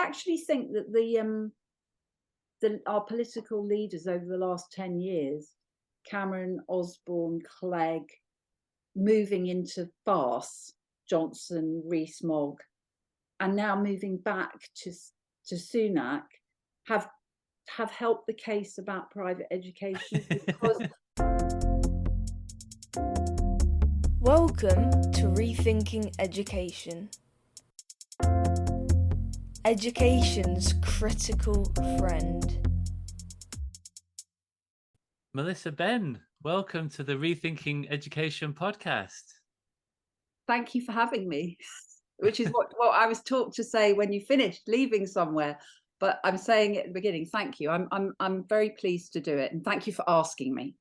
actually think that our political leaders over the last 10 years, Cameron, Osborne, Clegg, moving into farce, Johnson, Rees-Mogg, and now moving back to Sunak, have helped the case about private education. Because welcome to Rethinking Education. Education's critical friend. Melissa Benn, welcome to the Rethinking Education podcast. Thank you for having me, which is what I was taught to say when you finished leaving somewhere, but I'm saying it at the beginning. Thank you. I'm very pleased to do it, and thank you for asking me.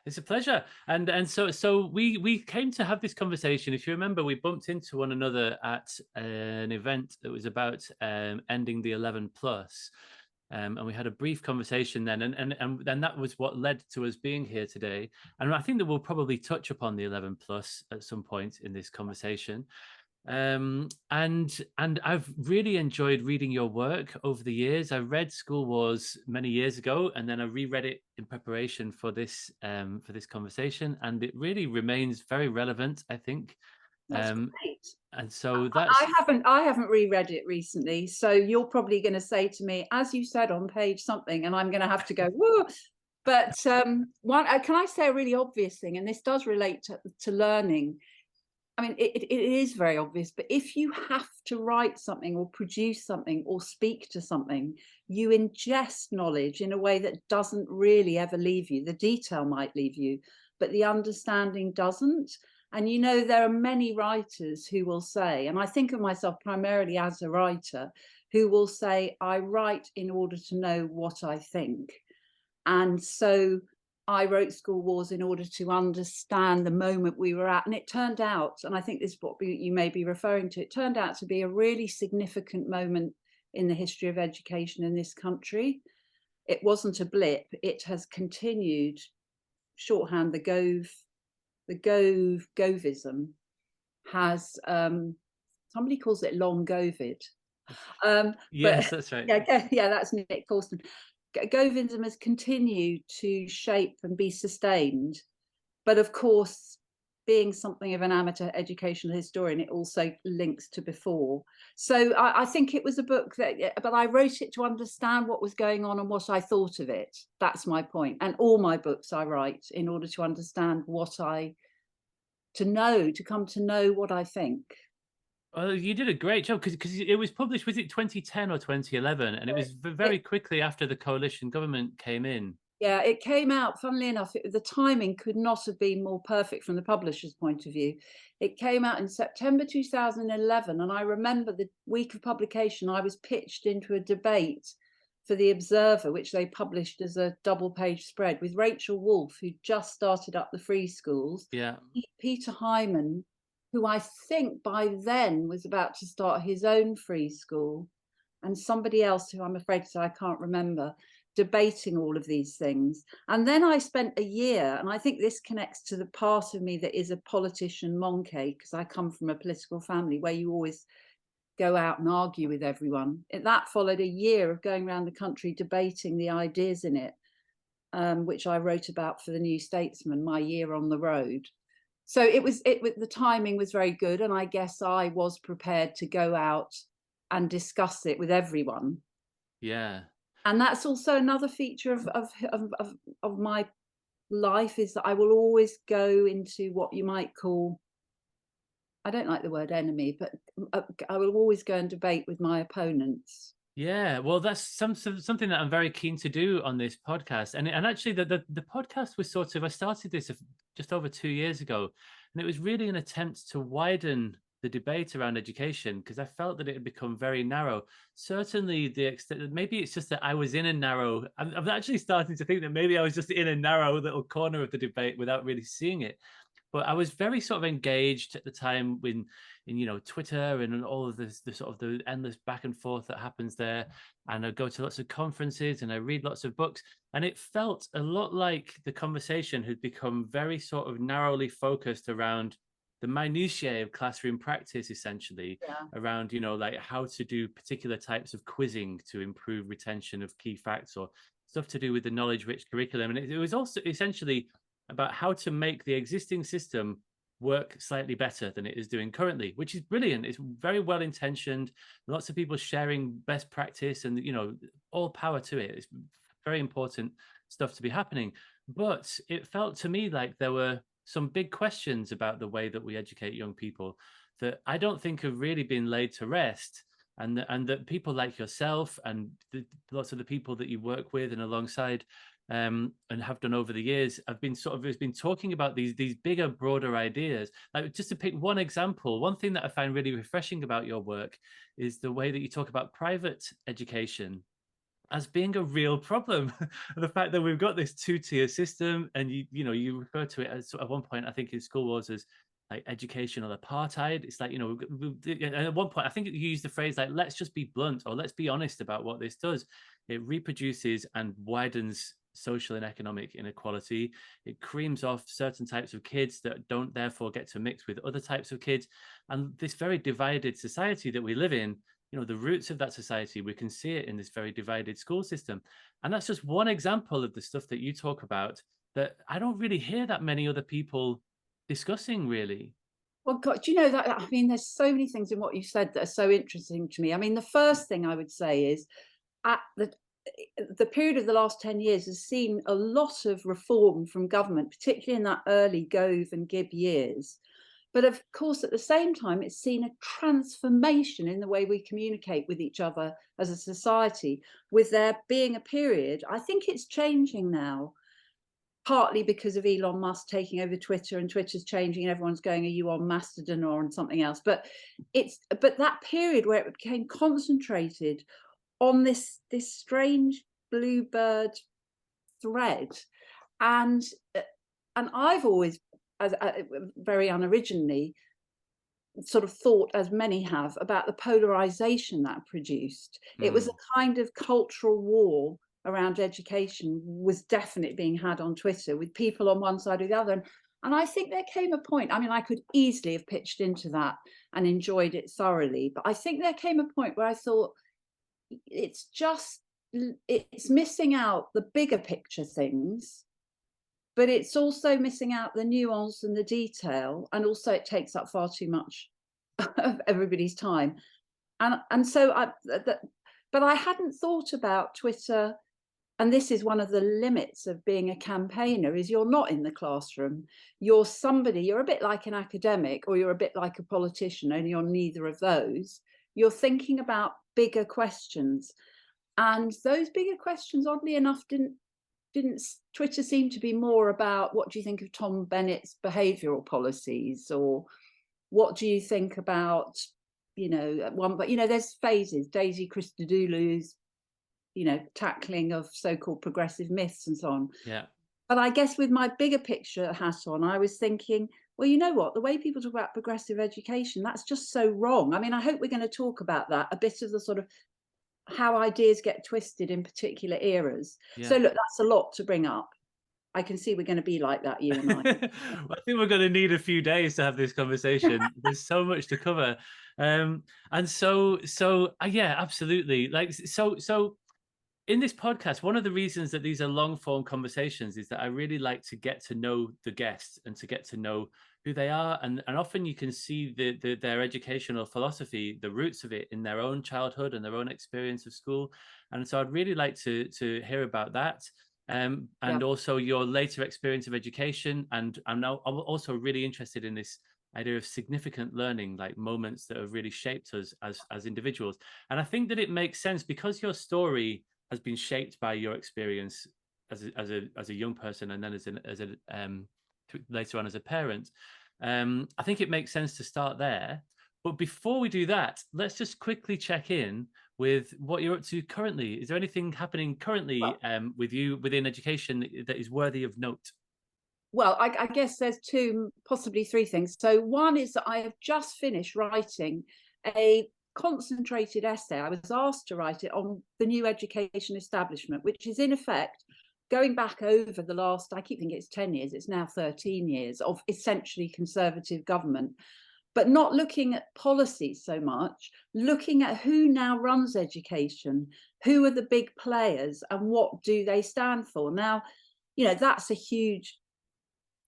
It's a pleasure. And so we came to have this conversation. If you remember, we bumped into one another at an event that was about ending the 11 plus. And we had a brief conversation then, and that was what led to us being here today. And I think that we'll probably touch upon the 11 plus at some point in this conversation. And I've really enjoyed reading your work over the years. I read School Wars many years ago, and then I reread it in preparation for this conversation, and it really remains very relevant, I think. That's great. And so that's I haven't reread it recently, so you're probably going to say to me, as you said on page something, and I'm going to have to go whoa. But can I say a really obvious thing, and this does relate to learning. I mean, it is very obvious, but if you have to write something or produce something or speak to something, you ingest knowledge in a way that doesn't really ever leave you. The detail might leave you, but the understanding doesn't. And, you know, there are many writers who will say, and I think of myself primarily as a writer, who will say, I write in order to know what I think. And so I wrote School Wars in order to understand the moment we were at. And it turned out, and I think this is what you may be referring to, it turned out to be a really significant moment in the history of education in this country. It wasn't a blip. It has continued, shorthand, the Govism has, somebody calls it long Govid. Yes, that's right. Yeah, that's Nick Causton. Govism has continued to shape and be sustained, but of course, being something of an amateur educational historian, it also links to before. So I think it was a book but I wrote it to understand what was going on and what I thought of it. That's my point. And all my books I write in order to understand to come to know what I think. Well, you did a great job because it was published, was it 2010 or 2011? And it was very quickly after the coalition government came in. Yeah, it came out, funnily enough, the timing could not have been more perfect from the publisher's point of view. It came out in September 2011. And I remember the week of publication, I was pitched into a debate for The Observer, which they published as a double-page spread, with Rachel Wolfe, who just started up the free schools. Yeah. Peter Hyman, who I think by then was about to start his own free school, and somebody else who I'm afraid to say I can't remember, debating all of these things. And then I spent a year, and I think this connects to the part of me that is a politician monkey, because I come from a political family where you always go out and argue with everyone. That followed a year of going around the country debating the ideas in it, which I wrote about for the New Statesman, my year on the road. So the timing was very good, and I guess I was prepared to go out and discuss it with everyone. Yeah. And that's also another feature of my life, is that I will always go into what you might call, I don't like the word enemy, but I will always go and debate with my opponents. Yeah, well, that's something that I'm very keen to do on this podcast. And actually, the podcast was sort of, I started this just over 2 years ago, and it was really an attempt to widen the debate around education, because I felt that it had become very narrow. Certainly, the extent, maybe it's just that I was in a narrow, I'm actually starting to think that maybe I was just in a narrow little corner of the debate without really seeing it. But I was very sort of engaged at the time in Twitter and all of this, the sort of the endless back and forth that happens there. And I go to lots of conferences and I read lots of books. And it felt a lot like the conversation had become very sort of narrowly focused around the minutiae of classroom practice, essentially, around, you know, like how to do particular types of quizzing to improve retention of key facts, or stuff to do with the knowledge-rich curriculum. And it was also essentially about how to make the existing system work slightly better than it is doing currently, which is brilliant. It's very well intentioned, lots of people sharing best practice, and, you know, all power to it. It's very important stuff to be happening. But it felt to me like there were some big questions about the way that we educate young people that I don't think have really been laid to rest, and that people like yourself and lots of the people that you work with and alongside, and have done over the years, have been talking about these bigger, broader ideas. Like, just to pick one example, one thing that I find really refreshing about your work is the way that you talk about private education as being a real problem. The fact that we've got this two-tier system, and you refer to it as, at one point, I think in School Wars, as like educational apartheid. It's like, and at one point I think you used the phrase like, let's just be blunt, or let's be honest about what this does. It reproduces and widens social and economic inequality. It creams off certain types of kids that don't therefore get to mix with other types of kids. And this very divided society that we live in, the roots of that society, we can see it in this very divided school system. And that's just one example of the stuff that you talk about that I don't really hear that many other people discussing, really. Well, God, do you know that? I mean, there's so many things in what you said that are so interesting to me. I mean, the first thing I would say is, at the period of the last 10 years has seen a lot of reform from government, particularly in that early Gove and Gibb years. But of course, at the same time, it's seen a transformation in the way we communicate with each other as a society, with there being a period, I think it's changing now, partly because of Elon Musk taking over Twitter, and Twitter's changing and everyone's going, are you on Mastodon or on something else? But that period where it became concentrated on this strange bluebird thread. And I've always, very unoriginally, sort of thought, as many have, about the polarization that produced. It was a kind of cultural war around education was definitely being had on Twitter, with people on one side or the other. And I think there came a point, I mean, I could easily have pitched into that and enjoyed it thoroughly, but I think there came a point where I thought, it's missing out the bigger picture things, but it's also missing out the nuance and the detail, and also it takes up far too much of everybody's time. And so but I hadn't thought about Twitter, and this is one of the limits of being a campaigner, is you're not in the classroom. You're a bit like an academic, or you're a bit like a politician, only you're neither of those. You're thinking about bigger questions. And those bigger questions, oddly enough, didn't Twitter seem to be more about, what do you think of Tom Bennett's behavioural policies, or what do you think about, but there's phases, Daisy Christodoulou's, tackling of so-called progressive myths and so on. Yeah. But I guess with my bigger picture hat on, I was thinking, well, you know what, the way people talk about progressive education, that's just so wrong. I mean, I hope we're going to talk about that, a bit of the sort of how ideas get twisted in particular eras. Yeah. So look, that's a lot to bring up. I can see we're going to be like that, you and I. I think we're going to need a few days to have this conversation. There's so much to cover. And so yeah, absolutely. Like, so in this podcast, one of the reasons that these are long form conversations is that I really like to get to know the guests and to get to know who they are. And often you can see their educational philosophy, the roots of it, in their own childhood and their own experience of school. And so I'd really like to hear about that. And also your later experience of education. And I'm also really interested in this idea of significant learning, like moments that have really shaped us as individuals. And I think that it makes sense because your story has been shaped by your experience as a young person, and then as a later on as a parent. I think it makes sense to start there. But before we do that, let's just quickly check in with what you're up to currently. Is there anything happening currently with you within education that is worthy of note? Well, I guess there's two, possibly three things. So one is that I have just finished writing a concentrated essay. I was asked to write it on the new education establishment, which is in effect going back over the last, I keep thinking it's 10 years, it's now 13 years of essentially conservative government, but not looking at policy so much, looking at who now runs education, who are the big players and what do they stand for. Now, that's a huge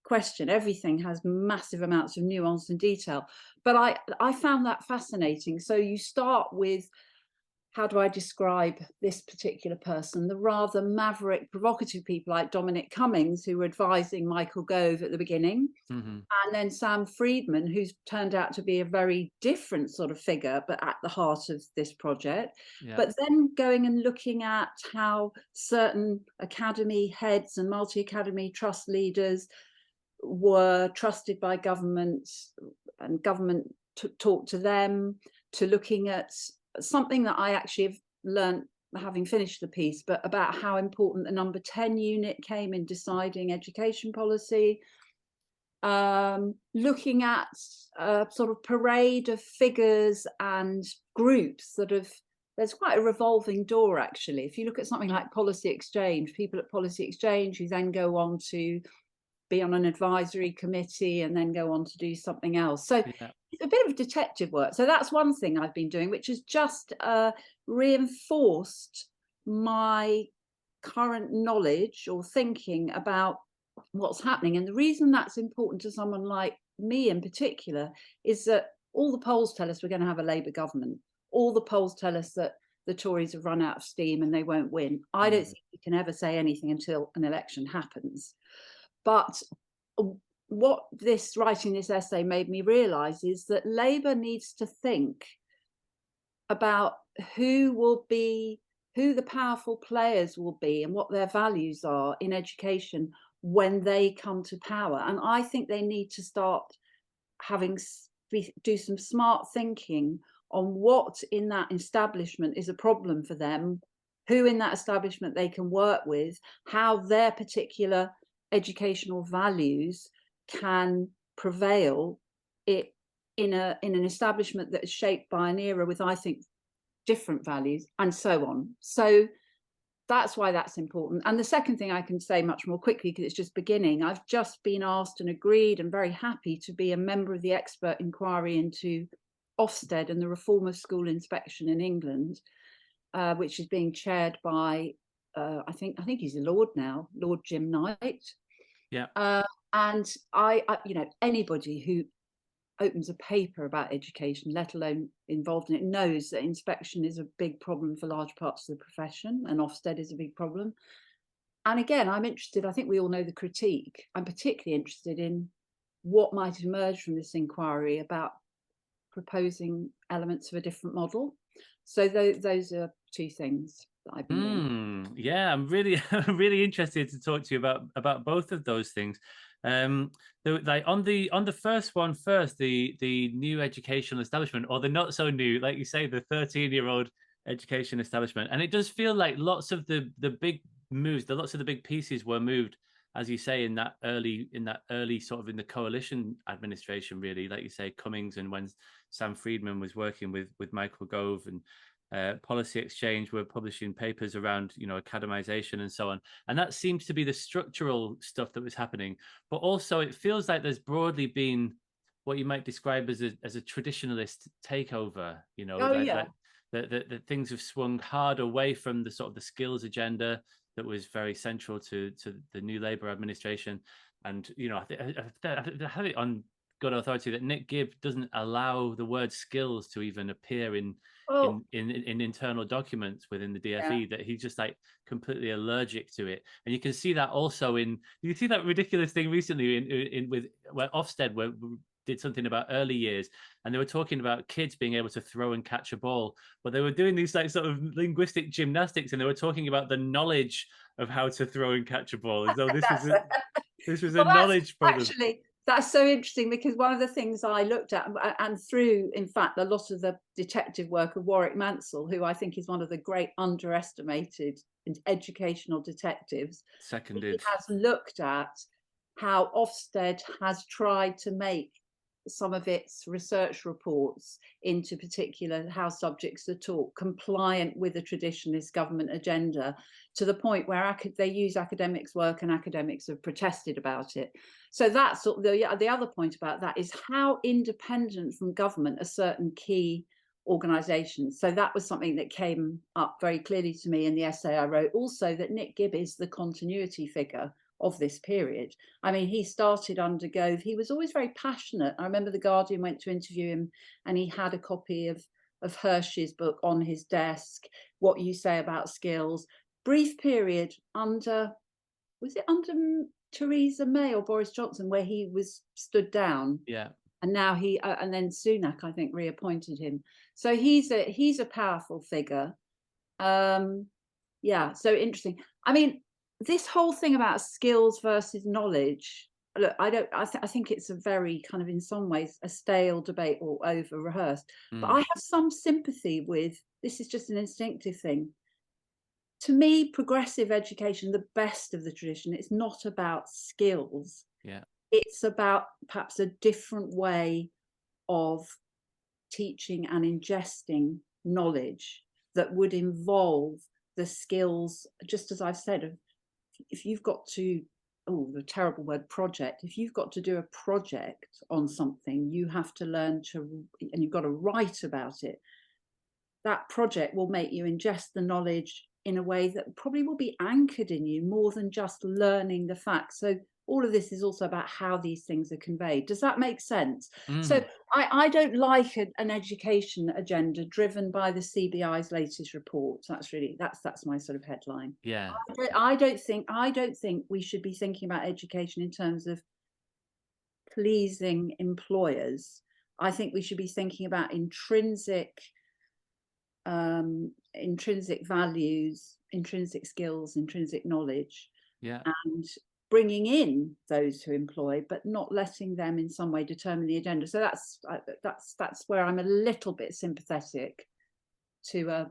question. Everything has massive amounts of nuance and detail, but I found that fascinating. So you start with, how do I describe this particular person? The rather maverick, provocative people like Dominic Cummings, who were advising Michael Gove at the beginning, Mm-hmm. and then Sam Friedman, who's turned out to be a very different sort of figure, but at the heart of this project. Yeah. But then going and looking at how certain academy heads and multi-academy trust leaders were trusted by governments, and government talked to them, to looking at something that I actually have learned having finished the piece, but about how important the number 10 unit came in deciding education policy, looking at a sort of parade of figures and groups that have, there's quite a revolving door actually. If you look at something like Policy Exchange, people at Policy Exchange who then go on to be on an advisory committee and then go on to do something else. So it's a bit of detective work. So that's one thing I've been doing, which has just reinforced my current knowledge or thinking about what's happening. And the reason that's important to someone like me in particular is that all the polls tell us we're going to have a Labour government. All the polls tell us that the Tories have run out of steam and they won't win. I don't think we can ever say anything until an election happens. But what writing this essay made me realise is that Labour needs to think about who the powerful players will be and what their values are in education when they come to power. And I think they need to start do some smart thinking on what in that establishment is a problem for them, who in that establishment they can work with, how their particular educational values can prevail in an establishment that is shaped by an era with, I think, different values, and so on. So that's why that's important. And the second thing I can say much more quickly, because it's just beginning, I've just been asked and agreed and very happy to be a member of the expert inquiry into Ofsted and the reform of school inspection in England, which is being chaired by I think he's a Lord now, Lord Jim Knight. Yeah. And I anybody who opens a paper about education, let alone involved in it, knows that inspection is a big problem for large parts of the profession, and Ofsted is a big problem. And again, I'm interested, I think we all know the critique. I'm particularly interested in what might emerge from this inquiry about proposing elements of a different model. So those are two things that I've been doing. Yeah, I'm really interested to talk to you about both of those things. Like on the first one first, the new educational establishment, or the not so new, like you say, the 13-year-old education establishment. And it does feel like lots of the big moves, lots of the big pieces were moved, as you say, in that early sort of in the coalition administration, really, like you say, Cummings, and when Sam Friedman was working with Michael Gove, and Policy Exchange were publishing papers around, academization and so on. And that seems to be the structural stuff that was happening. But also it feels like there's broadly been what you might describe as a traditionalist takeover, that things have swung hard away from the sort of the skills agenda that was very central to the new Labour administration. And, I have it on good authority that Nick Gibb doesn't allow the word skills to even appear in internal documents within the DFE, that he's just like completely allergic to it. And you can see that also you see that ridiculous thing recently where Ofsted did something about early years, and they were talking about kids being able to throw and catch a ball, but they were doing these like sort of linguistic gymnastics, and they were talking about the knowledge of how to throw and catch a ball as though this was a knowledge problem. Actually, that's so interesting, because one of the things I looked at, and through, in fact, a lot of the detective work of Warwick Mansell, who I think is one of the great underestimated educational detectives. Seconded. He has looked at how Ofsted has tried to make some of its research reports into particular how subjects are taught compliant with the traditionalist government agenda, to the point where they use academics' work and academics have protested about it. So that's the other point about that, is how independent from government are certain key organisations. So that was something that came up very clearly to me in the essay I wrote. Also, that Nick Gibb is the continuity figure of this period. I mean, he started under Gove. He was always very passionate. I remember The Guardian went to interview him, and he had a copy of Hirsch's book on his desk, What You Say About Skills. Brief period under, was it under Theresa May or Boris Johnson, where he was stood down. Yeah. And now and then Sunak, I think, reappointed him. So he's a powerful figure. Yeah, so interesting. I mean, this whole thing about skills versus knowledge, look, I think it's a very kind of, in some ways, a stale debate or over rehearsed. But I have some sympathy with, this is just an instinctive thing. To me, progressive education, the best of the tradition, it's not about skills. Yeah. It's about perhaps a different way of teaching and ingesting knowledge that would involve the skills, just as I've said, if you've got to, the terrible word project, if you've got to do a project on something, you have to learn to, and you've got to write about it. That project will make you ingest the knowledge in a way that probably will be anchored in you more than just learning the facts. So all of this is also about how these things are conveyed. Does that make sense? So I don't like an education agenda driven by the CBI's latest reports. That's my sort of headline. Yeah. I don't think we should be thinking about education in terms of pleasing employers. I think we should be thinking about intrinsic values, intrinsic skills, intrinsic knowledge. Yeah. And bringing in those who employ, but not letting them in some way determine the agenda. So that's where I'm a little bit sympathetic to a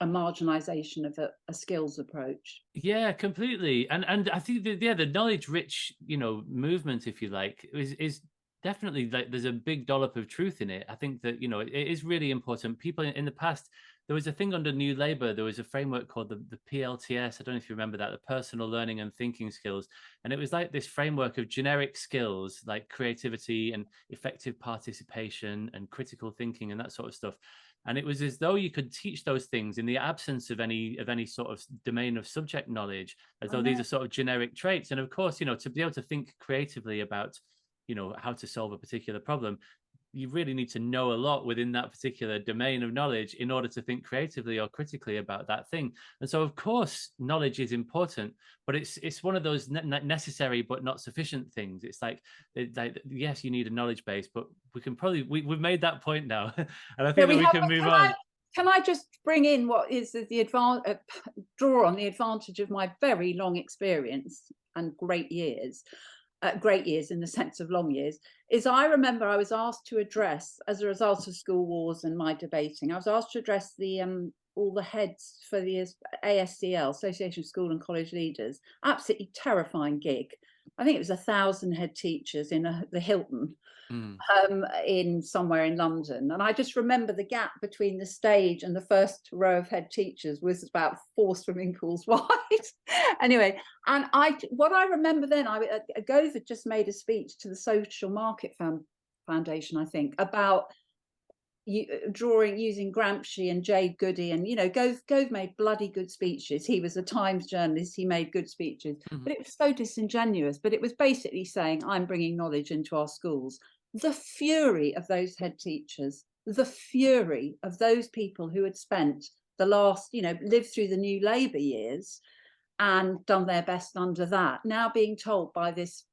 marginalisation of a skills approach. Yeah, completely. And I think the knowledge rich, movement, if you like, is definitely, like, there's a big dollop of truth in it. I think that, it is really important. People in the past, there was a thing under New Labour, there was a framework called the PLTS. I don't know if you remember that, the personal learning and thinking skills. And it was like this framework of generic skills like creativity and effective participation and critical thinking and that sort of stuff. And it was as though you could teach those things in the absence of any sort of domain of subject knowledge, as though these are sort of generic traits. And of course, to be able to think creatively about, how to solve a particular problem, you really need to know a lot within that particular domain of knowledge in order to think creatively or critically about that thing. And so, of course, knowledge is important, but it's one of those necessary but not sufficient things. It's like yes, you need a knowledge base, but we can probably we've made that point now, and I think that we can move on. Can I just bring in what is the advantage, draw on the advantage of my very long experience and great years in the sense of long years, is I remember I was asked to address, as a result of school wars and my debating, I was asked to address all the heads for the ASCL, Association of School and College Leaders. Absolutely terrifying gig. I think it was 1,000 head teachers in the Hilton, in somewhere in London. And I just remember the gap between the stage and the first row of head teachers was about 4 swimming pools wide. Anyway, and what I remember then, Gove had just made a speech to the Social Market Foundation, I think, about using Gramsci and Jade Goody, and Gove made bloody good speeches. He was a Times journalist, he made good speeches, but it was so disingenuous. But it was basically saying, I'm bringing knowledge into our schools. The fury of those head teachers, the fury of those people who had spent the last, lived through the New Labour years and done their best under that, now being told by this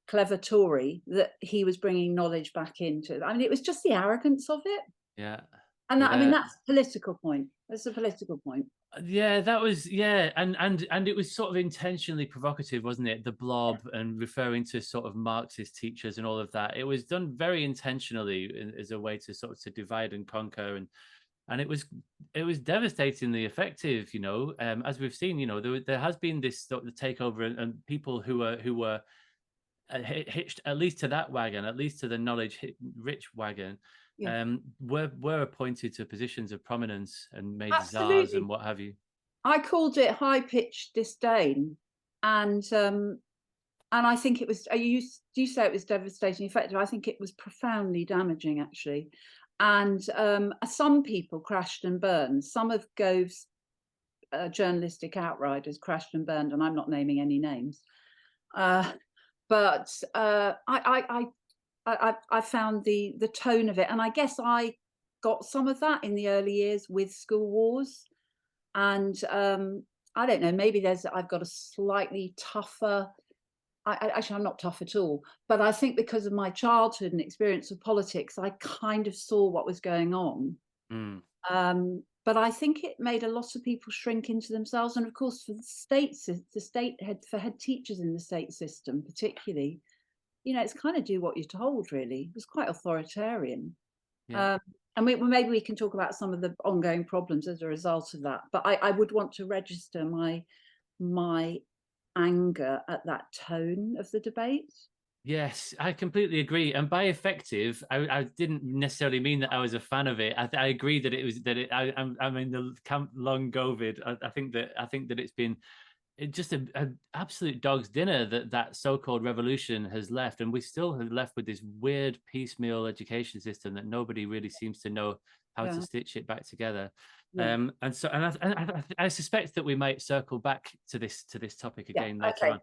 clever Tory that he was bringing knowledge back into. I mean, it was just the arrogance of it. Yeah. And that, I mean, that's a political point. That's a political point. Yeah, that was, and it was sort of intentionally provocative, wasn't it? The blob and referring to sort of Marxist teachers and all of that. It was done very intentionally as a way to sort of to divide and conquer, and it was devastatingly effective. As we've seen, there has been this sort of takeover, and people who were hitched at least to that wagon, at least to the knowledge-rich wagon, Yeah. were appointed to positions of prominence and made czars Absolutely. and what have you. I called it high-pitched disdain, and I think it was. You say it was devastating, effective. I think it was profoundly damaging, actually. And some people crashed and burned. Some of Gove's journalistic outriders crashed and burned, and I'm not naming any names. But I found the tone of it, and I guess I got some of that in the early years with school wars. And I don't know, maybe I've got a slightly tougher, actually I'm not tough at all, but I think because of my childhood and experience of politics, I kind of saw what was going on. But I think it made a lot of people shrink into themselves. And of course, for for head teachers in the state system, particularly, it's kind of do what you're told, really. It was quite authoritarian. Yeah. And maybe we can talk about some of the ongoing problems as a result of that. But I would want to register my anger at that tone of the debate. Yes, I completely agree. And by effective, I didn't necessarily mean that I was a fan of it. I agree that it was I'm in the camp long Govid. I think that it's been just an absolute dog's dinner that so-called revolution has left, and we still have left with this weird piecemeal education system that nobody really seems to know how to stitch it back together. Yeah. I suspect that we might circle back to this topic again later on.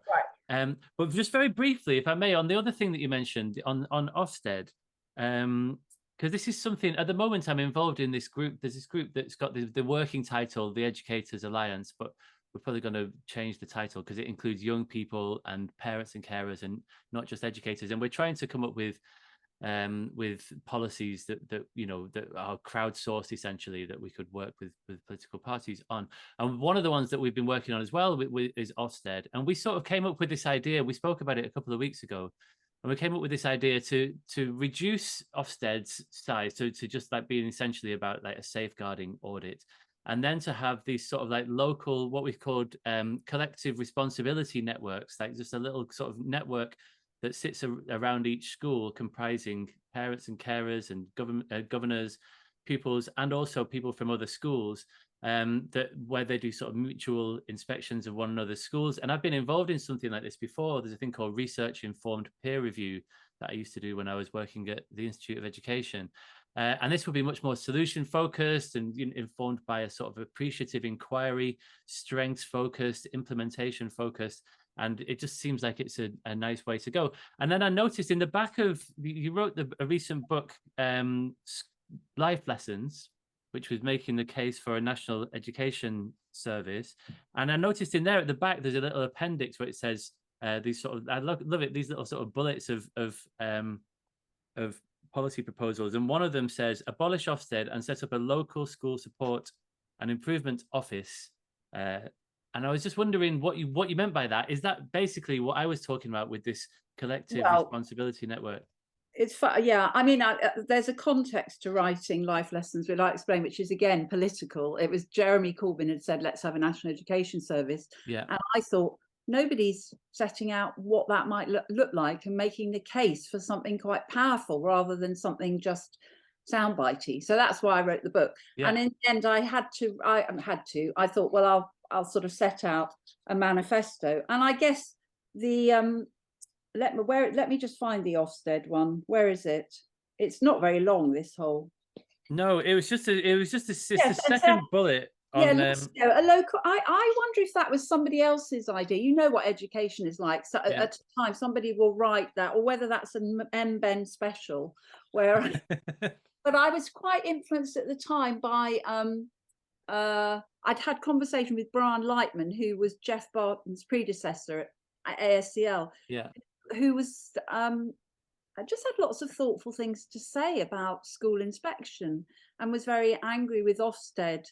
Right. But just very briefly, if I may, on the other thing that you mentioned on Ofsted, because this is something at the moment I'm involved in this group. There's this group that's got the working title, the Educators Alliance, but we're probably going to change the title because it includes young people and parents and carers and not just educators. And we're trying to come up with policies that are crowdsourced, essentially, that we could work with political parties on. And one of the ones that we've been working on as well is Ofsted. And we sort of came up with this idea. We spoke about it a couple of weeks ago, and we came up with this idea to reduce Ofsted's size to just like being essentially about like a safeguarding audit. And then to have these sort of like local, what we've called collective responsibility networks, like just a little sort of network that sits around each school, comprising parents and carers and governors, pupils, and also people from other schools, where they do sort of mutual inspections of one another's schools. And I've been involved in something like this before. There's a thing called research-informed peer review that I used to do when I was working at the Institute of Education. And this would be much more solution focused and informed by a sort of appreciative inquiry, strengths focused, implementation focused. And it just seems like it's a nice way to go. And then I noticed in the back of, you wrote a recent book, Life Lessons, which was making the case for a national education service. And I noticed in there at the back, there's a little appendix where it says these sort of, I love it, these little sort of bullets of policy proposals, and one of them says abolish Ofsted and set up a local school support and improvement office. And I was just wondering what you meant by that. Is that basically what I was talking about with this collective responsibility network? It's yeah. I mean, there's a context to writing Life Lessons, which I explain, which is again political. It was Jeremy Corbyn had said, "Let's have a national education service." Yeah, and I thought, nobody's setting out what that might look like and making the case for something quite powerful rather than something just soundbitey. So that's why I wrote the book. Yeah. And in the end, I thought, well, I'll sort of set out a manifesto. And I guess let me just find the Ofsted one. Where is it? It's not very long, this whole. No, it was just the second bullet. Yeah, a local. I wonder if that was somebody else's idea. You know what education is like. So at a time, somebody will write that, or whether that's an Benn special. Where, but I was quite influenced at the time by. I'd had conversation with Brian Lightman, who was Jeff Barton's predecessor at ASCL. Yeah. Who was I just had lots of thoughtful things to say about school inspection, and was very angry with Ofsted.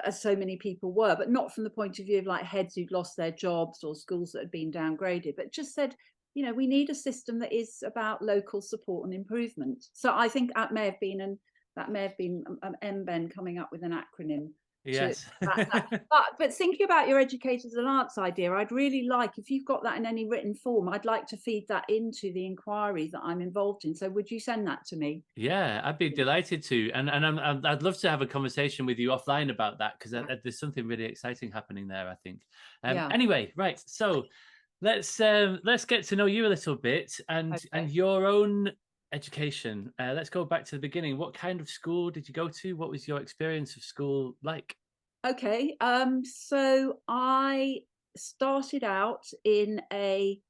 As so many people were, but not from the point of view of like heads who'd lost their jobs or schools that had been downgraded, but just said, we need a system that is about local support and improvement. So I think that may have been Benn coming up with an acronym Yes. But thinking about your educators and arts idea, I'd really like, if you've got that in any written form, I'd like to feed that into the inquiry that I'm involved in. So would you send that to me? Yeah, I'd be delighted to, and I'd love to have a conversation with you offline about that, because there's something really exciting happening there, I think. Yeah. Anyway, right. So let's get to know you a little bit, and Okay. your own education. Let's go back to the beginning. What kind of school did you go to? What was your experience of school like? Okay. So I started out in a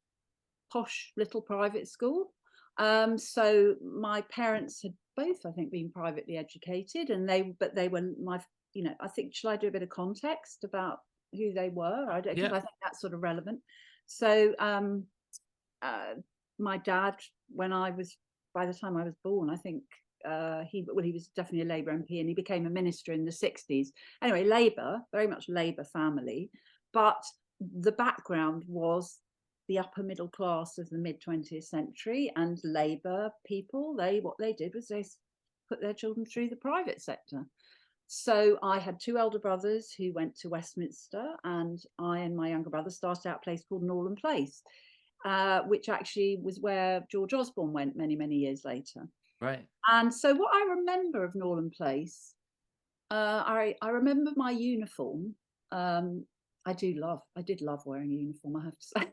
posh little private school. So my parents had both, I think, been privately educated, and they were my, I think, shall I do a bit of context about who they were? Because Yeah. I think that's sort of relevant. So my dad, by the time I was born, I think he was definitely a Labour MP, and he became a minister in the 60s. Anyway, Labour, very much Labour family, but the background was the upper middle class of the mid 20th century, and Labour people, what they did was they put their children through the private sector. So I had two elder brothers who went to Westminster, and I and my younger brother started out a place called Holland Place, which actually was where George Osborne went many, many years later. Right. And so what I remember of Holland Place, I remember my uniform. I did love wearing a uniform, I have to say.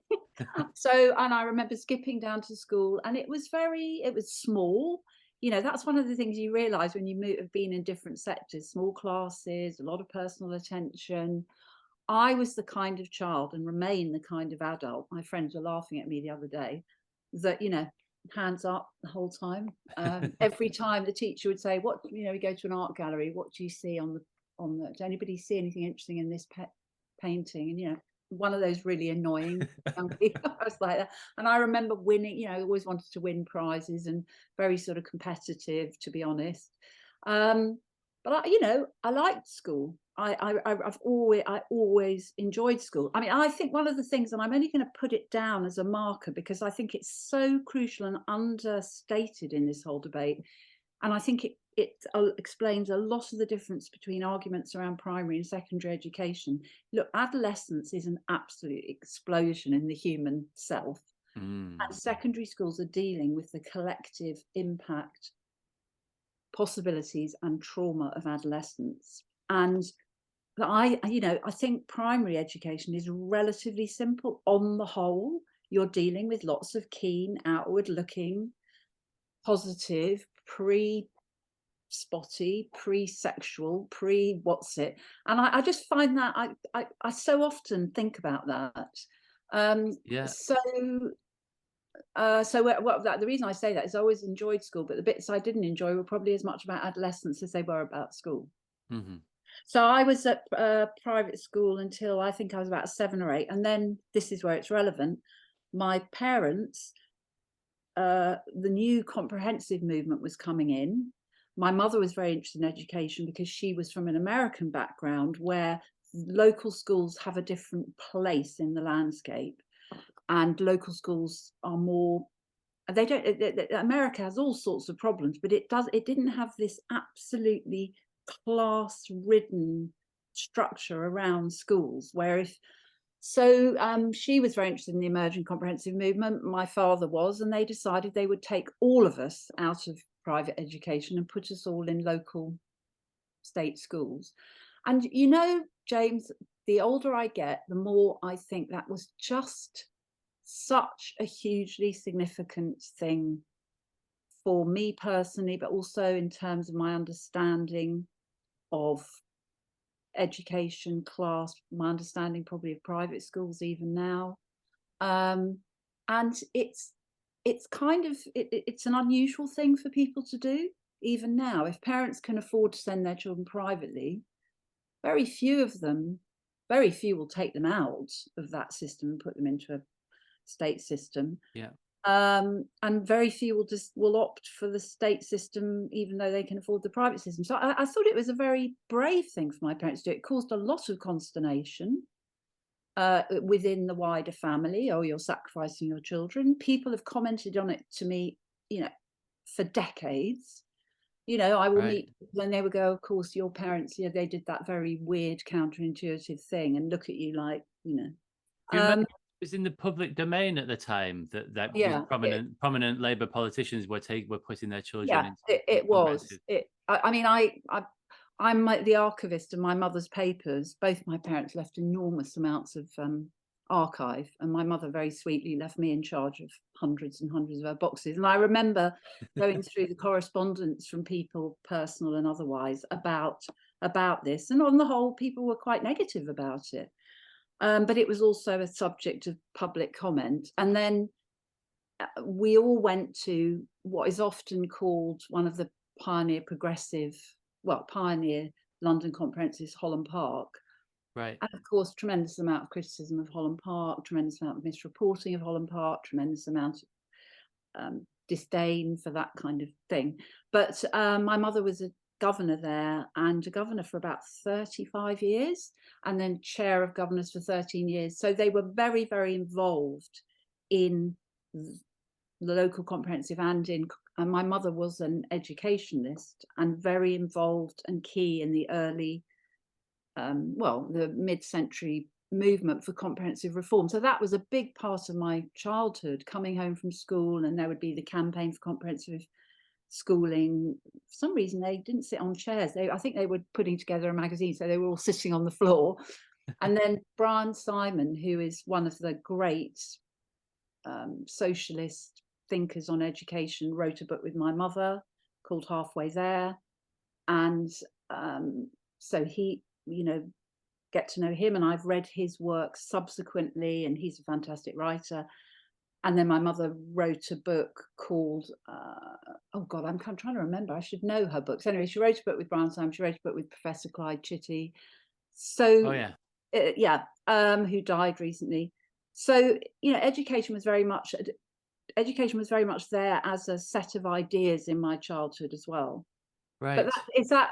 So, and I remember skipping down to school, and it was small. That's one of the things you realize when you have been in different sectors, small classes, a lot of personal attention. I was the kind of child, and remain the kind of adult. My friends were laughing at me the other day that, hands up the whole time. Every time the teacher would say, we go to an art gallery, what do you see on the, does anybody see anything interesting in this painting? And, one of those really annoying young people. I was like that. And I remember winning, I always wanted to win prizes, and very sort of competitive, to be honest. But I liked school. I always enjoyed school. I mean, I think one of the things, and I'm only going to put it down as a marker because I think it's so crucial and understated in this whole debate, and I think it explains a lot of the difference between arguments around primary and secondary education. Look, adolescence is an absolute explosion in the human self, and secondary schools are dealing with the collective impact, possibilities, and trauma of adolescence. And I think primary education is relatively simple on the whole. You're dealing with lots of keen, outward-looking, positive, pre-spotty, pre-sexual, pre-what's-it. And I just find that I so often think about that. Yeah. The reason I say that is I always enjoyed school, but the bits I didn't enjoy were probably as much about adolescence as they were about school. Mm-hmm. So I was at private school until I think I was about 7 or 8. And then this is where it's relevant. My parents, the new comprehensive movement was coming in. My mother was very interested in education because she was from an American background where local schools have a different place in the landscape. And local schools are more, America has all sorts of problems, but it didn't have this absolutely class-ridden structure around schools, where she was very interested in the emerging comprehensive movement. My father was, and they decided they would take all of us out of private education and put us all in local state schools. And James, the older I get, the more I think that was just such a hugely significant thing for me personally, but also in terms of my understanding of education, class, my understanding probably of private schools even now. And it's an unusual thing for people to do even now. If parents can afford to send their children privately, very few will take them out of that system and put them into a state system. Yeah. And very few will opt for the state system, even though they can afford the private system. So I thought it was a very brave thing for my parents to do. It caused a lot of consternation within the wider family. Oh, you're sacrificing your children. People have commented on it to me, for decades. I will Right. meet people and they would go, of course, your parents, they did that very weird counterintuitive thing and look at you like, Do you remember Um, it was in the public domain at the time that these yeah, prominent Labour politicians were putting their children yeah, into it was. progressive? I mean, I'm like the archivist of my mother's papers. Both my parents left enormous amounts of archive, and my mother very sweetly left me in charge of hundreds and hundreds of her boxes. And I remember going through the correspondence from people, personal and otherwise, about this. And on the whole, people were quite negative about it. But it was also a subject of public comment. And then we all went to what is often called one of the pioneer London comprehensive, Holland Park. Right. And of course, tremendous amount of criticism of Holland Park, tremendous amount of misreporting of Holland Park, tremendous amount of disdain for that kind of thing. But my mother was a governor there, and a governor for about 35 years, and then chair of governors for 13 years. So they were very, very involved in the local comprehensive and my mother was an educationalist and very involved and key in the early, the mid-century movement for comprehensive reform. So that was a big part of my childhood, coming home from school, and there would be the campaign for comprehensive schooling. For some reason, they didn't sit on chairs. I think they were putting together a magazine, so they were all sitting on the floor. And then Brian Simon, who is one of the great socialist thinkers on education, wrote a book with my mother called Halfway There. And so he, get to know him, and I've read his work subsequently, and he's a fantastic writer. And then my mother wrote a book called, oh God, I'm trying to remember. I should know her books. Anyway, she wrote a book with Brian Simon. She wrote a book with Professor Clyde Chitty. So, Oh yeah. Who died recently. So, education was very much there as a set of ideas in my childhood as well. Right. But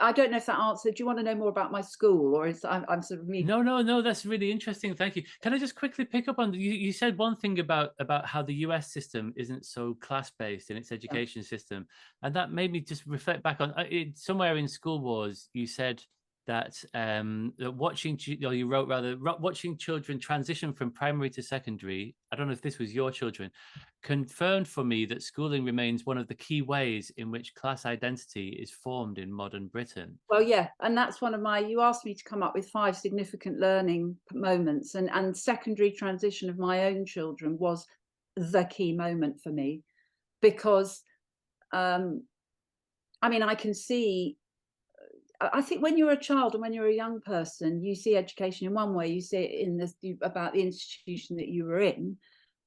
I don't know if that answered. Do you want to know more about my school, or I'm sort of me? No, that's really interesting. Thank you. Can I just quickly pick up on you said one thing about how the US system isn't so class-based in its education system, and that made me just reflect back on somewhere in School Wars you said that you wrote rather watching children transition from primary to secondary, I don't know if this was your children, confirmed for me that schooling remains one of the key ways in which class identity is formed in modern Britain. Well, yeah, and that's one of you asked me to come up with 5 significant learning moments, and secondary transition of my own children was the key moment for me, because I mean, I can see, I think when you're a child and when you're a young person, you see education in one way, you see it about the institution that you were in.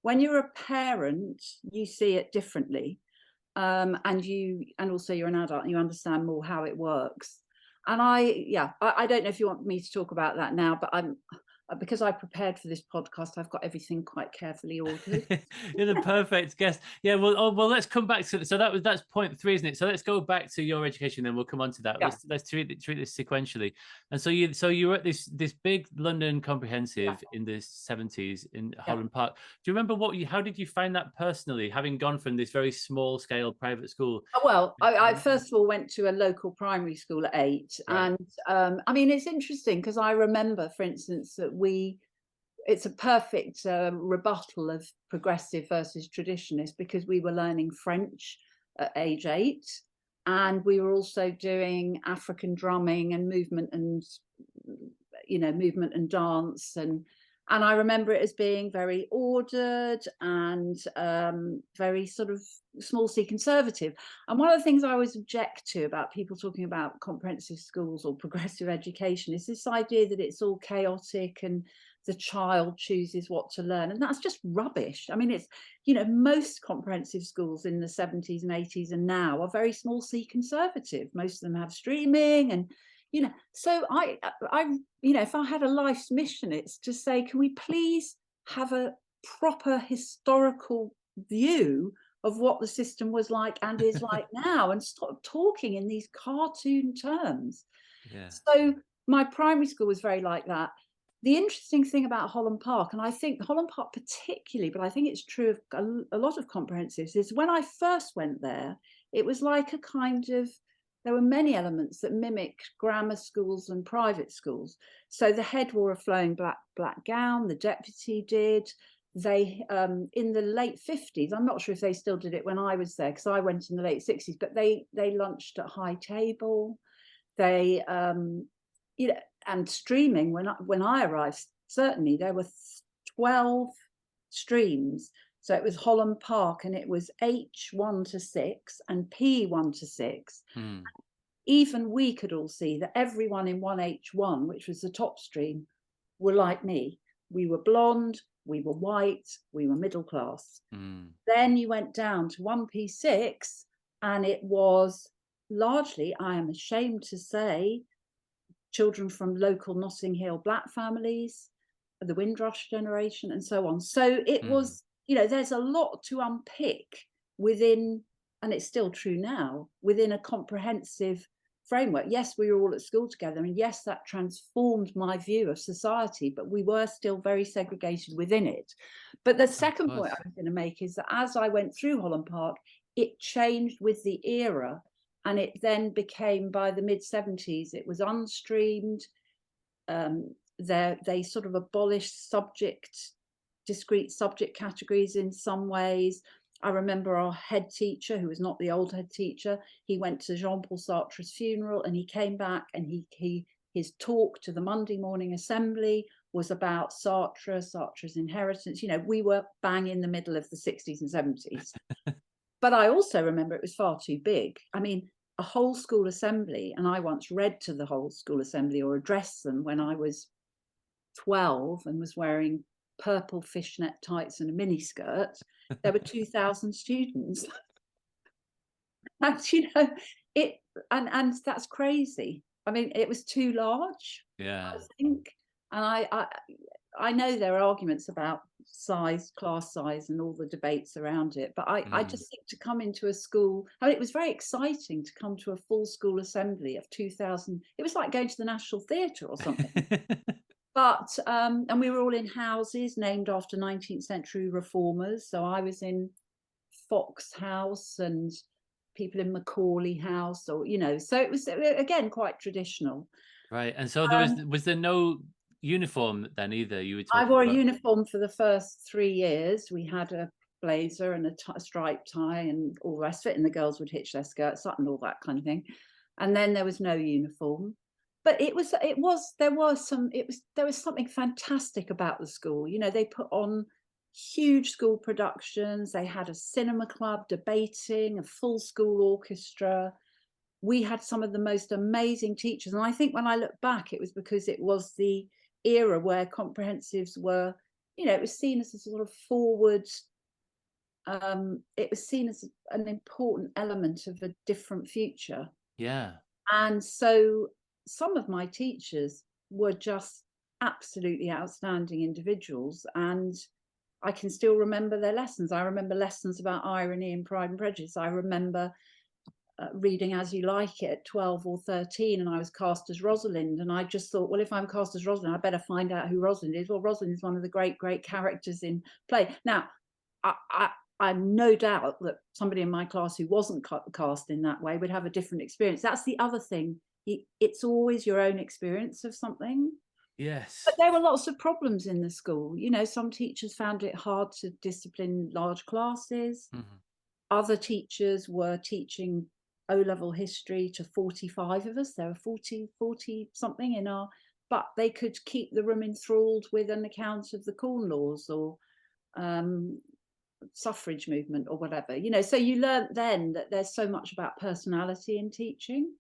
When you're a parent, you see it differently. And also you're an adult and you understand more how it works. And I don't know if you want me to talk about that now, but because I prepared for this podcast, I've got everything quite carefully ordered. You're the perfect guest. Yeah, well, let's come back to so that's point 3, isn't it? So let's go back to your education, then we'll come on to that. Yeah. Let's treat this sequentially. And so you were at this big London comprehensive in the 70s in Holland Park. Do you remember how did you find that personally, having gone from this very small scale private school? Well, I first of all went to a local primary school at 8, Right. and I mean, it's interesting because I remember, for instance, that it's a perfect rebuttal of progressive versus traditionalist, because we were learning French at age 8, and we were also doing African drumming and movement and dance, and I remember it as being very ordered and very sort of small c conservative. And one of the things I always object to about people talking about comprehensive schools or progressive education is this idea that it's all chaotic and the child chooses what to learn. And that's just rubbish. I mean, it's, most comprehensive schools in the 70s and 80s and now are very small c conservative. Most of them have streaming and, so I if I had a life's mission, it's to say, can we please have a proper historical view of what the system was like and is like now, and stop talking in these cartoon terms. Yeah. So my primary school was very like that. The interesting thing about Holland Park, and I think Holland Park particularly, but I think it's true of a lot of comprehensives, is when I first went there, it was like a kind of there were many elements that mimicked grammar schools and private schools. So the head wore a flowing black gown, the deputy did. They in the late 50s, I'm not sure if they still did it when I was there, because I went in the late 60s, but they lunched at high table. They you know, and streaming, when I arrived, certainly there were 12 streams. So it was Holland Park, and it was H1 to 6 and P1 to 6. Even we could all see that everyone in 1H1, which was the top stream, were like me. We were blonde, we were white, we were middle class. Then you went down to 1P6, and it was largely, I am ashamed to say, children from local Notting Hill black families, the Windrush generation, and so on. So it was, you know, there's a lot to unpick within, and it's still true now, within a comprehensive framework. Yes, we were all at school together, and yes, that transformed my view of society, but we were still very segregated within it. But the second point I was going to make is that as I went through Holland Park, it changed with the era, and it then became, by the mid-70s, it was unstreamed. They sort of abolished discrete subject categories in some ways. I remember our head teacher, who was not the old head teacher, he went to Jean-Paul Sartre's funeral, and he came back, and his talk to the Monday morning assembly was about Sartre's inheritance. You know, we were bang in the middle of the 60s and 70s. But I also remember it was far too big. I mean, a whole school assembly, and I once read to the whole school assembly or addressed them when I was 12 and was wearing purple fishnet tights and a miniskirt. There were 2,000 students. And, you know, and that's crazy. I mean, it was too large, I think. And I know there are arguments about size, class size, and all the debates around it. But I just think to come into a school, I mean, it was very exciting to come to a full school assembly of 2,000. It was like going to the National Theatre or something. But, and we were all in houses named after 19th century reformers. So I was in Fox House and people in Macaulay House, or, you know, so it was, again, quite traditional. Right. And so was there no uniform then either? You were I talking wore about... a uniform for the first 3 years. We had a blazer and a striped tie and all the rest of it, and the girls would hitch their skirts up and all that kind of thing. And then there was no uniform. But there was something fantastic about the school. You know, they put on huge school productions. They had a cinema club, debating, a full school orchestra. We had some of the most amazing teachers. And I think when I look back, it was because it was the era where comprehensives were, you know, it was seen as a sort of forward, it was seen as an important element of a different future. Yeah. And so some of my teachers were just absolutely outstanding individuals, and I can still remember their lessons. I remember lessons about irony and Pride and Prejudice. I remember reading As You Like It at 12 or 13, and I was cast as Rosalind, and I just thought, well, if I'm cast as Rosalind, I better find out who Rosalind is. Well, Rosalind is one of the great characters in play. Now, I'm no doubt that somebody in my class who wasn't cast in that way would have a different experience. That's the other thing. It's always your own experience of something. Yes. But there were lots of problems in the school. You know, some teachers found it hard to discipline large classes. Other teachers were teaching O-level history to 45 of us. There were 40 something in our, but they could keep the room enthralled with an account of the Corn Laws or suffrage movement or whatever, you know. So you learnt then that there's so much about personality in teaching.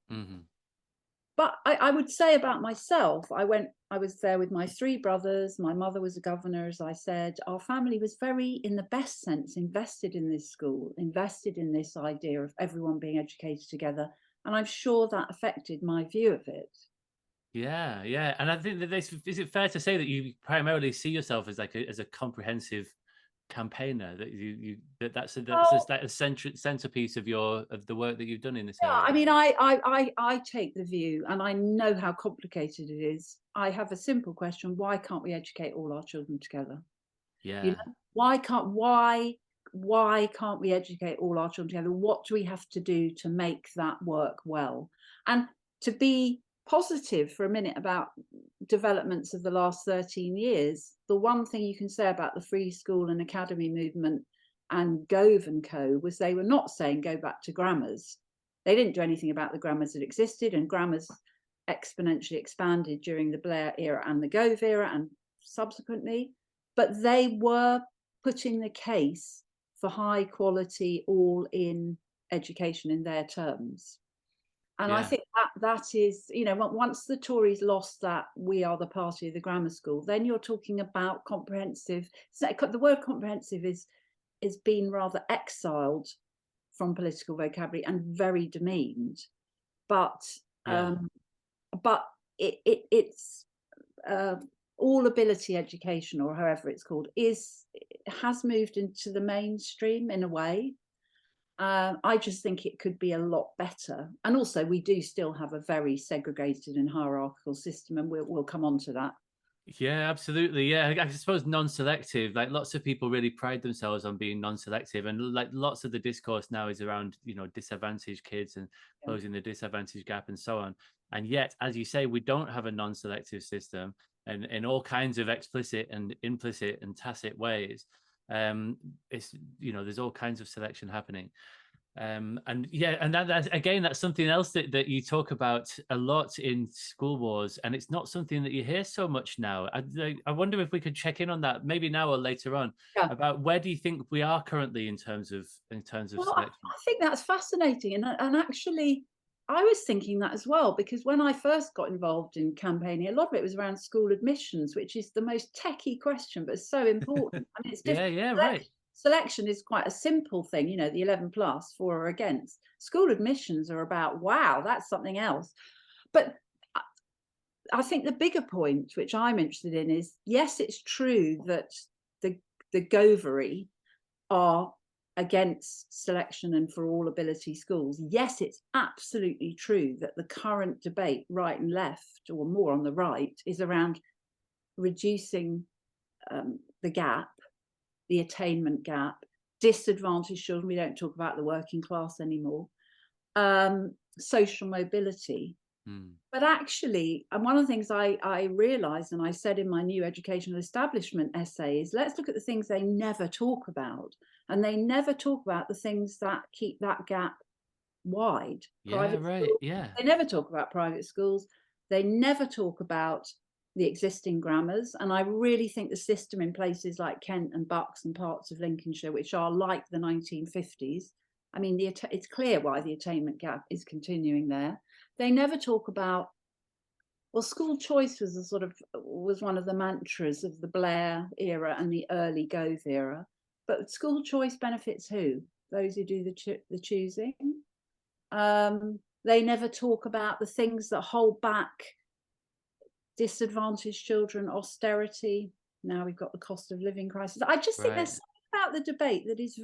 But I would say about myself, I was there with my 3 brothers. My mother was a governor, as I said. Our family was very, in the best sense, invested in this school, invested in this idea of everyone being educated together. And I'm sure that affected my view of it. Yeah, yeah. And I think that is it fair to say that you primarily see yourself as like as a comprehensive campaigner, that that's a centerpiece of the work that you've done in this area? I mean, I take the view, and I know how complicated it is. I have a simple question: why can't we educate all our children together? Yeah. You know, why why can't we educate all our children together? What do we have to do to make that work well? And to be positive for a minute about developments of the last 13 years, the one thing you can say about the free school and academy movement and Gove and co was they were not saying go back to grammars. They didn't do anything about the grammars that existed, and grammars exponentially expanded during the Blair era and the Gove era and subsequently, but they were putting the case for high quality all in education in their terms. And I think that is, you know, once the Tories lost that we are the party of the grammar school, then you're talking about comprehensive. So the word comprehensive is been rather exiled from political vocabulary and very demeaned. But it's all ability education, or however it's called, has moved into the mainstream in a way. I just think it could be a lot better. And also we do still have a very segregated and hierarchical system, and we'll come on to that. Yeah, absolutely. Yeah, I suppose non-selective, like lots of people really pride themselves on being non-selective, and like lots of the discourse now is around, you know, disadvantaged kids and closing the disadvantage gap and so on. And yet, as you say, we don't have a non-selective system, and in all kinds of explicit and implicit and tacit ways. It's, you know, there's all kinds of selection happening. And that's something else that you talk about a lot in school wars, and it's not something that you hear so much now. I wonder if we could check in on that, maybe now or later on, about where do you think we are currently in terms of selection? I think that's fascinating, and actually I was thinking that as well, because when I first got involved in campaigning, a lot of it was around school admissions, which is the most techie question, but it's so important. I mean, it's different. Right. Selection is quite a simple thing, you know, the 11 plus, for or against. School admissions are about, wow, that's something else. But I think the bigger point, which I'm interested in, is yes, it's true that the Govery are against selection and for all ability schools. Yes, it's absolutely true that the current debate, right and left, or more on the right, is around reducing the gap, the attainment gap, disadvantaged children. We don't talk about the working class anymore. Social mobility. But actually, and one of the things I realised, and I said in my new educational establishment essay, is let's look at the things they never talk about. And they never talk about the things that keep that gap wide. They never talk about private schools. They never talk about the existing grammars. And I really think the system in places like Kent and Bucks and parts of Lincolnshire, which are like the 1950s, I mean, it's clear why the attainment gap is continuing there. They never talk about, well, school choice was one of the mantras of the Blair era and the early Gove era. But school choice benefits who? Those who do the choosing. They never talk about the things that hold back disadvantaged children, austerity. Now we've got the cost of living crisis. I just think there's something about the debate that is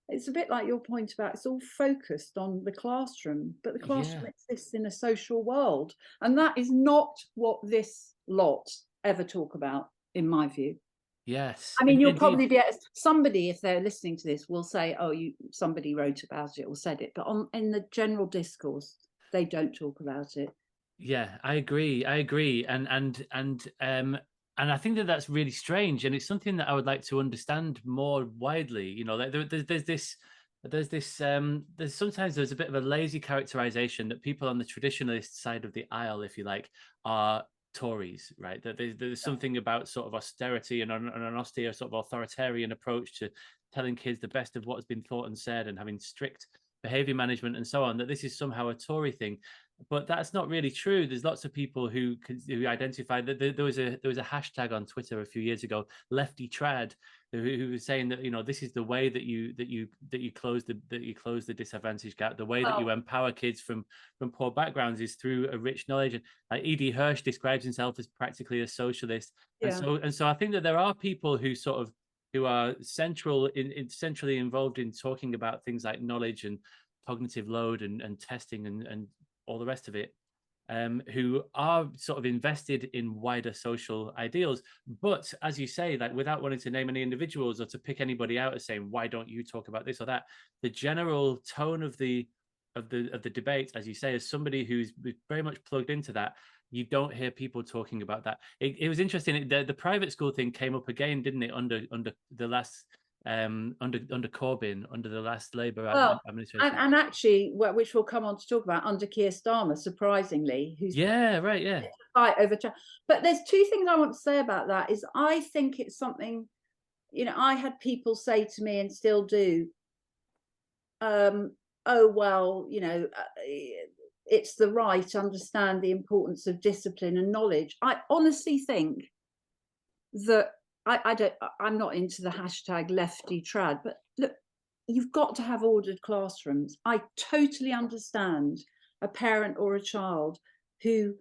it's a bit like your point about it's all focused on the classroom, but the classroom exists in a social world. And that is not what this lot ever talk about, in my view. Yes. I mean, you'll probably be somebody, if they're listening to this, will say, "Oh, somebody wrote about it or said it," but in the general discourse, they don't talk about it. Yeah, I agree, and I think that's really strange, and it's something that I would like to understand more widely. You know, like there's sometimes a bit of a lazy characterization that people on the traditionalist side of the aisle, if you like, are Tories, right? That there's something about sort of austerity and an austere sort of authoritarian approach to telling kids the best of what's been thought and said and having strict behavior management and so on, that this is somehow a Tory thing. But that's not really true. There's lots of people who identify that there was a hashtag on Twitter a few years ago, Lefty Trad, who was saying that, you know, this is the way that you close the disadvantage gap. The way that you empower kids from poor backgrounds is through a rich knowledge. And E.D. Hirsch describes himself as practically a socialist. And so I think that there are people who are centrally involved in talking about things like knowledge and cognitive load and testing and all the rest of it. who are sort of invested in wider social ideals. But as you say, like without wanting to name any individuals or to pick anybody out as saying, why don't you talk about this or that? The general tone of the debate, as you say, as somebody who's very much plugged into that, you don't hear people talking about that. It was interesting. The private school thing came up again, didn't it? Under the last under Corbyn, under the last Labour administration. And actually, which we'll come on to talk about, under Keir Starmer, surprisingly, who's fight over. But there's two things I want to say about that. Is I think it's something, I had people say to me, and still do, oh well, it's the right, understand the importance of discipline and knowledge. I honestly think that I'm not into the hashtag lefty trad, but look, you've got to have ordered classrooms. I totally understand a parent or a child who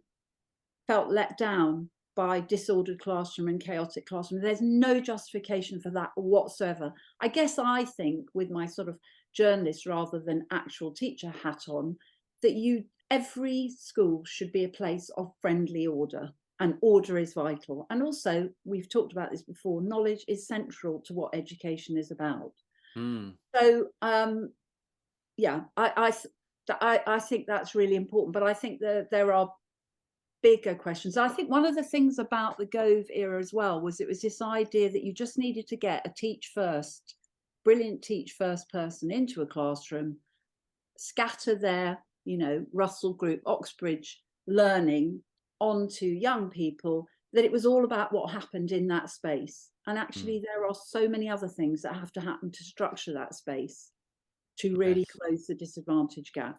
felt let down by disordered classroom and chaotic classroom. There's no justification for that whatsoever. I guess I think, with my sort of journalist rather than actual teacher hat on, that every school should be a place of friendly order, and order is vital. And also, we've talked about this before, knowledge is central to what education is about. So yeah, I think that's really important, but I think that there are bigger questions. I think one of the things about the Gove era as well was it was this idea that you just needed to get a brilliant teach first person into a classroom, scatter their, Russell Group, Oxbridge learning onto young people, that it was all about what happened in that space. And actually, there are so many other things that have to happen to structure that space to really close the disadvantage gap.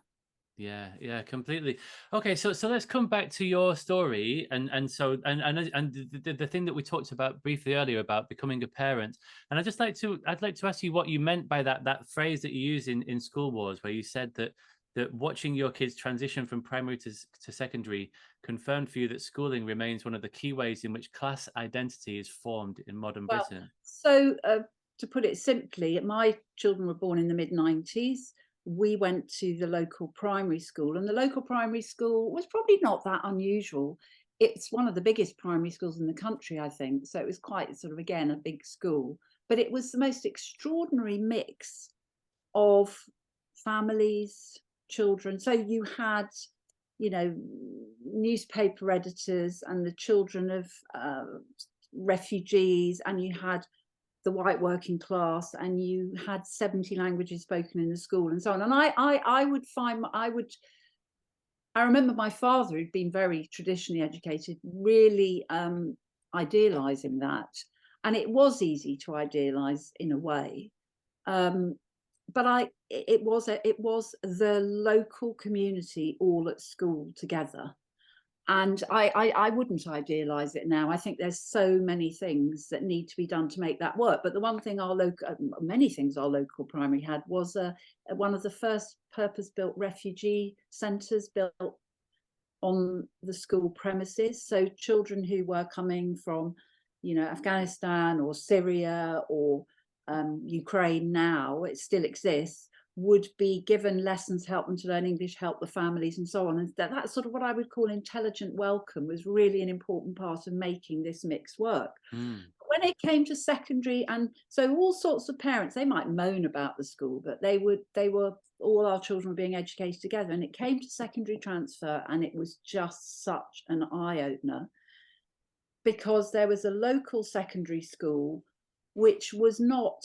Yeah, completely. Okay, so let's come back to your story, and the thing that we talked about briefly earlier about becoming a parent. And I'd like to ask you what you meant by that phrase that you use in School Wars, where you said that watching your kids transition from primary to secondary confirmed for you that schooling remains one of the key ways in which class identity is formed in modern Britain. So to put it simply, my children were born in the mid-90s. We went to the local primary school, and the local primary school was probably not that unusual. It's one of the biggest primary schools in the country, I think. So it was quite sort of, again, a big school, but it was the most extraordinary mix of families, children. So you had, newspaper editors and the children of refugees, and you had the white working class, and you had 70 languages spoken in the school, and so on. And I remember my father, who'd been very traditionally educated, really idealizing that. And it was easy to idealize in a way. But it was the local community all at school together. And I wouldn't idealize it now. I think there's so many things that need to be done to make that work. But the one thing many things our local primary had was one of the first purpose-built refugee centres built on the school premises. So children who were coming from, Afghanistan or Syria or Ukraine, now it still exists, would be given lessons, help them to learn English, help the families and so on. And that's sort of what I would call intelligent welcome, was really an important part of making this mix work. When it came to secondary, and so all sorts of parents, they might moan about the school, but they were all our children were being educated together. And it came to secondary transfer, and it was just such an eye-opener, because there was a local secondary school which was not,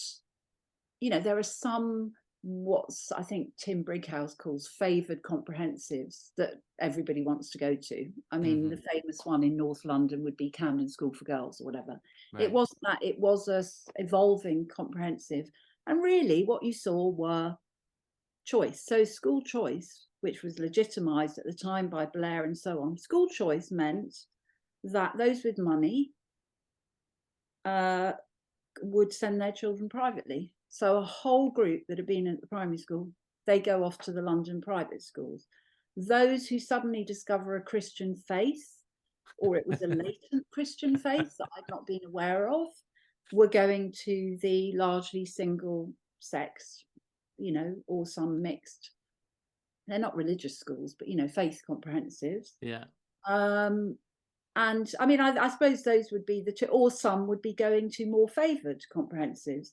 there are some, what's I think Tim Brighouse calls favoured comprehensives that everybody wants to go to. I mean, the famous one in North London would be Camden School for Girls or whatever. Right. It wasn't that. It was a evolving comprehensive, and really what you saw were choice. So school choice, which was legitimised at the time by Blair and so on, school choice meant that those with money would send their children privately. So a whole group that had been at the primary school, they go off to the London private schools. Those who suddenly discover a Christian faith, or it was a latent Christian faith that I'd not been aware of, were going to the largely single sex, or some mixed they're not religious schools, but, you know, faith comprehensives. Yeah. And I mean, I suppose those would be the two, or some would be going to more favoured comprehensives.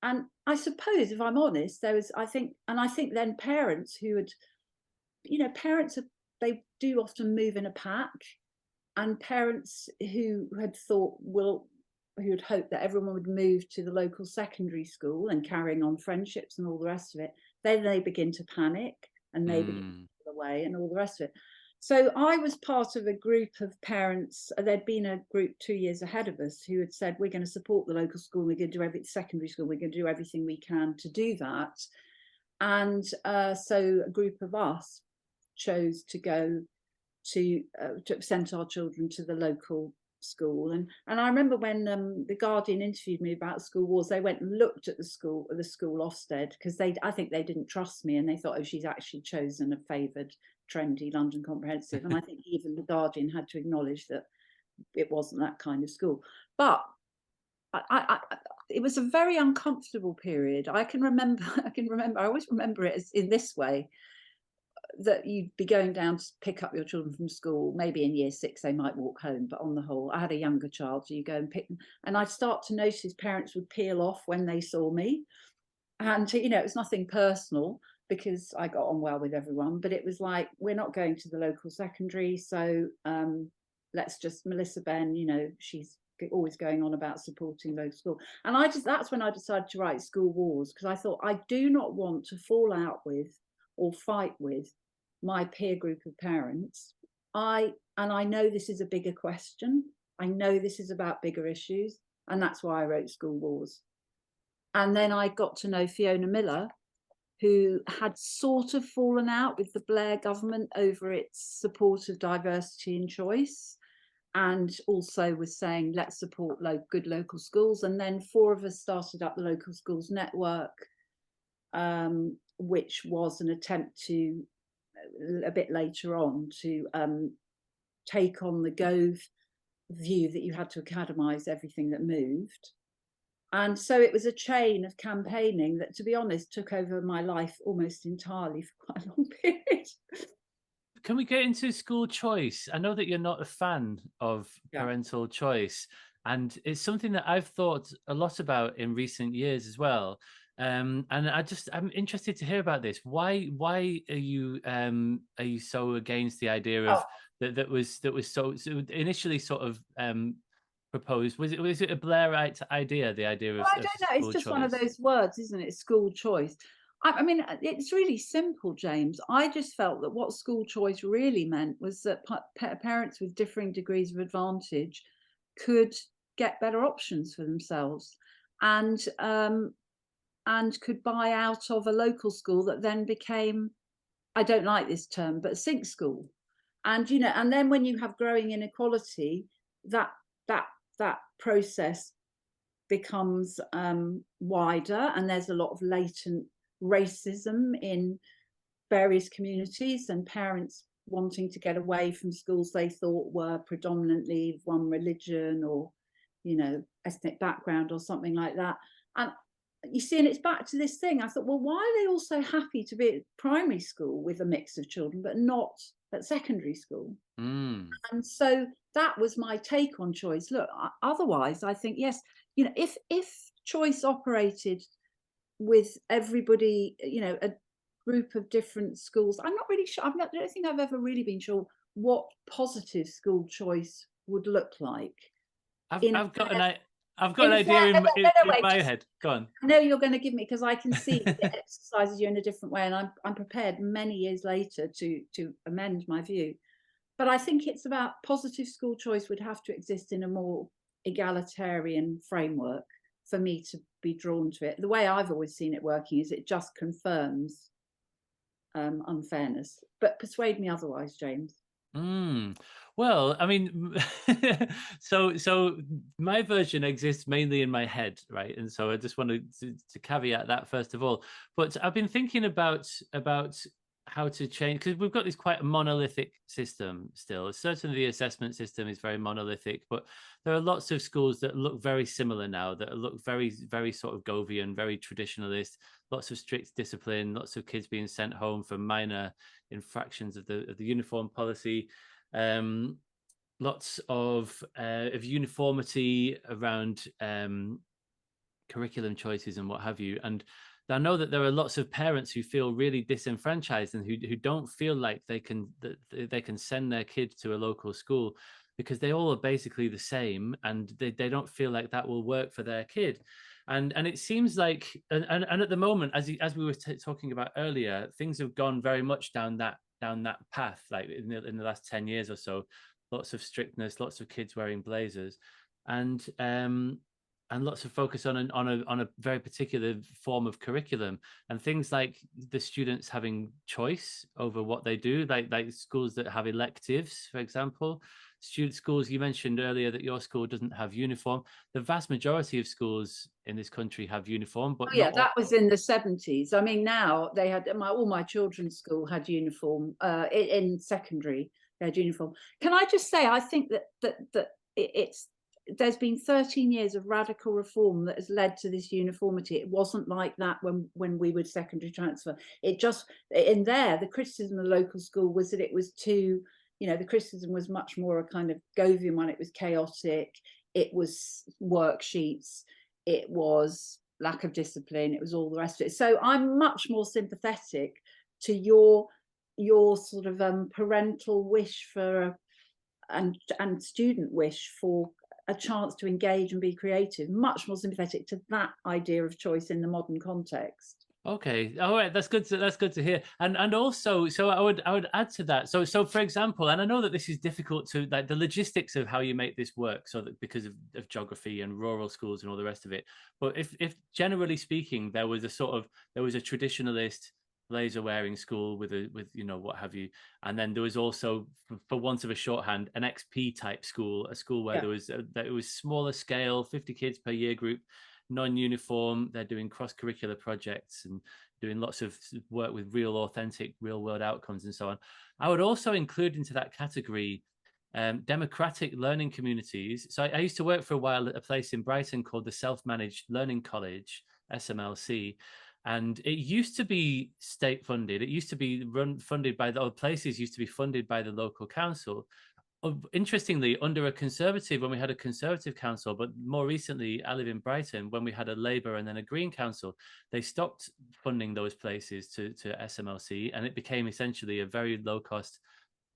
And I suppose, if I'm honest, there was, I think then parents who had, you know, they do often move in a pack, and parents who had thought, well, who had hoped that everyone would move to the local secondary school and carrying on friendships and all the rest of it, then they begin to panic and they begin to pull away and all the rest of it. So I was part of a group of parents. There'd been a group 2 years ahead of us who had said, we're going to support the local school, we're going to do everything, secondary school, we're going to do everything we can to do that. And so a group of us chose to go to send our children to the local school. And I remember when the Guardian interviewed me about school wars, they went and looked at the school Ofsted, because I think they didn't trust me, and they thought, oh, she's actually chosen a favoured trendy London comprehensive. And I think even the Guardian had to acknowledge that it wasn't that kind of school. But it was a very uncomfortable period. I always remember it as in this way, that you'd be going down to pick up your children from school. Maybe in year 6 they might walk home, but on the whole, I had a younger child, so you go and pick them, and I'd start to notice parents would peel off when they saw me. And, you know, it was nothing personal, because I got on well with everyone, but it was like, we're not going to the local secondary, so let's just, Melissa Benn, you know, she's always going on about supporting local school. And that's when I decided to write School Wars, because I thought, I do not want to fall out with or fight with my peer group of parents. And I know this is a bigger question. I know this is about bigger issues, and that's why I wrote School Wars. And then I got to know Fiona Millar, who had sort of fallen out with the Blair government over its support of diversity and choice, and also was saying, let's support good local schools. And then 4 of us started up the Local Schools Network, which was an attempt to, a bit later on, to take on the Gove view that you had to academise everything that moved. And so it was a chain of campaigning that, to be honest, took over my life almost entirely for quite a long period. Can we get into school choice? I know that you're not a fan of parental choice, and it's something that I've thought a lot about in recent years as well. And I'm interested to hear about this. Why are you so against the idea of that was so initially sort of proposed? Was it a Blairite idea? The idea of, I don't know. It's just choice? One of those words, isn't it? School choice. I mean, it's really simple, James. I just felt that what school choice really meant was that parents with differing degrees of advantage could get better options for themselves, and could buy out of a local school that then became, I don't like this term, but a sink school. And, you know, and then when you have growing inequality, that process becomes wider, and there's a lot of latent racism in various communities, and parents wanting to get away from schools they thought were predominantly of one religion or, you know, ethnic background or something like that. And you see, and it's back to this thing. I thought, well, why are they all so happy to be at primary school with a mix of children, but not at secondary school? And so that was my take on choice. Look, otherwise, I think, yes, you know, if choice operated with everybody, you know, a group of different schools, I'm not really sure. I don't think I've ever really been sure what positive school choice would look like. I've got an idea in my head. Go on. I know you're going to give me, because I can see it exercises you in a different way, and I'm prepared many years later to amend my view. But I think it's about positive school choice would have to exist in a more egalitarian framework for me to be drawn to it. The way I've always seen it working is it just confirms unfairness. But persuade me otherwise, James. Well, I mean, so my version exists mainly in my head, right? And so I just wanted to caveat that first of all. But I've been thinking about how to change, because we've got this quite a monolithic system still. Certainly the assessment system is very monolithic, but there are lots of schools that look very similar now, that look very, very sort of Govian, very traditionalist, lots of strict discipline, lots of kids being sent home for minor infractions of the uniform policy. Lots of uniformity around curriculum choices and what have you. And I know that there are lots of parents who feel really disenfranchised and who don't feel like they can send their kid to a local school because they all are basically the same, and they don't feel like that will work for their kid. And it seems like, and at the moment, as we were talking about earlier, things have gone very much down that path, like in the last 10 years or so. Lots of strictness, lots of kids wearing blazers, and lots of focus on a very particular form of curriculum, and things like the students having choice over what they do, like schools that have electives, for example. Schools, you mentioned earlier that your school doesn't have uniform. The vast majority of schools in this country have uniform, but yeah, that was in the 70s. I mean, now they had all my children's school had uniform. In secondary, they had uniform. Can I just say, I think that there's been 13 years of radical reform that has led to this uniformity. It wasn't like that when we were secondary transfer. It just, in there, the criticism of the local school was that it was too, the criticism was much more a kind of Govian one. It was chaotic. It was worksheets. It was lack of discipline. It was all the rest of it. So I'm much more sympathetic to your sort of parental wish for and student wish for a chance to engage and be creative. Much more sympathetic to that idea of choice in the modern context. Okay, all right, that's good to hear. And also, so I would add to that. So for example, and I know that this is difficult to, like, the logistics of how you make this work, so that because of geography and rural schools and all the rest of it. But if generally speaking, there was a traditionalist blazer wearing school with what have you, and then there was also, for want of a shorthand, an XP type school, a school where it was smaller scale, 50 kids per year group, non-uniform. They're doing cross-curricular projects and doing lots of work with real, authentic, real-world outcomes and so on. I would also include into that category democratic learning communities. So I used to work for a while at a place in Brighton called the Self-Managed Learning College, SMLC. And it used to be state funded. It used to be funded by the other places, used to be funded by the local council. Interestingly, under a Conservative, when we had a Conservative council, but more recently, I live in Brighton, when we had a Labour and then a Green council, they stopped funding those places to SMLC, and it became essentially a very low-cost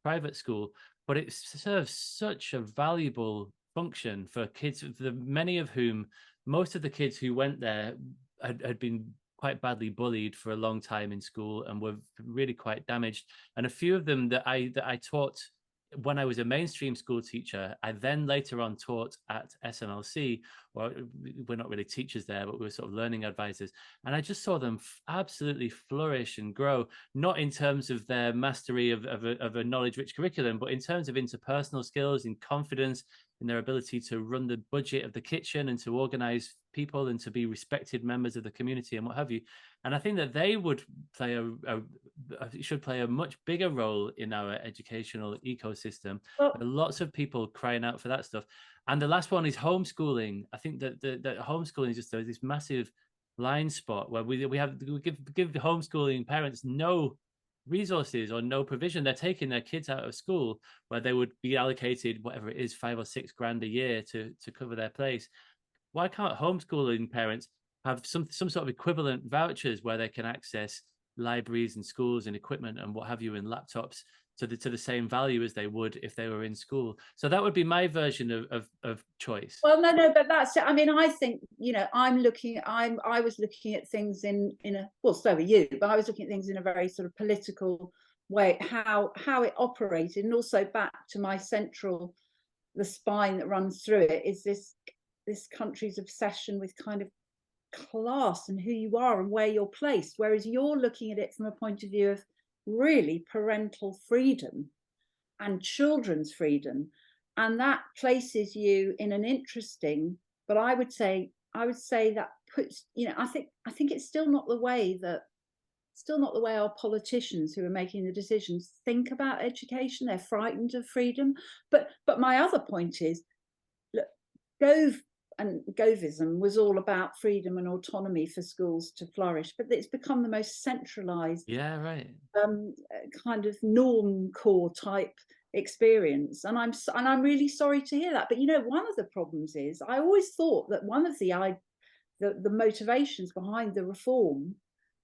private school. But it serves such a valuable function for kids, many of whom, most of the kids who went there had been quite badly bullied for a long time in school and were really quite damaged. And a few of them that I taught when I was a mainstream school teacher, I then later on taught at SMLC. Well, we're not really teachers there, but we were sort of learning advisors. And I just saw them absolutely flourish and grow, not in terms of their mastery of a knowledge-rich curriculum, but in terms of interpersonal skills, in confidence, in their ability to run the budget of the kitchen and to organize people and to be respected members of the community and what have you. And I think that they would should play a much bigger role in our educational ecosystem. There are lots of people crying out for that stuff. And the last one is homeschooling. I think that homeschooling is just this massive blind spot where we give the homeschooling parents no resources or no provision. They're taking their kids out of school where they would be allocated whatever it is, $5 or $6 a year to cover their place. Why can't homeschooling parents have some sort of equivalent vouchers where they can access libraries and schools and equipment and what have you, and laptops to the same value as they would if they were in school? So that would be my version of choice. Well, no, but that's it. I mean, I think, I was looking at things in a, well, so were you, but I was looking at things in a very sort of political way, how it operated, and also back to the spine that runs through it is this country's obsession with kind of class and who you are and where you're placed, whereas you're looking at it from a point of view of really parental freedom and children's freedom, and that places you in an interesting, but I would say that puts, I think it's still not the way that still not the way our politicians who are making the decisions think about education. They're frightened of freedom. But my other point is, look, Gove and Govism was all about freedom and autonomy for schools to flourish, but it's become the most centralized, kind of norm core type experience, and I'm really sorry to hear that. But you know, one of the problems is, I always thought that one of the motivations behind the reform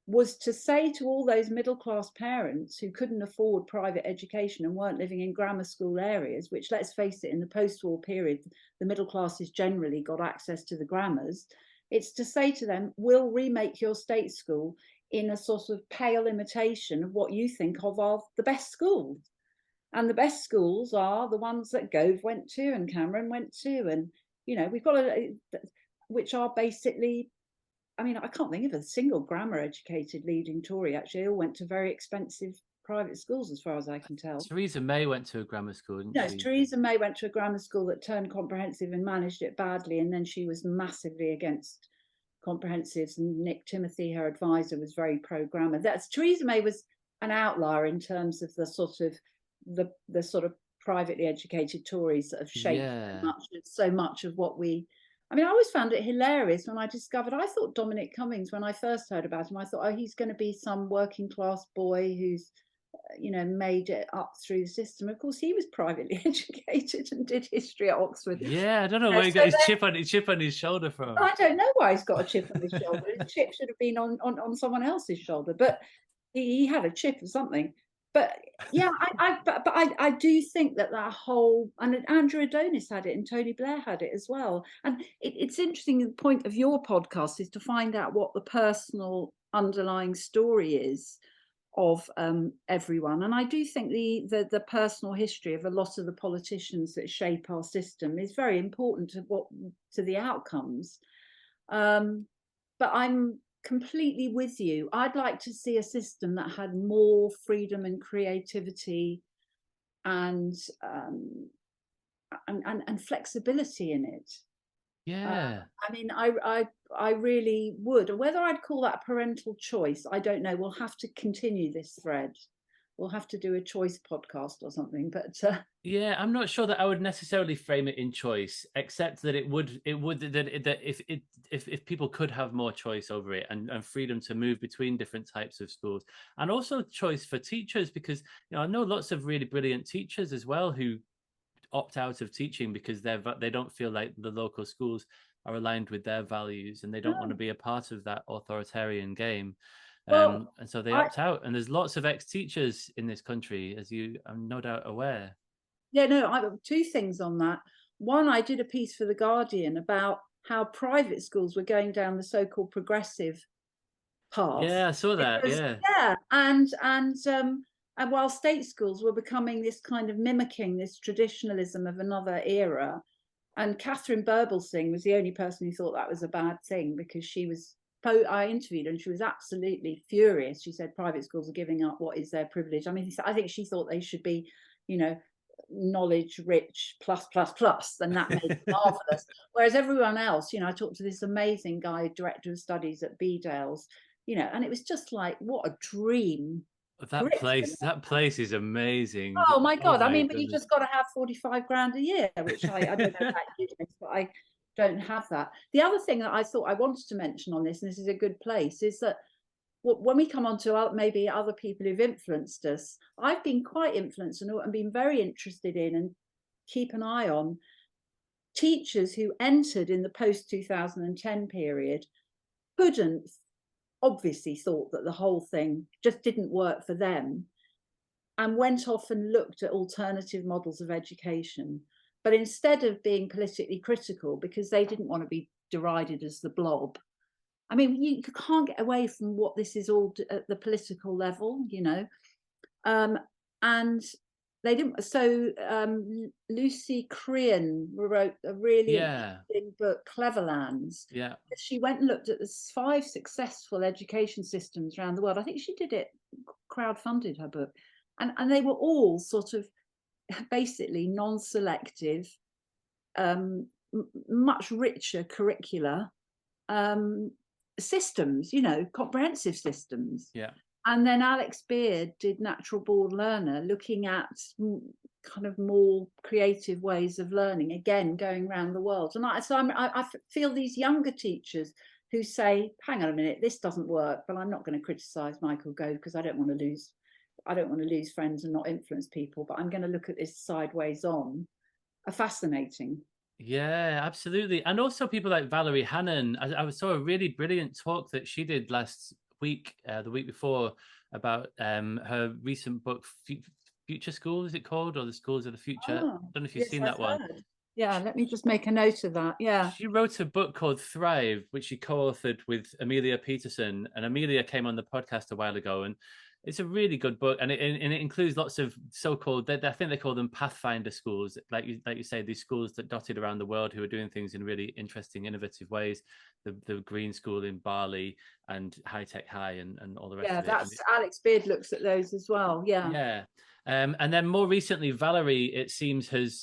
was to say to all those middle class parents who couldn't afford private education and weren't living in grammar school areas, which, let's face it, in the post-war period, the middle classes generally got access to the grammars. It's to say to them, we'll remake your state school in a sort of pale imitation of what you think of the best schools. And the best schools are the ones that Gove went to and Cameron went to. And, you know, we've got which are basically, I mean, I can't think of a single grammar educated leading Tory, actually. They all went to very expensive private schools, as far as I can tell. Theresa May went to a grammar school, didn't she? No, Theresa May went to a grammar school that turned comprehensive and managed it badly. And then she was massively against comprehensives. And Nick Timothy, her advisor, was very pro-grammar. Theresa May was an outlier in terms of the sort of privately educated Tories that have shaped so much of what we. I mean, I always found it hilarious when I thought Dominic Cummings, when I first heard about him, I thought, oh, he's going to be some working class boy who's, you know, made it up through the system. Of course, he was privately educated and did history at Oxford. Yeah, I don't know where he got his chip on his shoulder from. I don't know why he's got a chip on his shoulder. His chip should have been on someone else's shoulder, but he had a chip or something. But yeah, I do think that whole, and Andrew Adonis had it and Tony Blair had it as well. And it's interesting, the point of your podcast is to find out what the personal underlying story is of everyone. And I do think the personal history of a lot of the politicians that shape our system is very important to the outcomes. But I'm completely with you. I'd like to see a system that had more freedom and creativity and flexibility in it. Yeah. I mean, I really would. Whether I'd call that parental choice, I don't know. We'll have to continue this thread. We'll have to do a choice podcast or something. But yeah, I'm not sure that I would necessarily frame it in choice, except that if people could have more choice over it and freedom to move between different types of schools, and also choice for teachers, because, you know, I know lots of really brilliant teachers as well who opt out of teaching because they don't feel like the local schools are aligned with their values, and they don't want to be a part of that authoritarian game. And so they opt out. And there's lots of ex-teachers in this country, as you are no doubt aware. Yeah, no, I have two things on that. One, I did a piece for The Guardian about how private schools were going down the so-called progressive path. Yeah, I saw that. Yeah, and while state schools were becoming this kind of mimicking this traditionalism of another era. And Catherine Birbalsingh was the only person who thought that was a bad thing, because I interviewed her and she was absolutely furious. She said private schools are giving up what is their privilege. I mean, I think she thought they should be, you know, knowledge rich plus, and that made it marvelous. Whereas everyone else, you know, I talked to this amazing guy, director of studies at Bedales, you know, and it was just like, what a dream. That place is amazing. Oh my God. I mean, but you just got to have 45 grand a year, which I don't know about you, but I don't have that. The other thing that I thought I wanted to mention on this, and this is a good place, is that when we come on to maybe other people who've influenced us, I've been quite influenced and been very interested in and keep an eye on teachers who entered in the post-2010 period, couldn't obviously thought that the whole thing just didn't work for them, and went off and looked at alternative models of education. But instead of being politically critical, because they didn't want to be derided as the blob. I mean, you can't get away from what this is all at the political level, you know. And they didn't. So Lucy Crean wrote a really interesting book, Cleverlands. Yeah. She went and looked at the 5 successful education systems around the world. I think she did it, crowdfunded her book. And they were all sort of basically non-selective, much richer curricula systems, you know, comprehensive systems. Yeah. And then Alex Beard did Natural Born Learner, looking at kind of more creative ways of learning, again, going around the world. And I feel these younger teachers who say, hang on a minute, this doesn't work, but I'm not going to criticize Michael Gove because I don't want to lose friends and not influence people, but I'm going to look at this sideways on, are fascinating. Yeah, absolutely. And also people like Valerie Hannon. I saw a really brilliant talk that she did last week, the week before, about her recent book, Future School, is it called? Or the Schools of the Future? I don't know if you've seen that one. Yeah, let me just make a note of that. Yeah. She wrote a book called Thrive, which she co-authored with Amelia Peterson. And Amelia came on the podcast a while ago. And it's a really good book, and it includes lots of so-called, I think they call them pathfinder schools, like you say, these schools that dotted around the world who are doing things in really interesting, innovative ways. The Green School in Bali and High Tech High and all the rest of it. That's Alex Beard looks at those as well. Yeah. And then more recently, Valerie, it seems, has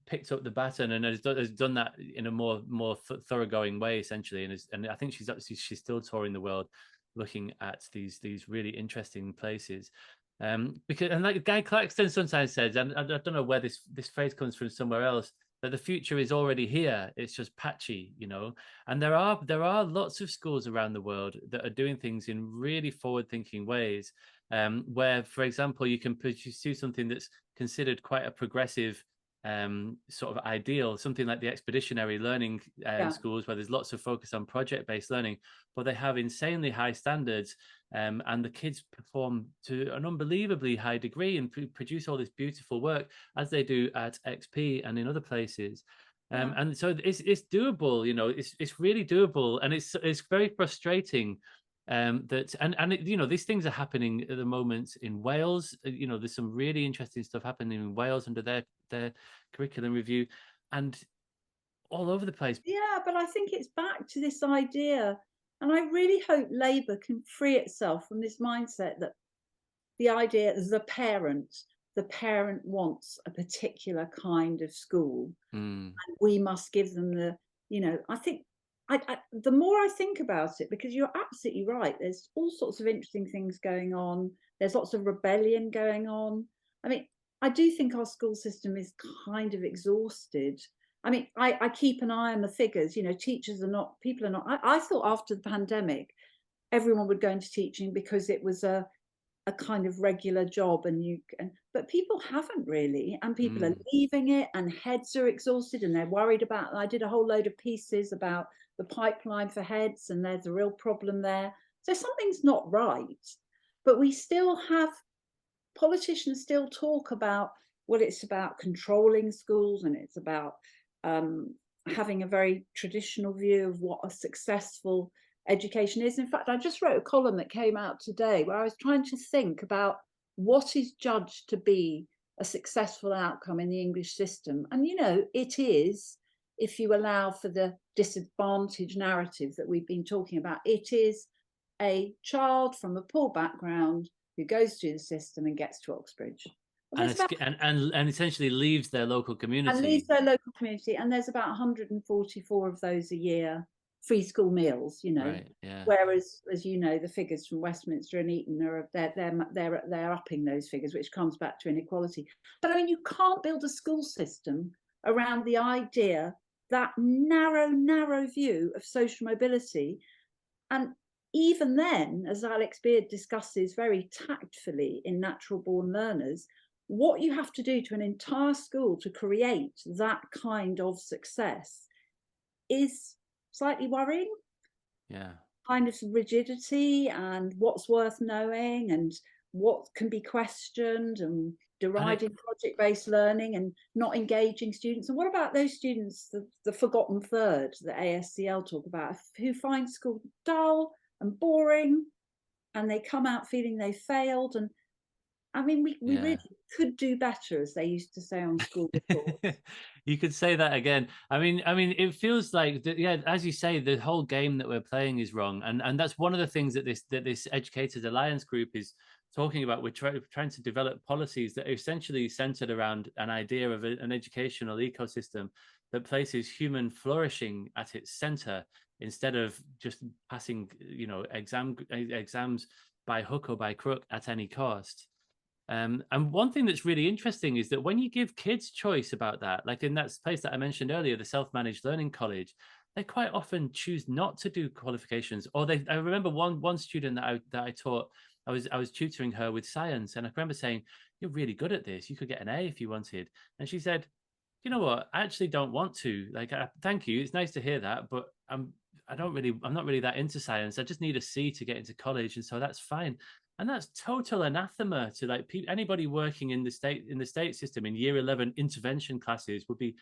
picked up the baton and has done that in a more thoroughgoing way, essentially. And I think she's still touring the world, looking at these really interesting places. Because, and like Guy Claxton sometimes says, and I don't know where this phrase comes from, somewhere else, that the future is already here. It's just patchy, you know. And there are lots of schools around the world that are doing things in really forward-thinking ways, where, for example, you can pursue something that's considered quite a progressive sort of ideal, something like the expeditionary learning schools, where there's lots of focus on project-based learning, but they have insanely high standards, and the kids perform to an unbelievably high degree and produce all this beautiful work, as they do at XP and in other places. And so it's doable, you know. It's really doable, and it's very frustrating that and it, you know, these things are happening at the moment in Wales. You know, there's some really interesting stuff happening in Wales under their curriculum review, and all over the place. Yeah, but I think it's back to this idea, and I really hope Labour can free itself from this mindset that the idea the parent wants a particular kind of school, and we must give them the, you know, I think the more I think about it, because you're absolutely right, there's all sorts of interesting things going on. There's lots of rebellion going on. I mean, I do think our school system is kind of exhausted. I mean, I keep an eye on the figures. You know, people are not. I thought after the pandemic, everyone would go into teaching because it was a kind of regular job, but people haven't really, and people are leaving it, and heads are exhausted, and they're worried about. I did a whole load of pieces about the pipeline for heads, and there's a real problem there. So something's not right, but we still have politicians still talk about, well, it's about controlling schools, and it's about having a very traditional view of what a successful education is. In fact, I just wrote a column that came out today where I was trying to think about what is judged to be a successful outcome in the English system. And, you know, it is, if you allow for the disadvantage narrative that we've been talking about, it is a child from a poor background who goes through the system and gets to Oxbridge. Well, and essentially leaves their local community. And there's about 144 of those a year, free school meals, you know. Right, yeah. Whereas, as you know, the figures from Westminster and Eton they're upping those figures, which comes back to inequality. But I mean, you can't build a school system around the idea, that narrow view of social mobility. And even then, as Alex Beard discusses very tactfully in Natural Born Learners, what you have to do to an entire school to create that kind of success is slightly worrying. Yeah. Kind of rigidity, and what's worth knowing, and what can be questioned, and deriding project-based learning, and not engaging students. And what about those students, the forgotten third that ASCL talk about, who find school dull and boring, and they come out feeling they failed? And I mean, we really could do better, as they used to say on school reports. You could say that again. I mean, it feels like, as you say, the whole game that we're playing is wrong, and that's one of the things that this Educators Alliance group is talking about. We're trying to develop policies that are essentially centered around an idea of an educational ecosystem that places human flourishing at its center, instead of just passing, you know, exams by hook or by crook at any cost. And one thing that's really interesting is that when you give kids choice about that, like in that place that I mentioned earlier, the self-managed learning college, they quite often choose not to do qualifications. Or I remember one student that I taught, I was tutoring her with science, and I remember saying, "You're really good at this. You could get an A if you wanted." And she said, "You know what? I actually don't want to. Like, thank you. It's nice to hear that, but I'm not really that into science. I just need a C to get into college, and so that's fine." And that's total anathema to like anybody working in the state system in year 11 intervention classes would be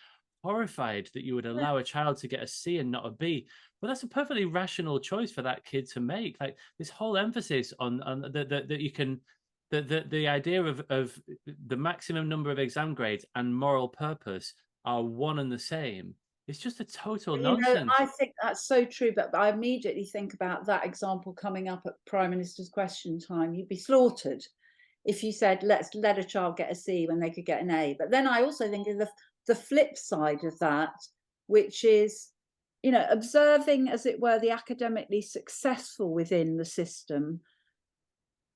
horrified that you would allow a child to get a C and not a B. But that's a perfectly rational choice for that kid to make. Like this whole emphasis on that you can the idea of the maximum number of exam grades and moral purpose are one and the same. It's just a total nonsense. I think that's so true, but I immediately think about that example coming up at Prime Minister's question time. You'd be slaughtered if you said, let's let a child get a C when they could get an A. But then I also think of the flip side of that, which is, observing, as it were, the academically successful within the system.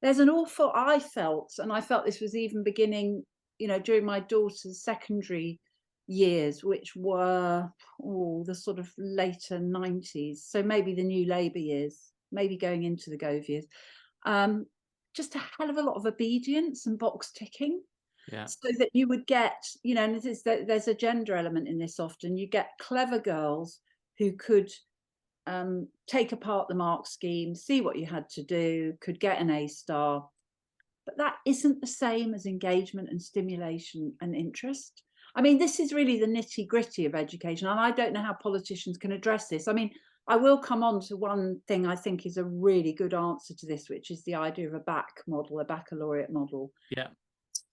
There's an awful, I felt this was even beginning, during my daughter's secondary years, which were the sort of later 90s, so maybe the new Labour years, maybe going into the Gove years, just a hell of a lot of obedience and box ticking. Yeah. So that you would get, and there's a gender element in this often, you get clever girls who could take apart the mark scheme, see what you had to do, could get an A star. But that isn't the same as engagement and stimulation and interest. I mean, this is really the nitty gritty of education, and I don't know how politicians can address this. I mean, I will come on to one thing I think is a really good answer to this, which is the idea of a BAC model, a baccalaureate model. Yeah.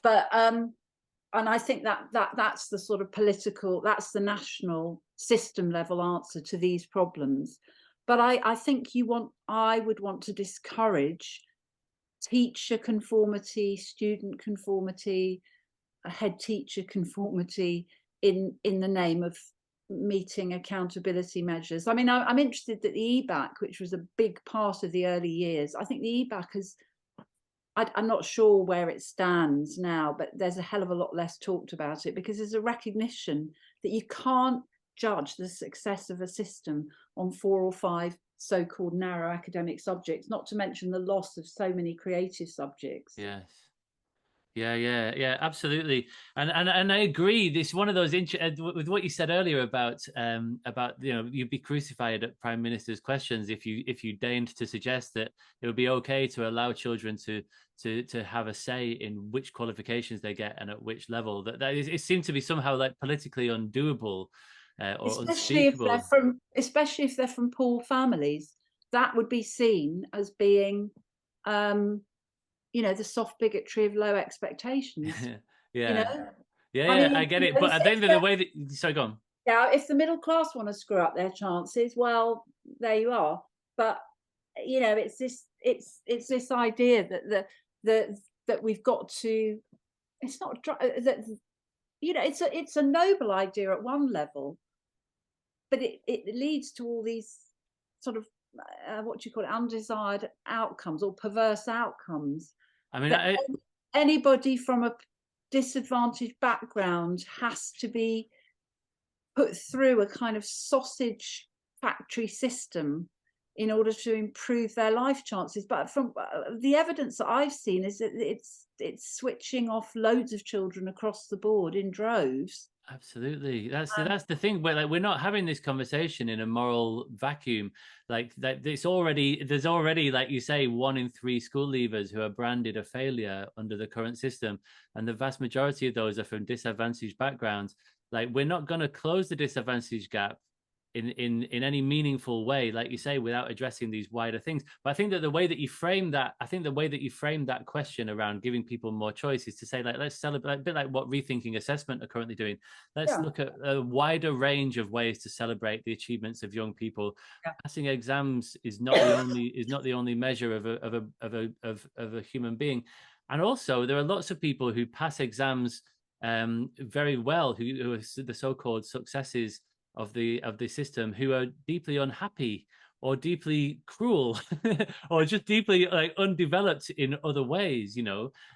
But and I think that's the sort of political, that's the national system level answer to these problems. But I think I would want to discourage teacher conformity, student conformity, head teacher conformity in the name of meeting accountability measures. I mean, I'm interested that the EBAC, which was a big part of the early years, I think the EBAC is, I'm not sure where it stands now, but there's a hell of a lot less talked about it, because there's a recognition that you can't judge the success of a system on 4 or 5 so-called narrow academic subjects, not to mention the loss of so many creative subjects. Yes. Yeah, absolutely. And I agree. This one of those with what you said earlier about you'd be crucified at Prime Minister's questions if you deigned to suggest that it would be okay to allow children to have a say in which qualifications they get and at which level. It seemed to be somehow like politically undoable or unspeakable. Especially if they're from poor families, that would be seen as being the soft bigotry of low expectations. I get it. But at the end of the way that, sorry, go on. Yeah, if the middle class want to screw up their chances, well, there you are. But it's this idea that we've got to. It's not that it's a noble idea at one level, but it leads to all these sort of what do you call it, undesired outcomes or perverse outcomes. I mean, anybody from a disadvantaged background has to be put through a kind of sausage factory system in order to improve their life chances. But from the evidence that I've seen is that it's switching off loads of children across the board in droves. Absolutely, that's the thing. Where we're not having this conversation in a moral vacuum. There's already, like you say, 1 in 3 school leavers who are branded a failure under the current system, and the vast majority of those are from disadvantaged backgrounds. Like, we're not going to close the disadvantage gap in any meaningful way, like you say, without addressing these wider things. But I think that the way that you frame that question around giving people more choice is to say, like, let's celebrate, a bit like what Rethinking Assessment are currently doing. Let's look at a wider range of ways to celebrate the achievements of young people. Passing exams is not the only measure of a human being. And also, there are lots of people who pass exams very well, who are the so-called successes of the system, who are deeply unhappy or deeply cruel or just deeply like undeveloped in other ways,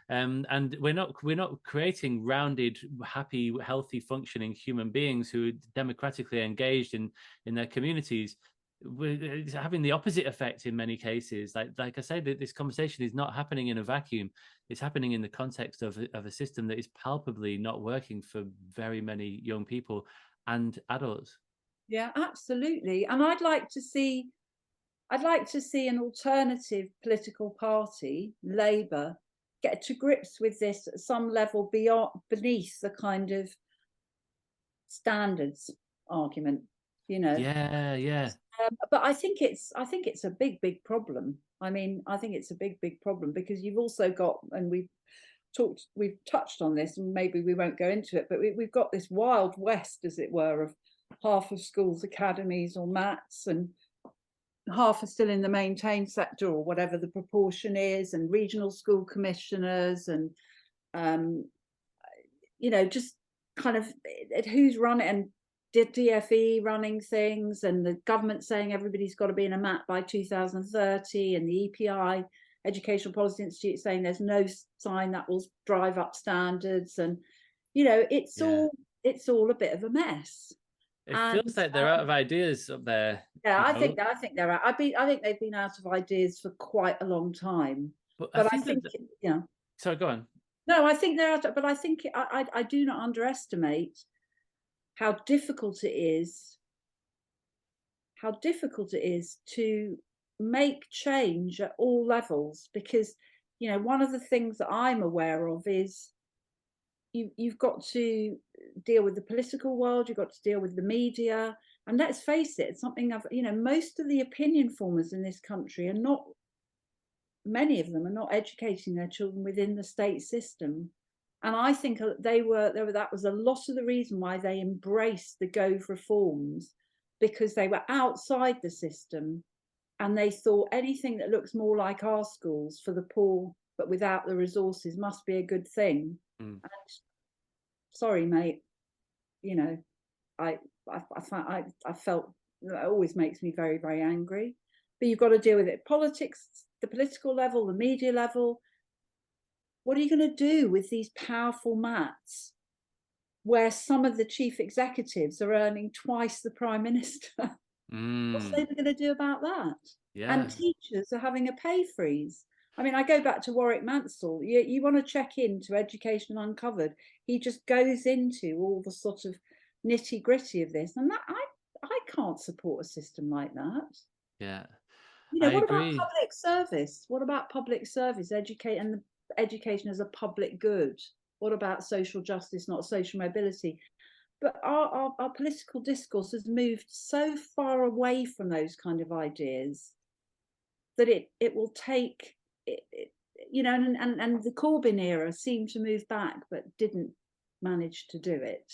and we're not creating rounded, happy, healthy, functioning human beings who are democratically engaged in their communities. We're having the opposite effect in many cases. Like I said, this conversation is not happening in a vacuum. It's happening in the context of a system that is palpably not working for very many young people and adults. Yeah, absolutely. And I'd like to see an alternative political party, Labour, get to grips with this at some level beneath the kind of standards argument, Yeah. But I think it's a big problem. I mean, I think it's a big problem because you've also got, and we've touched on this, and maybe we won't go into it, but we've got this wild west, as it were, of half of schools academies or mats, and half are still in the maintained sector or whatever the proportion is, and regional school commissioners, and just kind of who's running, and DFE running things, and the government saying everybody's got to be in a mat by 2030, and the EPI, Educational Policy Institute, saying there's no sign that will drive up standards, and it's all a bit of a mess. It feels like they're out of ideas up there. Yeah, I think they're out. I think they've been out of ideas for quite a long time. But I think yeah. Sorry, go on. No, I think they're out, but I think I do not underestimate how difficult it is to make change at all levels, because one of the things that I'm aware of is you've got to deal with the political world, you've got to deal with the media, and let's face it, it's something most of the opinion formers in this country many of them are not educating their children within the state system. And I think that was a lot of the reason why they embraced the Gove reforms, because they were outside the system and they thought anything that looks more like our schools for the poor but without the resources must be a good thing. And, sorry, mate, I felt that always makes me very, very angry. But you've got to deal with it. Politics, the political level, the media level. What are you going to do with these powerful mats where some of the chief executives are earning twice the prime minister? What's they going to do about that? Yeah. And teachers are having a pay freeze. I mean, I go back to Warwick Mansell. You want to check into Education Uncovered. He just goes into all the sort of nitty gritty of this. And that I can't support a system like that. Yeah. What about public service? What about public service? Education as a public good. What about social justice, not social mobility? But our political discourse has moved so far away from those kind of ideas that it will take and the Corbyn era seemed to move back but didn't manage to do it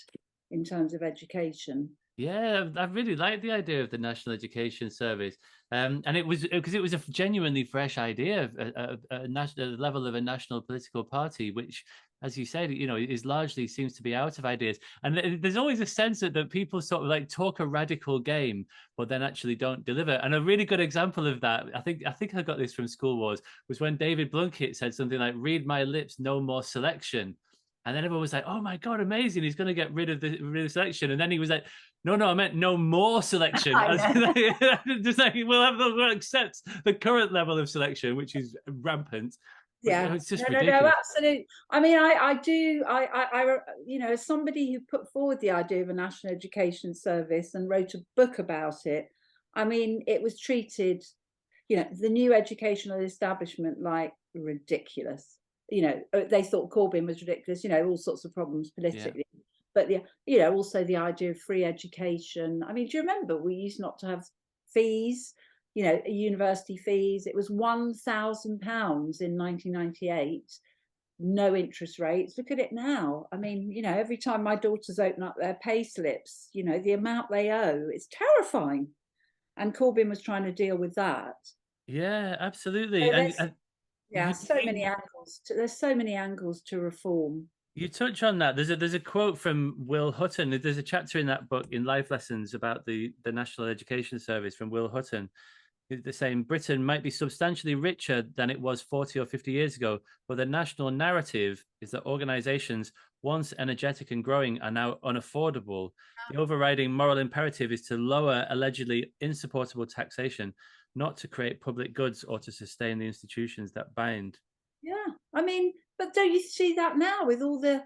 in terms of education. Yeah, I really like the idea of the National Education Service, and it was because it was a genuinely fresh idea of a national level of a national political party, which, as you said, is largely seems to be out of ideas. And there's always a sense that people sort of like talk a radical game, but then actually don't deliver. And a really good example of that, I think I got this from School Wars, was when David Blunkett said something like, "Read my lips, no more selection." And then everyone was like, "Oh my God, amazing! He's going to get rid of the selection." And then he was like, "No, I meant no more selection." Just like we'll accept the current level of selection, which is rampant. Yeah, it's just ridiculous. No, absolutely. I mean, I do. As somebody who put forward the idea of a national education service and wrote a book about it, I mean, it was treated, the new educational establishment like ridiculous. They thought Corbyn was ridiculous, all sorts of problems politically. Yeah. But also the idea of free education. I mean, do you remember we used not to have fees, university fees? It was £1,000 in 1998, no interest rates. Look at it now. I mean, every time my daughters open up their pay slips, the amount they owe, it's terrifying. And Corbyn was trying to deal with that. Yeah, absolutely. So so many angles. There's so many angles to reform. You touch on that. There's a quote from Will Hutton. There's a chapter in that book in Life Lessons about the National Education Service from Will Hutton, They're saying Britain might be substantially richer than it was 40 or 50 years ago, but the national narrative is that organizations, once energetic and growing, are now unaffordable. The overriding moral imperative is to lower allegedly insupportable taxation, not to create public goods or to sustain the institutions that bind. Yeah, I mean, but don't you see that now with all the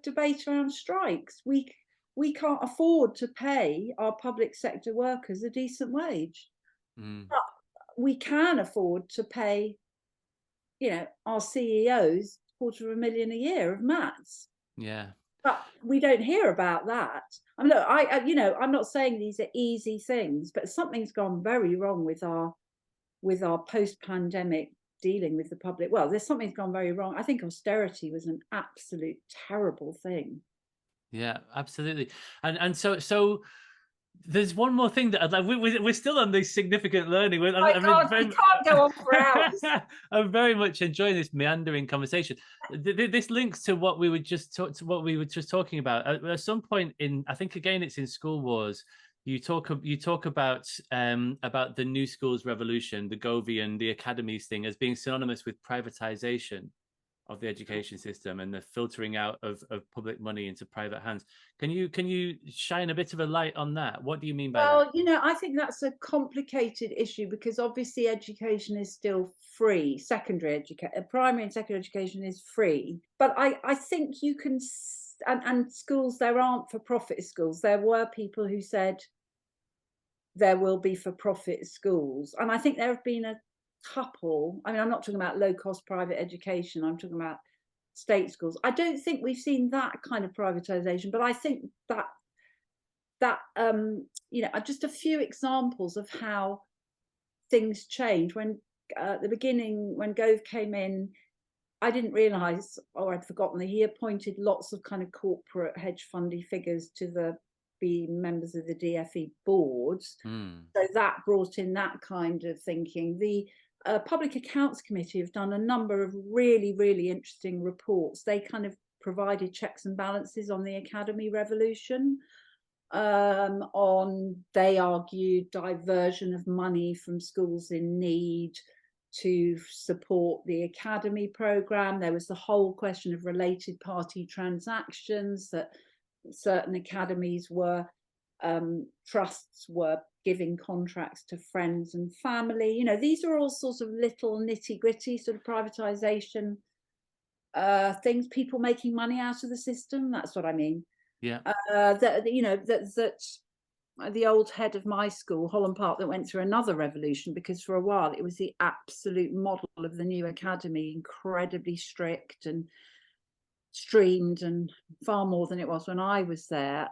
debate around strikes? We can't afford to pay our public sector workers a decent wage. Mm. But we can afford to pay, our CEOs $250,000 a year of mats. Yeah. But we don't hear about that. I mean, look, I'm not saying these are easy things, but something's gone very wrong with our post-pandemic dealing with the public. Well, something's gone very wrong. I think austerity was an absolute terrible thing. Yeah, absolutely. And so there's one more thing that I'd like. We're still on this significant learning. Oh my God, we can't go on for hours. I'm very much enjoying this meandering conversation. This links to what we were just talking about. At some point in, I think again, it's in School Wars. You talk about the new schools revolution, the Govian, the academies thing as being synonymous with privatization of the education system and the filtering out of public money into private hands. Can you shine a bit of a light on that? What do you mean by that? Well, I think that's a complicated issue because obviously education is still free. Primary and secondary education is free. But I think you can, and schools, there aren't for-profit schools. There were people who said there will be for-profit schools. And I think there have been a couple. I mean, I'm not talking about low-cost private education. I'm talking about state schools. I don't think we've seen that kind of privatization, but I think that just a few examples of how things change. When at the beginning, when Gove came in, I didn't realize, or I'd forgotten, that he appointed lots of kind of corporate hedge fundy figures to be members of the DFE boards. So that brought in that kind of thinking. The Public Accounts Committee have done a number of really, really interesting reports. They kind of provided checks and balances on the academy revolution. They argued diversion of money from schools in need to support the academy program. There was the whole question of related party transactions, that certain academies trusts were giving contracts to friends and family. These are all sorts of little nitty-gritty sort of privatization things, people making money out of the system. That's what I mean. Yeah. That the old head of my school, Holland Park, that went through another revolution, because for a while it was the absolute model of the new academy, incredibly strict and streamed, and far more than it was when I was there.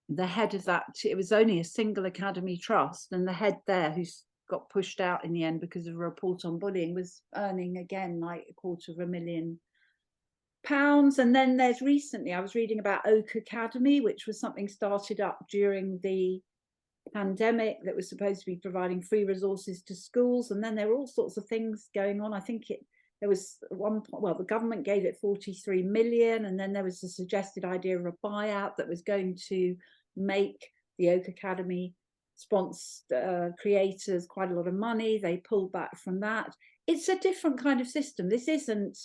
The head of that, it was only a single academy trust, and the head there, who's got pushed out in the end because of a report on bullying, was earning again like £250,000. And then there's recently, I was reading about Oak Academy, which was something started up during the pandemic that was supposed to be providing free resources to schools. And then there were all sorts of things going on. I think there was the government gave it 43 million, and then there was a suggested idea of a buyout that was going to make the Oak Academy sponsor creators quite a lot of money. They pulled back from that. It's a different kind of system. This isn't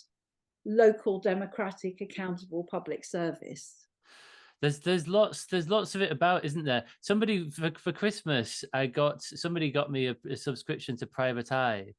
local, democratic, accountable public service. There's lots of it about, isn't there? Somebody for Christmas, somebody got me a subscription to Private Eye,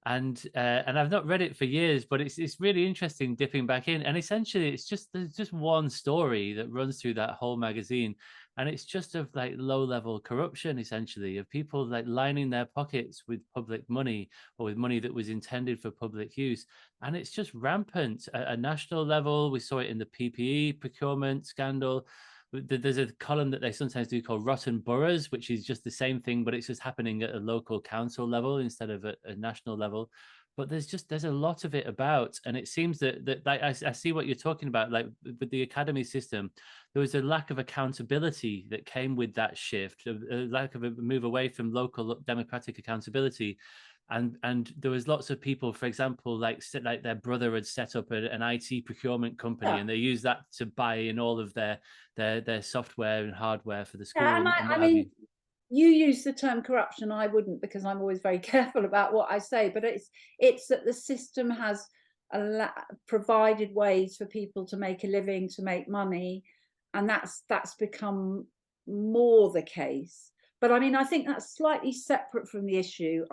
and I've not read it for years, but it's really interesting dipping back in. And essentially, there's just one story that runs through that whole magazine, and it's just of like low level corruption, essentially, of people like lining their pockets with public money or with money that was intended for public use. And it's just rampant at a national level. We saw it in the PPE procurement scandal. There's a column that they sometimes do called Rotten Boroughs, which is just the same thing, but it's just happening at a local council level instead of a national level. But there's a lot of it about, and it seems that I see what you're talking about, like with the academy system, there was a lack of accountability that came with that shift, a lack of a move away from local democratic accountability. And there was lots of people, for example, like their brother had set up an IT procurement company, and they used that to buy in all of their software and hardware for the school. Yeah, and I mean, You use the term corruption, I wouldn't, because I'm always very careful about what I say, but it's that the system has provided ways for people to make a living, to make money, and that's become more the case. But I mean, I think that's slightly separate from the issue.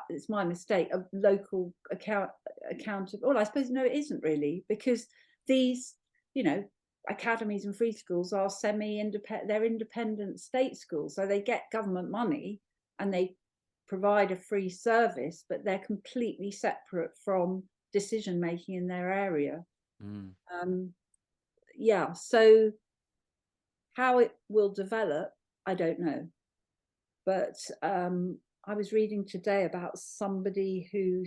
It's my mistake of local accountable. Well, I suppose no, it isn't really, because these, you know, academies and free schools are semi-independent. They're independent state schools, so they get government money and they provide a free service, but they're completely separate from decision making in their area. Yeah, so how it will develop, I don't know. But I was reading today about somebody who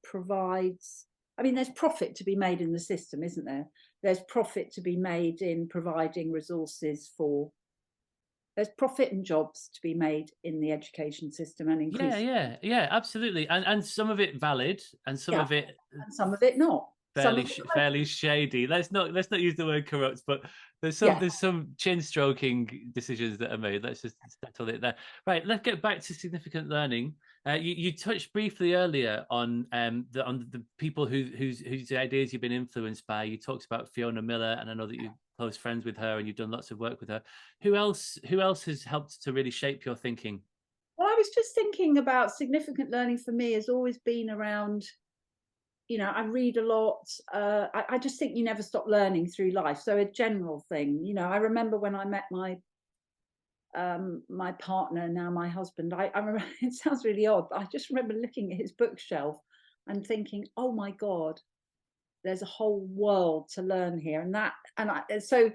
provides, I mean, there's profit to be made in the system, isn't there? There's profit to be made in providing resources for, there's profit and jobs to be made in the education system and increase. Yeah, absolutely. And some of it valid, and some of it and some of it not. fairly shady. Let's not use the word corrupt, but there's some chin stroking decisions that are made. Let's just settle it there. Right, let's get back to significant learning. You touched briefly earlier on the people whose ideas you've been influenced by. You talked about Fiona Millar, and I know that you're close friends with her and you've done lots of work with her. Who else has helped to really shape your thinking? Well, I was just thinking about significant learning for me has always been around, you know, I read a lot. I just think you never stop learning through life. So a general thing, you know, I remember when I met my my partner, now my husband, I remember, it sounds really odd, but I just remember looking at his bookshelf and thinking, oh my God, there's a whole world to learn here. And so,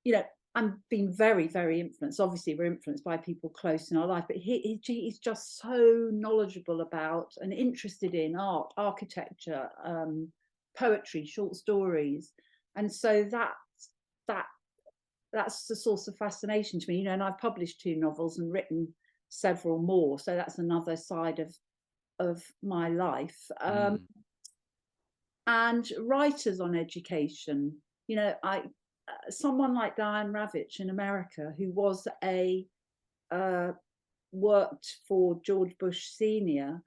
you know, I'm being very, very influenced. Obviously, we're influenced by people close in our life, but he's just so knowledgeable about and interested in art, architecture, poetry, short stories. And so that's the source of fascination to me, you know, and I've published 2 novels and written several more. So that's another side of my life. And writers on education, you know, someone like Diane Ravitch in America, who was worked for George Bush Senior,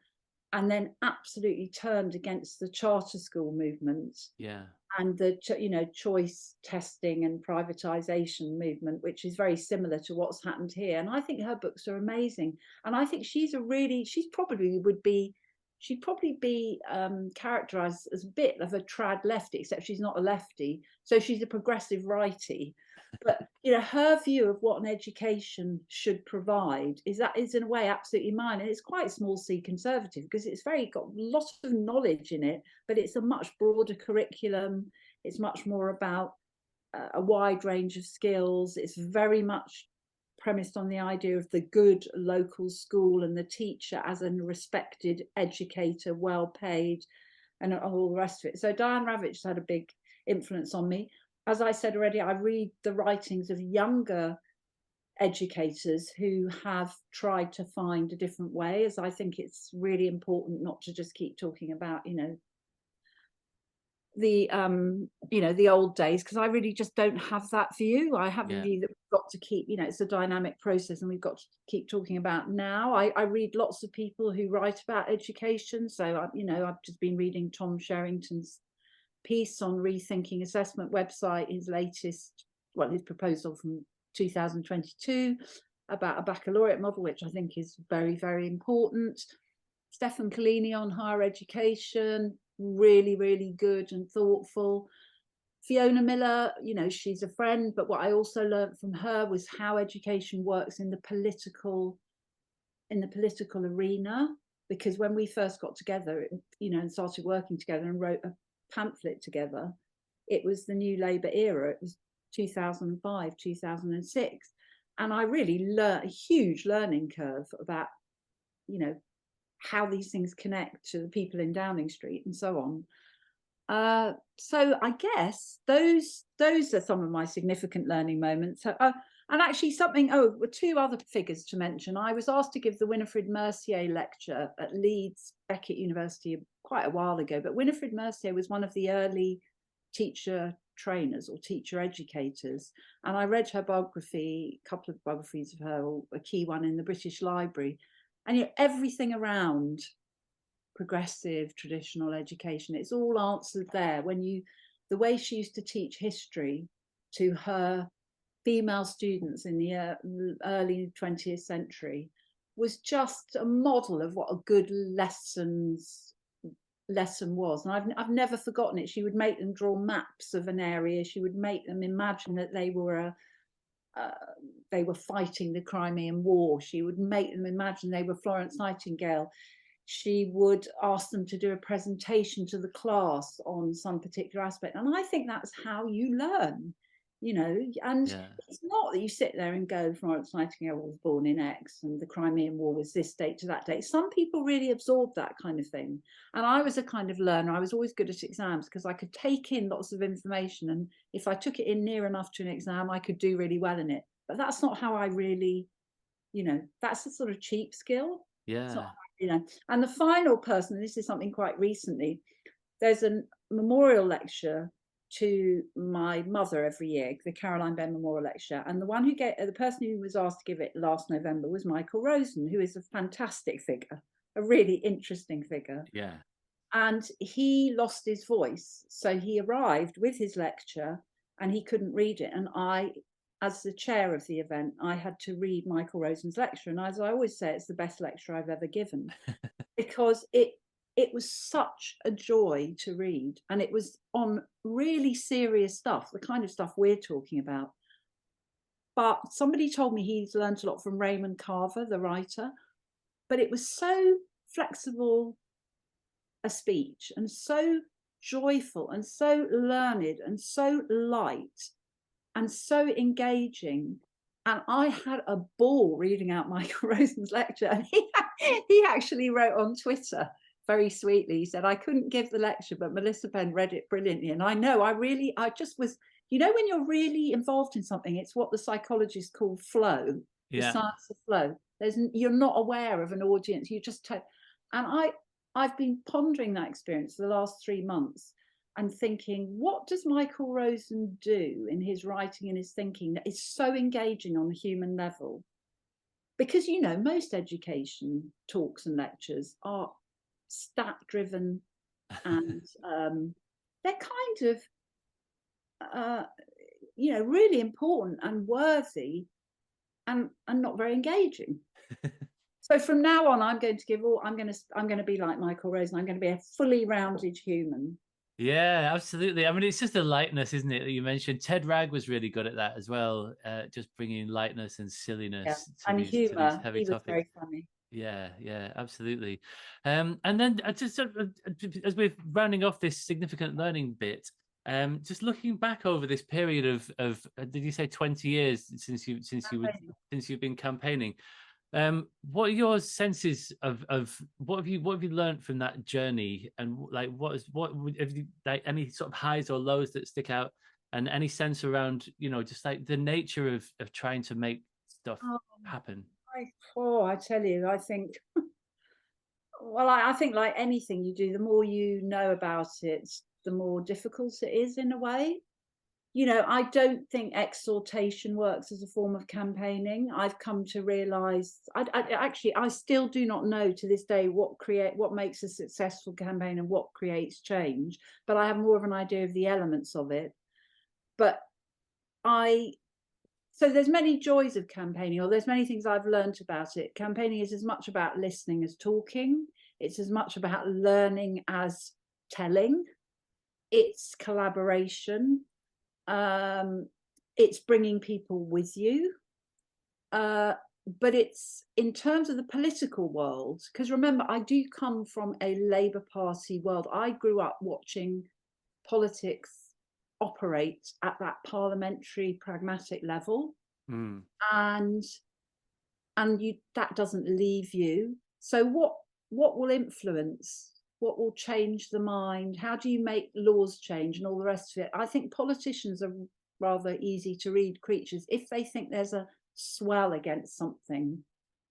and then absolutely turned against the charter school movement. Yeah. And the, you know, choice testing and privatization movement, which is very similar to what's happened here. And I think her books are amazing. And I think she'd probably be characterized as a bit of a trad lefty, except she's not a lefty. So she's a progressive righty. But, you know, her view of what an education should provide is in a way absolutely mine. And it's quite small c conservative, because it's got a lot of knowledge in it, but it's a much broader curriculum. It's much more about a wide range of skills. It's very much premised on the idea of the good local school and the teacher as a respected educator, well paid, and all the rest of it. So Diane Ravitch had a big influence on me. As I said already, I read the writings of younger educators who have tried to find a different way, as I think it's really important not to just keep talking about, you know, the old days, because I really just don't have that view. I have a view that we've got to keep, you know, it's a dynamic process and we've got to keep talking about now. I read lots of people who write about education. So, you know, I've just been reading Tom Sherrington's piece on Rethinking Assessment website, his proposal from 2022 about a baccalaureate model, which I think is very, very important. Stefan Collini on higher education, really, really good and thoughtful. Fiona Millar, you know, she's a friend, but what I also learned from her was how education works in the political arena. Because when we first got together, you know, and started working together and wrote a pamphlet together, it was the New Labour era. It was 2005, 2006, and I really learned a huge learning curve about, you know, how these things connect to the people in Downing Street and so on. So I guess those are some of my significant learning moments. And actually 2 other figures to mention. I was asked to give the Winifred Mercier lecture at Leeds Beckett University quite a while ago, but Winifred Mercier was one of the early teacher trainers or teacher educators. And I read her biography, a couple of biographies of her, or a key one in the British Library. And you know, everything around progressive traditional education, it's all answered there. When you, the way she used to teach history to her female students in the early 20th century was just a model of what a good lesson was. And I've never forgotten it. She would make them draw maps of an area. She would make them imagine that they were fighting the Crimean War. She would make them imagine they were Florence Nightingale. She would ask them to do a presentation to the class on some particular aspect. And I think that's how you learn, you know. And it's not that you sit there and go, Florence Nightingale was born in X and the Crimean War was this date to that date. Some people really absorb that kind of thing. And I was a kind of learner. I was always good at exams because I could take in lots of information. And if I took it in near enough to an exam, I could do really well in it. But that's not how I really, you know, that's a sort of cheap skill. It's not, you know. And the final person, and this is something quite recently, there's a memorial lecture to my mother every year, the Caroline Benn Memorial Lecture, and the person who was asked to give it last November was Michael Rosen, who is a fantastic figure, a really interesting figure. Yeah. And he lost his voice, so he arrived with his lecture and he couldn't read it, and I, as the chair of the event, I had to read Michael Rosen's lecture. And as I always say, it's the best lecture I've ever given because it was such a joy to read. And it was on really serious stuff, the kind of stuff we're talking about. But somebody told me he's learned a lot from Raymond Carver, the writer. But it was so flexible a speech and so joyful and so learned and so light and so engaging. And I had a ball reading out Michael Rosen's lecture. And he actually wrote on Twitter very sweetly, he said, I couldn't give the lecture, but Melissa Benn read it brilliantly. And I know, I just was, you know, when you're really involved in something, it's what the psychologists call flow, the science of flow. You're not aware of an audience, you just take, and I've been pondering that experience for the last 3 months and thinking, what does Michael Rosen do in his writing and his thinking that is so engaging on the human level? Because, you know, most education talks and lectures are stat driven and they're kind of, you know, really important and worthy and not very engaging. So from now on, I'm going to be like Michael Rosen. I'm going to be a fully rounded human. Yeah, absolutely. I mean, it's just the lightness, isn't it, that you mentioned? Ted Ragg was really good at that as well, just bringing lightness and silliness to and these humour. heavy He was topics. very funny. Yeah, absolutely. And then just as we're rounding off this significant learning bit, just looking back over this period of did you say 20 years since you've been campaigning? What are your senses of what have you learned from that journey, and like what have you, like, any sort of highs or lows that stick out, and any sense around, you know, just like the nature of trying to make stuff happen? I tell you, I think, well, I think like anything you do, the more you know about it, the more difficult it is in a way. You know, I don't think exhortation works as a form of campaigning. I've come to realize, I still do not know to this day what makes a successful campaign and what creates change, but I have more of an idea of the elements of it. But so there's many joys of campaigning, or there's many things I've learned about it. Campaigning is as much about listening as talking. It's as much about learning as telling. It's collaboration. It's bringing people with you, but it's in terms of the political world, because remember, I do come from a Labour Party world. I grew up watching politics operate at that parliamentary pragmatic level, and that doesn't leave you. So what will influence? What will change the mind? How do you make laws change and all the rest of it? I think politicians are rather easy to read creatures. If they think there's a swell against something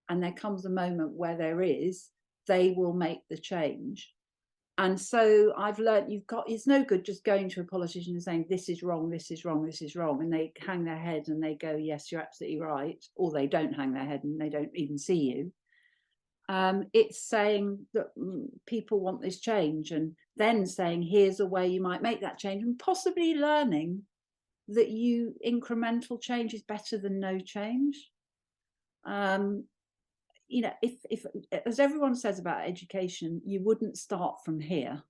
and there comes a moment where there is, they will make the change. And so I've learned it's no good just going to a politician and saying, this is wrong, this is wrong, this is wrong. And they hang their head and they go, yes, you're absolutely right. Or they don't hang their head and they don't even see you. It's saying that people want this change, and then saying, here's a way you might make that change, and possibly learning that incremental change is better than no change. You know, if as everyone says about education, you wouldn't start from here.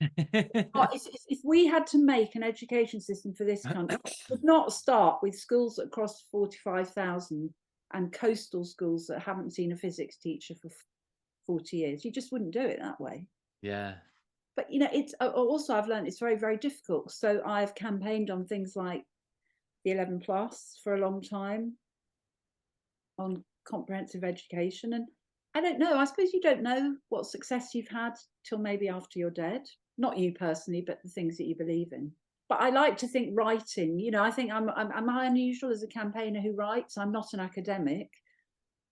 If we had to make an education system for this country, it would not start with schools that cross 45,000 and coastal schools that haven't seen a physics teacher for 40 years. You just wouldn't do it that way. Yeah. But, you know, it's also, I've learned it's very, very difficult. So I've campaigned on things like the 11 plus for a long time, on comprehensive education. And I don't know, I suppose you don't know what success you've had till maybe after you're dead. Not you personally, but the things that you believe in. But I like to think writing, you know, I think am I unusual as a campaigner who writes? I'm not an academic,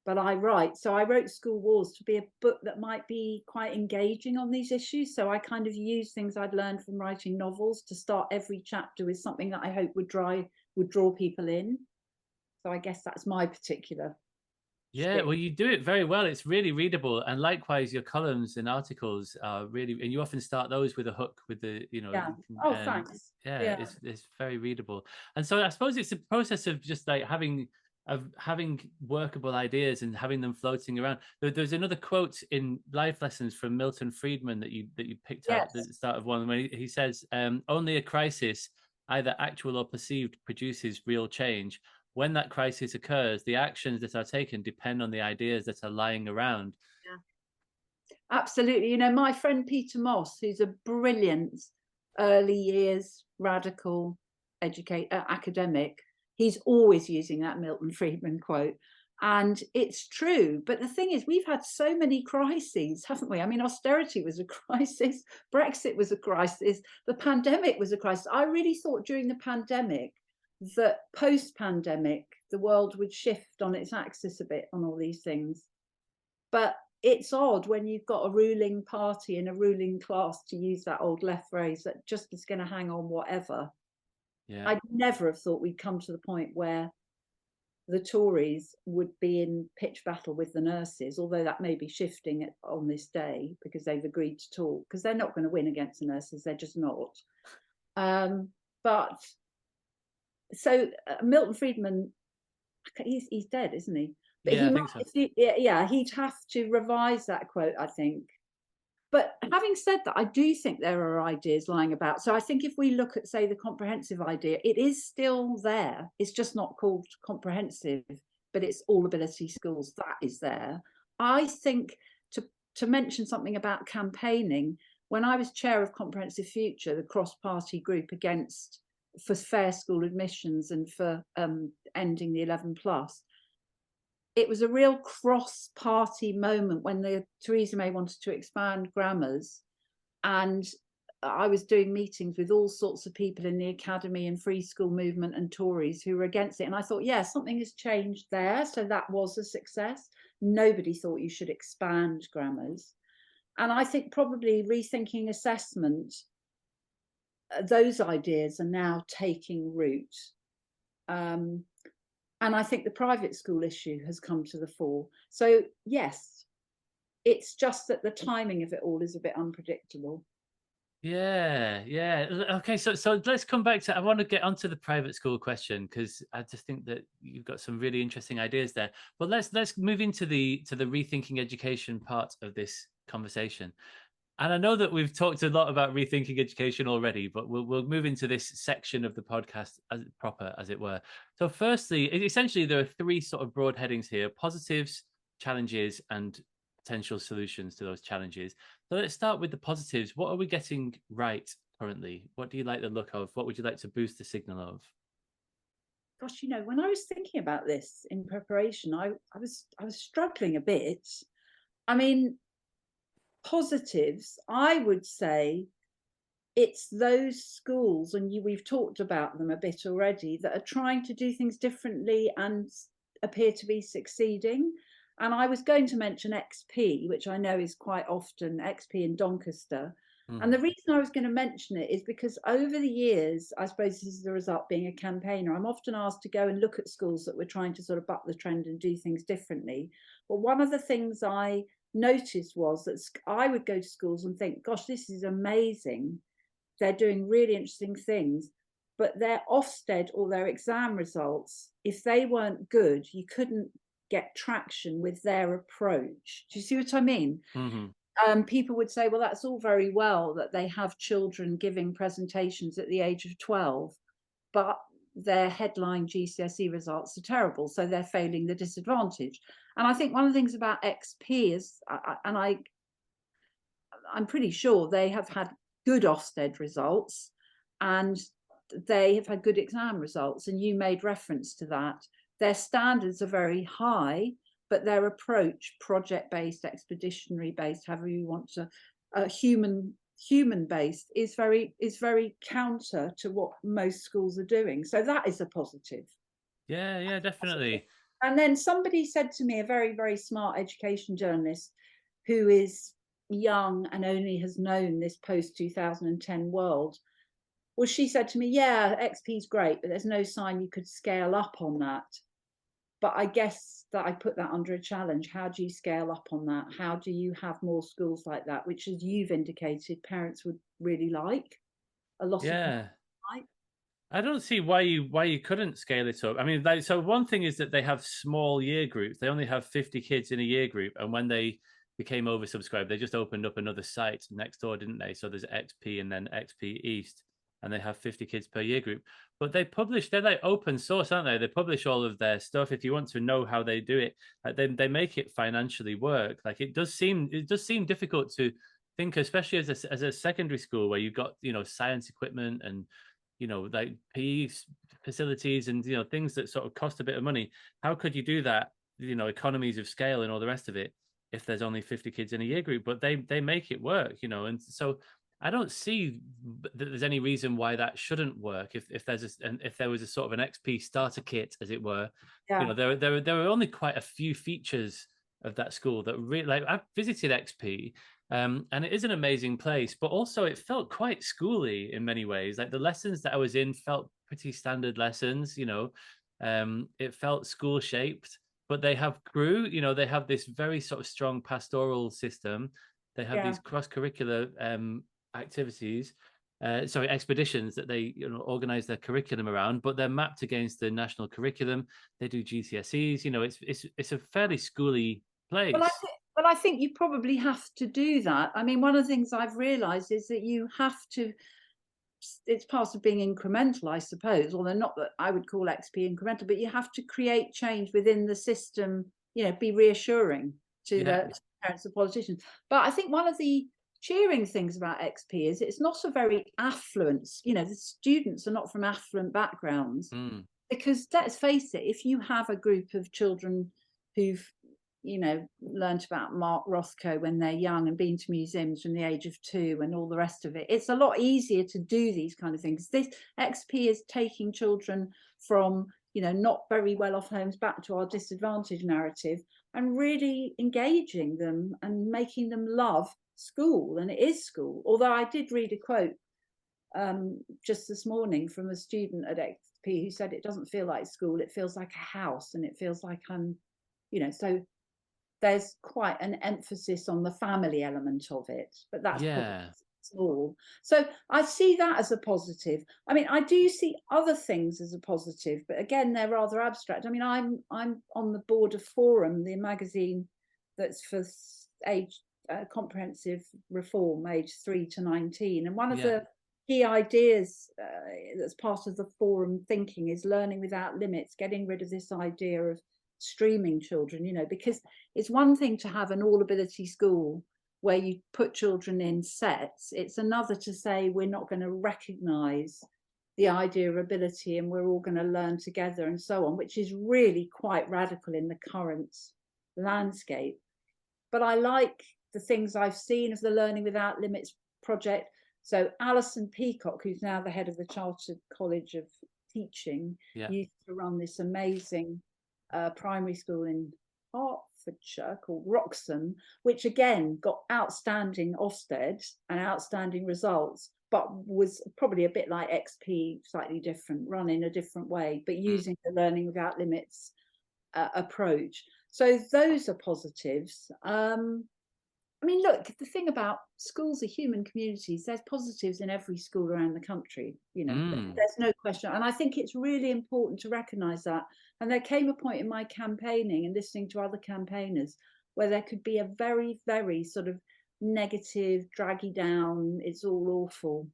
but I write. So I wrote School Wars to be a book that might be quite engaging on these issues. So I kind of use things I'd learned from writing novels to start every chapter with something that I hope would draw people in. So I guess that's my particular. Yeah, well, you do it very well. It's really readable, and likewise, your columns and articles are really. And you often start those with a hook, with the, you know. Yeah. Oh, thanks. Yeah, it's very readable, and so I suppose it's a process of just like having workable ideas and having them floating around. There's another quote in Life Lessons from Milton Friedman that you picked out at the start of one, where he says, "Only a crisis, either actual or perceived, produces real change. When that crisis occurs, the actions that are taken depend on the ideas that are lying around." Yeah. Absolutely. You know, my friend Peter Moss, who's a brilliant early years radical academic, he's always using that Milton Friedman quote. And it's true. But the thing is, we've had so many crises, haven't we? I mean, austerity was a crisis. Brexit was a crisis. The pandemic was a crisis. I really thought during the pandemic that post-pandemic, the world would shift on its axis a bit on all these things. But it's odd when you've got a ruling party and a ruling class, to use that old left phrase, that just is going to hang on whatever. Yeah. I'd never have thought we'd come to the point where the Tories would be in pitch battle with the nurses, although that may be shifting on this day because they've agreed to talk, because they're not going to win against the nurses. They're just not. But so Milton Friedman, he's dead, isn't he? But yeah, I think so. He'd have to revise that quote, I think. But having said that, I do think there are ideas lying about. So I think if we look at, say, the comprehensive idea, it is still there. It's just not called comprehensive, but it's all ability schools. That is there. I think to mention something about campaigning, when I was chair of Comprehensive Future, the cross-party group for fair school admissions and for ending the 11 plus, it was a real cross-party moment when Theresa May wanted to expand grammars, and I was doing meetings with all sorts of people in the academy and free school movement and Tories who were against it. And I thought, yeah, something has changed there. So that was a success. Nobody thought you should expand grammars. And I think probably rethinking assessment, those ideas are now taking root. And I think the private school issue has come to the fore. So yes, it's just that the timing of it all is a bit unpredictable. Yeah. Okay, so let's come back to, I want to get onto the private school question, because I just think that you've got some really interesting ideas there. But let's move into the rethinking education part of this conversation. And I know that we've talked a lot about rethinking education already, but we'll move into this section of the podcast proper, as it were. So firstly, essentially, there are three sort of broad headings here: positives, challenges, and potential solutions to those challenges. So let's start with the positives. What are we getting right currently? What do you like the look of? What would you like to boost the signal of? Gosh, you know, when I was thinking about this in preparation, I was struggling a bit. I mean, positives, I would say it's those schools, and we've talked about them a bit already, that are trying to do things differently and appear to be succeeding. And I was going to mention XP, which I know is quite often XP in Doncaster. And the reason I was going to mention it is because over the years, I suppose this is the result being a campaigner, I'm often asked to go and look at schools that were trying to sort of buck the trend and do things differently. But one of the things I noticed was that I would go to schools and think, gosh, this is amazing. They're doing really interesting things. But their Ofsted or their exam results, if they weren't good, you couldn't get traction with their approach. Do you see what I mean? People would say, well, that's all very well that they have children giving presentations at the age of 12, but their headline GCSE results are terrible, so they're failing the disadvantage. And I think one of the things about XP is, I'm pretty sure they have had good Ofsted results and they have had good exam results, and you made reference to that. Their standards are very high, but their approach, project-based, expeditionary-based, however you want to, human-based, is very counter to what most schools are doing. So that is a positive. Yeah, definitely. And then somebody said to me, a very, very smart education journalist who is young and only has known this post-2010 world, well, she said to me, yeah, XP is great, but there's no sign you could scale up on that. But I guess that I put that under a challenge. How do you scale up on that? How do you have more schools like that, which, as you've indicated, parents would really like? A lot of parents like. I don't see why you couldn't scale it up. I mean, so one thing is that they have small year groups. They only have 50 kids in a year group, and when they became oversubscribed, they just opened up another site next door, didn't they? So there's XP and then XP East, and they have 50 kids per year group. But they're like open source, aren't they? They publish all of their stuff. If you want to know how they do it, like they make it financially work. Like it does seem difficult to think, especially as a secondary school where you've got, science equipment and, like PE facilities and, things that sort of cost a bit of money. How could you do that, economies of scale and all the rest of it, if there's only 50 kids in a year group? But they make it work, and so I don't see that there's any reason why that shouldn't work. If there was a sort of an XP starter kit, as it were, there were only quite a few features of that school that really, like, I've visited XP, and it is an amazing place, but also it felt quite schooly in many ways. Like the lessons that I was in felt pretty standard lessons, it felt school shaped, but they have grew, they have this very sort of strong pastoral system. They have these cross-curricular activities, expeditions that they organize their curriculum around, but they're mapped against the national curriculum. They do GCSEs. It's a fairly schooly place. Well, I think you probably have to do that. I mean, one of the things I've realized is that you have to, it's part of being incremental, I suppose, although not that I would call XP incremental, but you have to create change within the system, be reassuring to the parents and politicians. But I think one of the cheering things about XP is it's not a very affluent, the students are not from affluent backgrounds, because let's face it, if you have a group of children who've learned about Mark Rothko when they're young and been to museums from the age of 2 and all the rest of it, it's a lot easier to do these kind of things. This XP is taking children from not very well off homes back to our disadvantaged narrative and really engaging them and making them love school. And it is school. Although I did read a quote just this morning from a student at XP who said it doesn't feel like school, it feels like a house, and it feels like I'm so there's quite an emphasis on the family element of it, but that's small. So I see that as a positive. I mean, I do see other things as a positive, but again, they're rather abstract. I mean, I'm on the board of Forum, the magazine that's for age comprehensive reform, age 3 to 19, and one of the key ideas that's part of the Forum thinking is learning without limits, getting rid of this idea of streaming children, because it's one thing to have an all ability school where you put children in sets. It's another to say we're not going to recognize the idea of ability and we're all going to learn together and so on, which is really quite radical in the current landscape. But I like the things I've seen of the Learning Without Limits project. So Alison Peacock, who's now the head of the Chartered College of Teaching, used to run this amazing primary school in Hertfordshire called Wroxham, which again got outstanding Ofsted and outstanding results, but was probably a bit like XP, slightly different, run in a different way, but using the learning without limits approach. So those are positives. I mean, look, the thing about schools are human communities. There's positives in every school around the country, you know, there's no question. And I think it's really important to recognise that. And there came a point in my campaigning and listening to other campaigners where there could be a very, very sort of negative, draggy down, it's all awful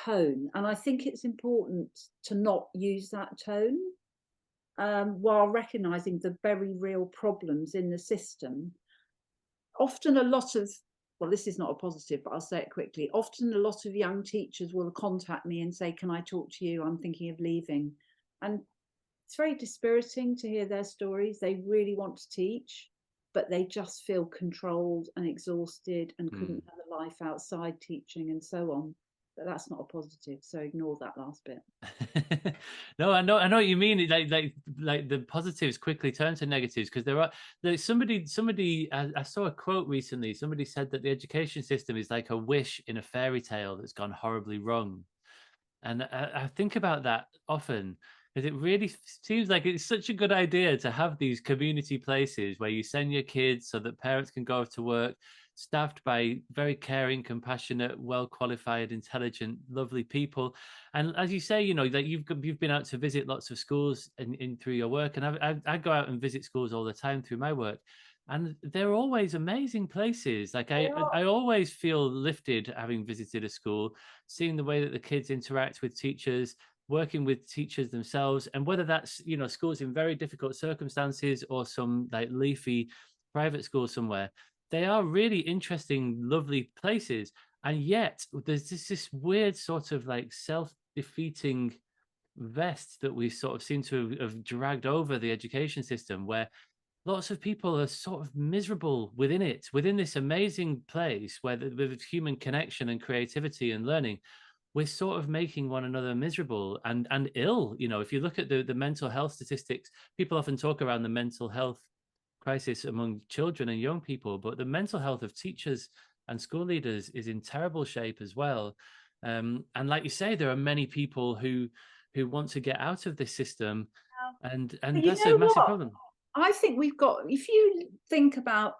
tone. And I think it's important to not use that tone while recognising the very real problems in the system. Often a lot of, well, this is not a positive, but I'll say it quickly. Often a lot of young teachers will contact me and say, can I talk to you? I'm thinking of leaving. And it's very dispiriting to hear their stories. They really want to teach, but they just feel controlled and exhausted and couldn't have a life outside teaching and so on. But that's not a positive, so ignore that last bit. No, I know what you mean. Like the positives quickly turn to negatives, because there's somebody. I saw a quote recently. Somebody said that the education system is like a wish in a fairy tale that's gone horribly wrong, and I think about that often, because it really seems like it's such a good idea to have these community places where you send your kids so that parents can go off to work, staffed by very caring, compassionate, well-qualified, intelligent, lovely people. And as you say, you know, like you've been out to visit lots of schools in through your work, and I go out and visit schools all the time through my work, and they're always amazing places. Like I always feel lifted having visited a school, seeing the way that the kids interact with teachers, working with teachers themselves, and whether that's, you know, schools in very difficult circumstances or some like leafy private school somewhere. They are really interesting, lovely places. And yet there's this weird sort of like self-defeating vest that we sort of seem to have dragged over the education system, where lots of people are sort of miserable within it, within this amazing place where with human connection and creativity and learning, we're sort of making one another miserable and ill. You know, if you look at the mental health statistics, people often talk around the mental health crisis among children and young people, but the mental health of teachers and school leaders is in terrible shape as well. And like you say, there are many people who want to get out of this system, and that's a massive problem. I think we've got, if you think about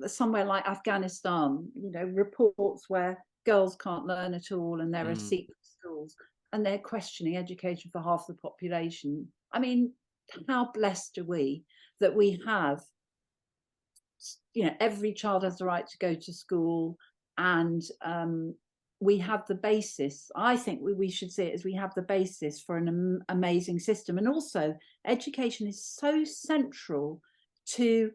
somewhere like Afghanistan, you know, reports where girls can't learn at all and there are secret schools and they're questioning education for half the population. I mean, how blessed are we that we have, you know, every child has the right to go to school, and we have the basis. I think we should see it as we have the basis for an amazing system. And also education is so central to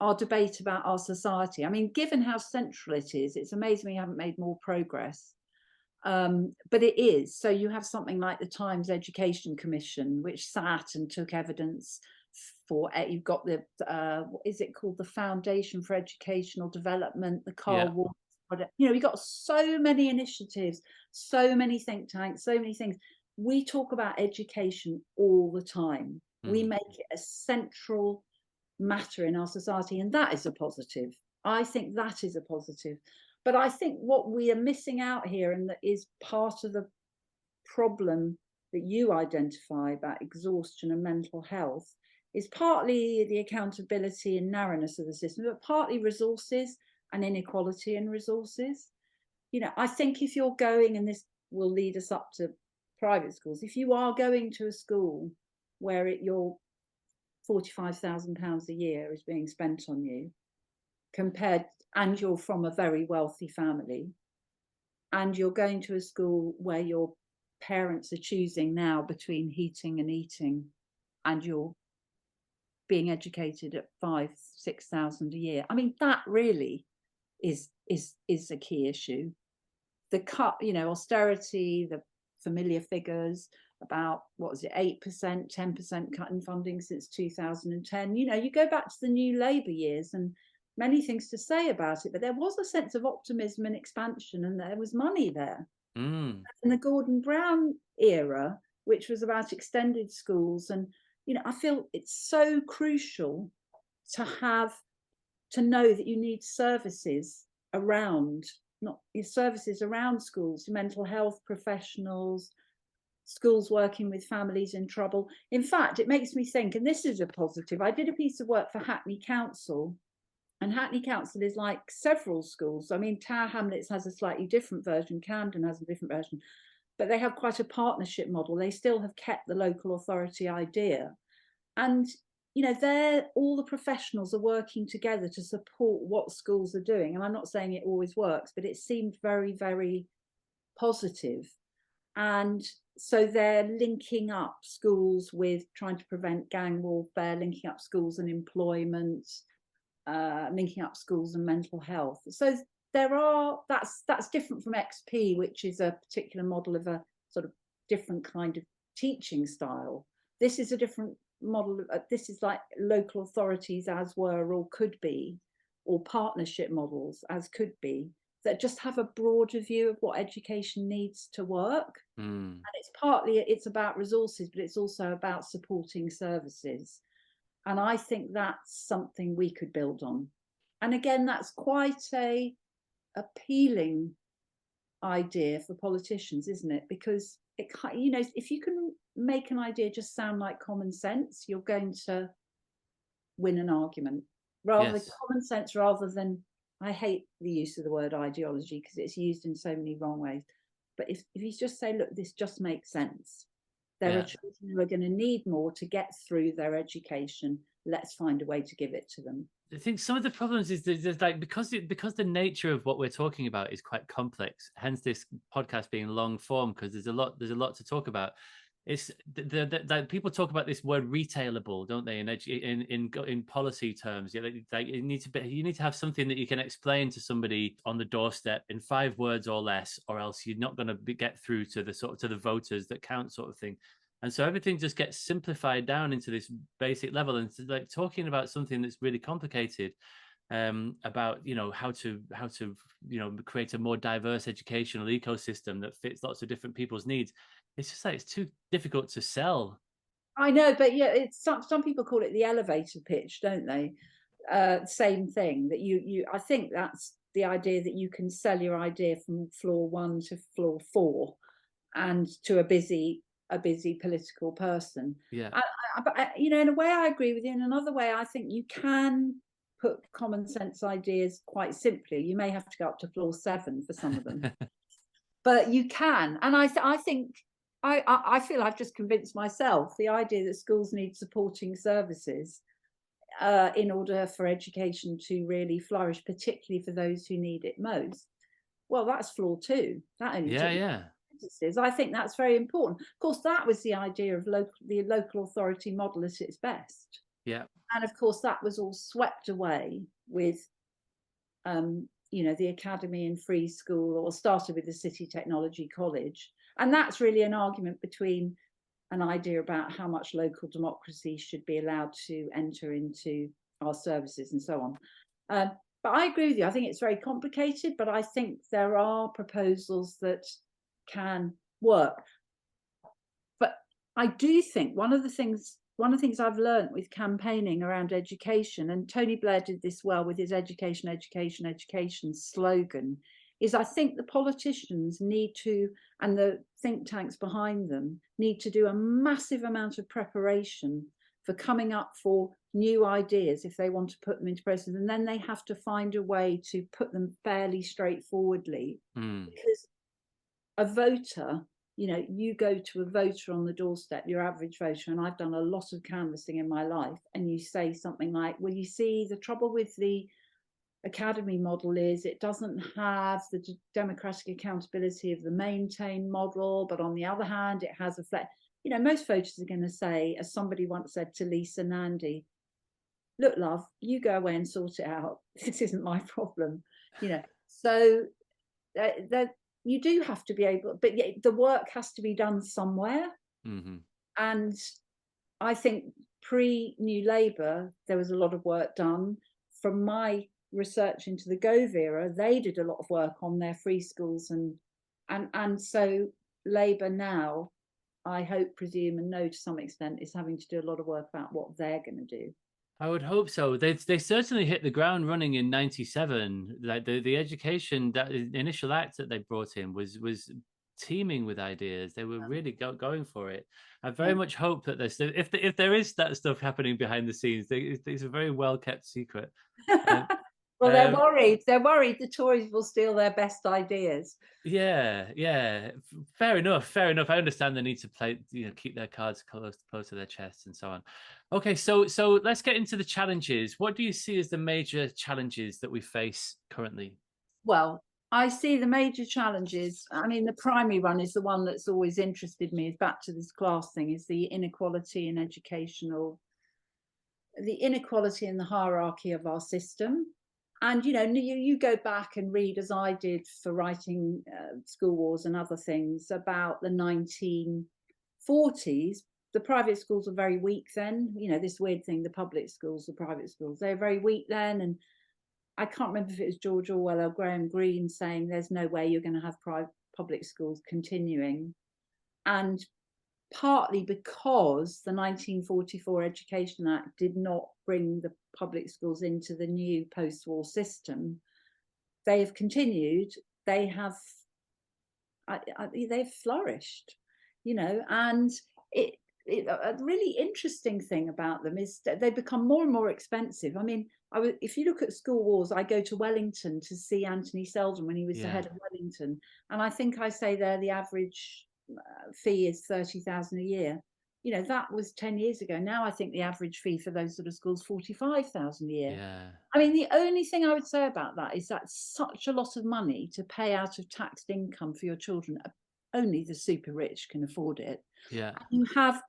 our debate about our society. I mean, given how central it is, it's amazing we haven't made more progress. But it is. So you have something like the Times Education Commission, which sat and took evidence for, you've got the, what is it called? The Foundation for Educational Development, the Carl Wolf Project. You know, we've got so many initiatives, so many think tanks, so many things. We talk about education all the time. We make it a central matter in our society, and that is a positive. I think that is a positive. But I think what we are missing out here, and that is part of the problem that you identify about exhaustion and mental health, is partly the accountability and narrowness of the system, but partly resources and inequality in resources. You know, I think if you're going, and this will lead us up to private schools, if you are going to a school where your £45,000 a year is being spent on you, and you're from a very wealthy family, and you're going to a school where your parents are choosing now between heating and eating, and you're being educated at 5,000-6,000 a year. I mean, that really is a key issue. The cut, you know, austerity, the familiar figures about, what was it, 8%, 10% cut in funding since 2010. You know, you go back to the New Labour years, and many things to say about it, but there was a sense of optimism and expansion, and there was money there. In the Gordon Brown era, which was about extended schools, and you know, I feel it's so crucial to know that you need services around, not services around schools, mental health professionals, schools working with families in trouble. In fact, it makes me think, and this is a positive, I did a piece of work for Hackney Council, and Hackney Council is like several schools. I mean, Tower Hamlets has a slightly different version, Camden has a different version, but they have quite a partnership model. They still have kept the local authority idea. And, you know, all the professionals are working together to support what schools are doing. And I'm not saying it always works, but it seemed very, very positive. And so they're linking up schools with trying to prevent gang warfare, linking up schools and employment, linking up schools and mental health. So that's different from XP, which is a particular model of a sort of different kind of teaching style. This is a different model. This is like local authorities as were or could be, or partnership models as could be, that just have a broader view of what education needs to work. And it's about resources, but it's also about supporting services. And I think that's something we could build on. And again, that's quite a appealing idea for politicians, isn't it? Because it, you know, if you can make an idea just sound like common sense, you're going to win an argument. Rather common sense, rather than, I hate the use of the word ideology because it's used in so many wrong ways. But if you just say, look, this just makes sense. There are children who are going to need more to get through their education. Let's find a way to give it to them. I think some of the problems is there's like because the nature of what we're talking about is quite complex. Hence this podcast being long form, because there's a lot to talk about. It's the people talk about this word retailable, don't they? In policy terms, like you need to have something that you can explain to somebody on the doorstep in 5 words or less, or else you're not going to get through to the voters that count, sort of thing. And so everything just gets simplified down into this basic level, and like talking about something that's really complicated, about how to create a more diverse educational ecosystem that fits lots of different people's needs. It's just like it's too difficult to sell. I know, but yeah, it's some people call it the elevator pitch, don't they? Same thing, that you I think that's the idea, that you can sell your idea from floor 1 to floor 4 and to a busy political person. Yeah. But in a way I agree with you. In another way, I think you can put common sense ideas quite simply. You may have to go up to floor 7 for some of them, but you can. And I think I feel I've just convinced myself the idea that schools need supporting services in order for education to really flourish, particularly for those who need it most. Well, that's floor 2. That only I think that's very important. Of course, that was the idea of the local authority model at its best. Yeah. And of course, that was all swept away with, the academy and free school, or started with the City Technology College. And that's really an argument between an idea about how much local democracy should be allowed to enter into our services and so on. But I agree with you. I think it's very complicated, but I think there are proposals that can work. But I do think one of the things I've learned with campaigning around education, and Tony Blair did this well with his education slogan, is I think the politicians need to, and the think tanks behind them, need to do a massive amount of preparation for coming up for new ideas if they want to put them into process. And then they have to find a way to put them fairly straightforwardly. Because a voter, you go to a voter on the doorstep, your average voter, and I've done a lot of canvassing in my life, and you say something like, well, you see, the trouble with the academy model is it doesn't have the democratic accountability of the maintain model, but on the other hand, it has a flat. Most voters are going to say, as somebody once said to Lisa Nandy, look, love, you go away and sort it out. This isn't my problem. So that you do have to be able, but the work has to be done somewhere. And I think pre-New Labour, there was a lot of work done. From my research into the Gove era, they did a lot of work on their free schools, and so Labour now, I hope, presume, and know to some extent, is having to do a lot of work about what they're going to do. I would hope so. They certainly hit the ground running in '97. Like the education, that initial act that they brought in was teeming with ideas. They were really going for it. I very much hope that there's, if there is that stuff happening behind the scenes, it's a very well kept secret. Um, Well, they're um, worried. They're worried the Tories will steal their best ideas. yeah, yeah. Fair enough. Fair enough. I understand the need to play, keep their cards close to their chests and so on. Okay, so let's get into the challenges. What do you see as the major challenges that we face currently? Well, I see the major challenges. I mean, the primary one is the one that's always interested me, is back to this class thing, is the inequality in the inequality in the hierarchy of our system. And, you go back and read, as I did for writing School Wars and other things, about the 1940s. The private schools were very weak then. This weird thing, the public schools, the private schools, they were very weak then. And I can't remember if it was George Orwell or Graham Greene saying there's no way you're going to have public schools continuing. And partly because the 1944 Education Act did not bring the public schools into the new post-war system, they have continued. They've flourished, and a really interesting thing about them is that they become more and more expensive. I mean, if you look at School Wars, I go to Wellington to see Anthony Seldon when he was the head of Wellington, and I think I say there the average fee is 30,000 a year. That was 10 years ago. Now I think the average fee for those sort of schools 45,000 a year. Yeah. I mean, the only thing I would say about that is that's such a lot of money to pay out of taxed income for your children. Only the super rich can afford it. Yeah. You have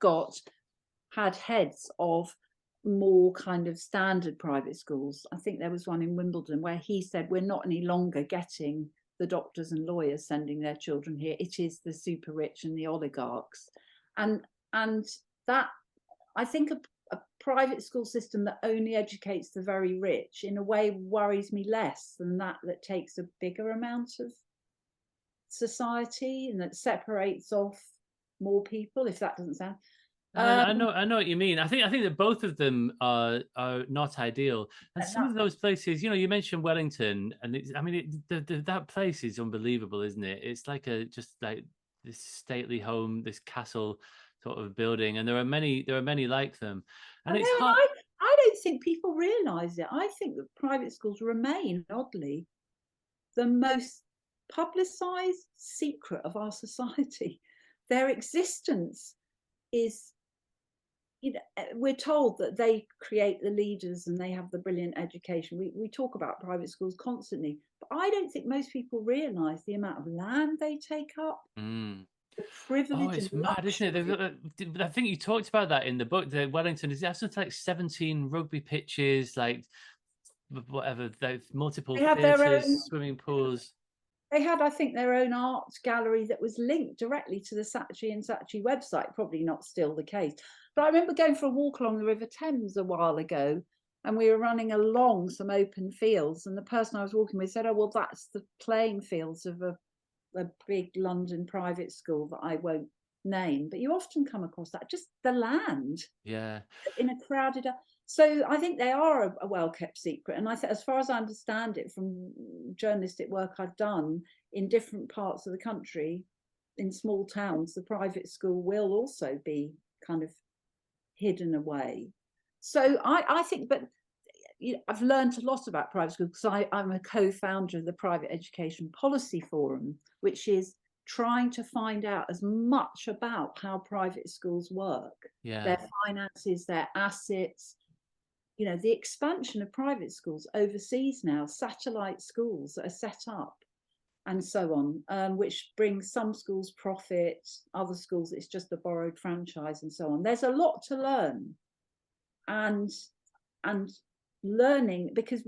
had heads of more kind of standard private schools. I think there was one in Wimbledon where he said, we're not any longer getting the doctors and lawyers sending their children here. It is the super rich and the oligarchs. And that, I think a private school system that only educates the very rich in a way worries me less than that takes a bigger amount of society and that separates off more people, if that doesn't sound. I know what you mean. I think that both of them are not ideal, and some of those places, you mentioned Wellington, and that place is unbelievable, isn't it? It's like just like this stately home, this castle sort of building, and there are many like them, and it's hard. I don't think people realise it. I think that private schools remain, oddly, the most publicised secret of our society. Their existence is, we're told that they create the leaders and they have the brilliant education. We talk about private schools constantly, but I don't think most people realise the amount of land they take up. The privilege. Oh, it's mad, isn't it? I think you talked about that in the book. The Wellington is something like 17 rugby pitches, like whatever, multiple theatres, swimming pools. They had, I think, their own art gallery that was linked directly to the Saatchi and Saatchi website. Probably not still the case. But I remember going for a walk along the River Thames a while ago, and we were running along some open fields, and the person I was walking with said, oh, well, that's the playing fields of a big London private school that I won't name. But you often come across that, just the land. Yeah. In a crowded. So I think they are a well-kept secret. And I think, as far as I understand it from journalistic work I've done in different parts of the country, in small towns, the private school will also be kind of hidden away. So I think, but I've learned a lot about private schools because I'm a co-founder of the Private Education Policy Forum, which is trying to find out as much about how private schools work, their finances, their assets, the expansion of private schools overseas now, satellite schools that are set up and so on, which brings some schools profit, other schools it's just a borrowed franchise and so on. There's a lot to learn, and learning, because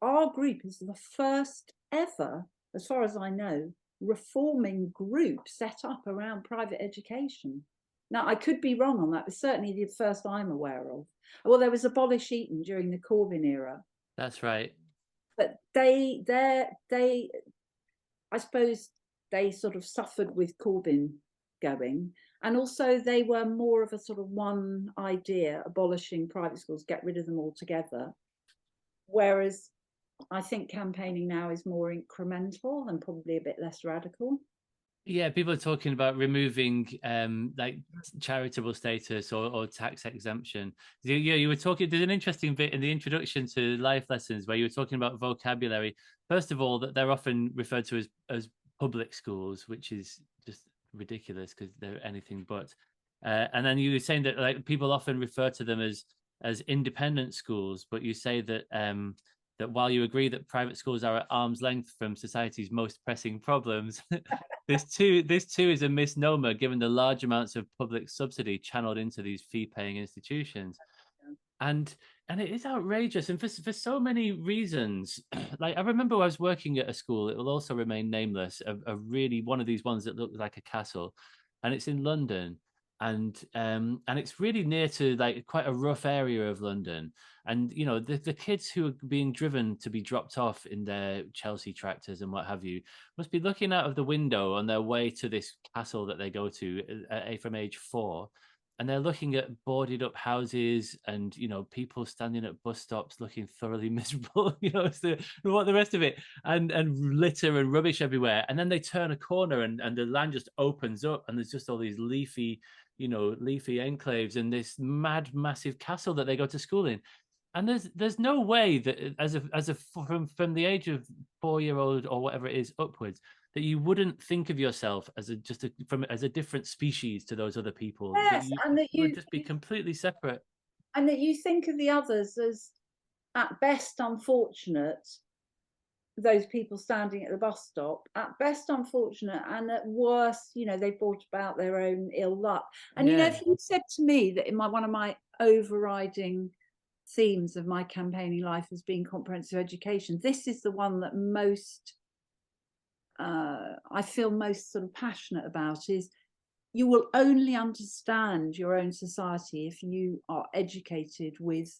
our group is the first ever, as far as I know, reforming group set up around private education. Now, I could be wrong on that, but certainly the first I'm aware of. Well, there was Abolish Eton during the Corbyn era. That's right. But I suppose they sort of suffered with Corbyn going, And also they were more of a sort of one idea, abolishing private schools, get rid of them altogether. Whereas I think campaigning now is more incremental and probably a bit less radical. Yeah, people are talking about removing like charitable status or tax exemption. Yeah, you were talking. There's an interesting bit in the introduction to life lessons where you were talking about vocabulary. First of all, that they're often referred to as public schools, which is just ridiculous because they're anything but. And then you were saying that like people often refer to them as independent schools, but you say that that while you agree that private schools are at arm's length from society's most pressing problems, this too is a misnomer given the large amounts of public subsidy channeled into these fee-paying institutions. And it is outrageous, and for so many reasons. Like I remember I was working at a school, it will also remain nameless, a really one of these ones that looked like a castle, and it's in London, and it's really near to like quite a rough area of London. And you know, the kids who are being driven to be dropped off in their Chelsea tractors and what have you must be looking out of the window on their way to this castle that they go to from age 4, and they're looking at boarded up houses and, you know, people standing at bus stops looking thoroughly miserable, you know, what the rest of it, and litter and rubbish everywhere. And then they turn a corner and the land just opens up and there's just all these leafy enclaves and this massive castle that they go to school in. And there's no way that from the age of 4-year-old or whatever it is upwards, that you wouldn't think of yourself as a different species to those other people. Yes, and that you would just be completely separate. And that you think of the others as at best unfortunate, those people standing at the bus stop, at best unfortunate, and at worst, you know, they brought about their own ill luck. And you know, if you said to me that in one of my overriding themes of my campaigning life has been comprehensive education, this is the one that most I feel most sort of passionate about, is you will only understand your own society if you are educated with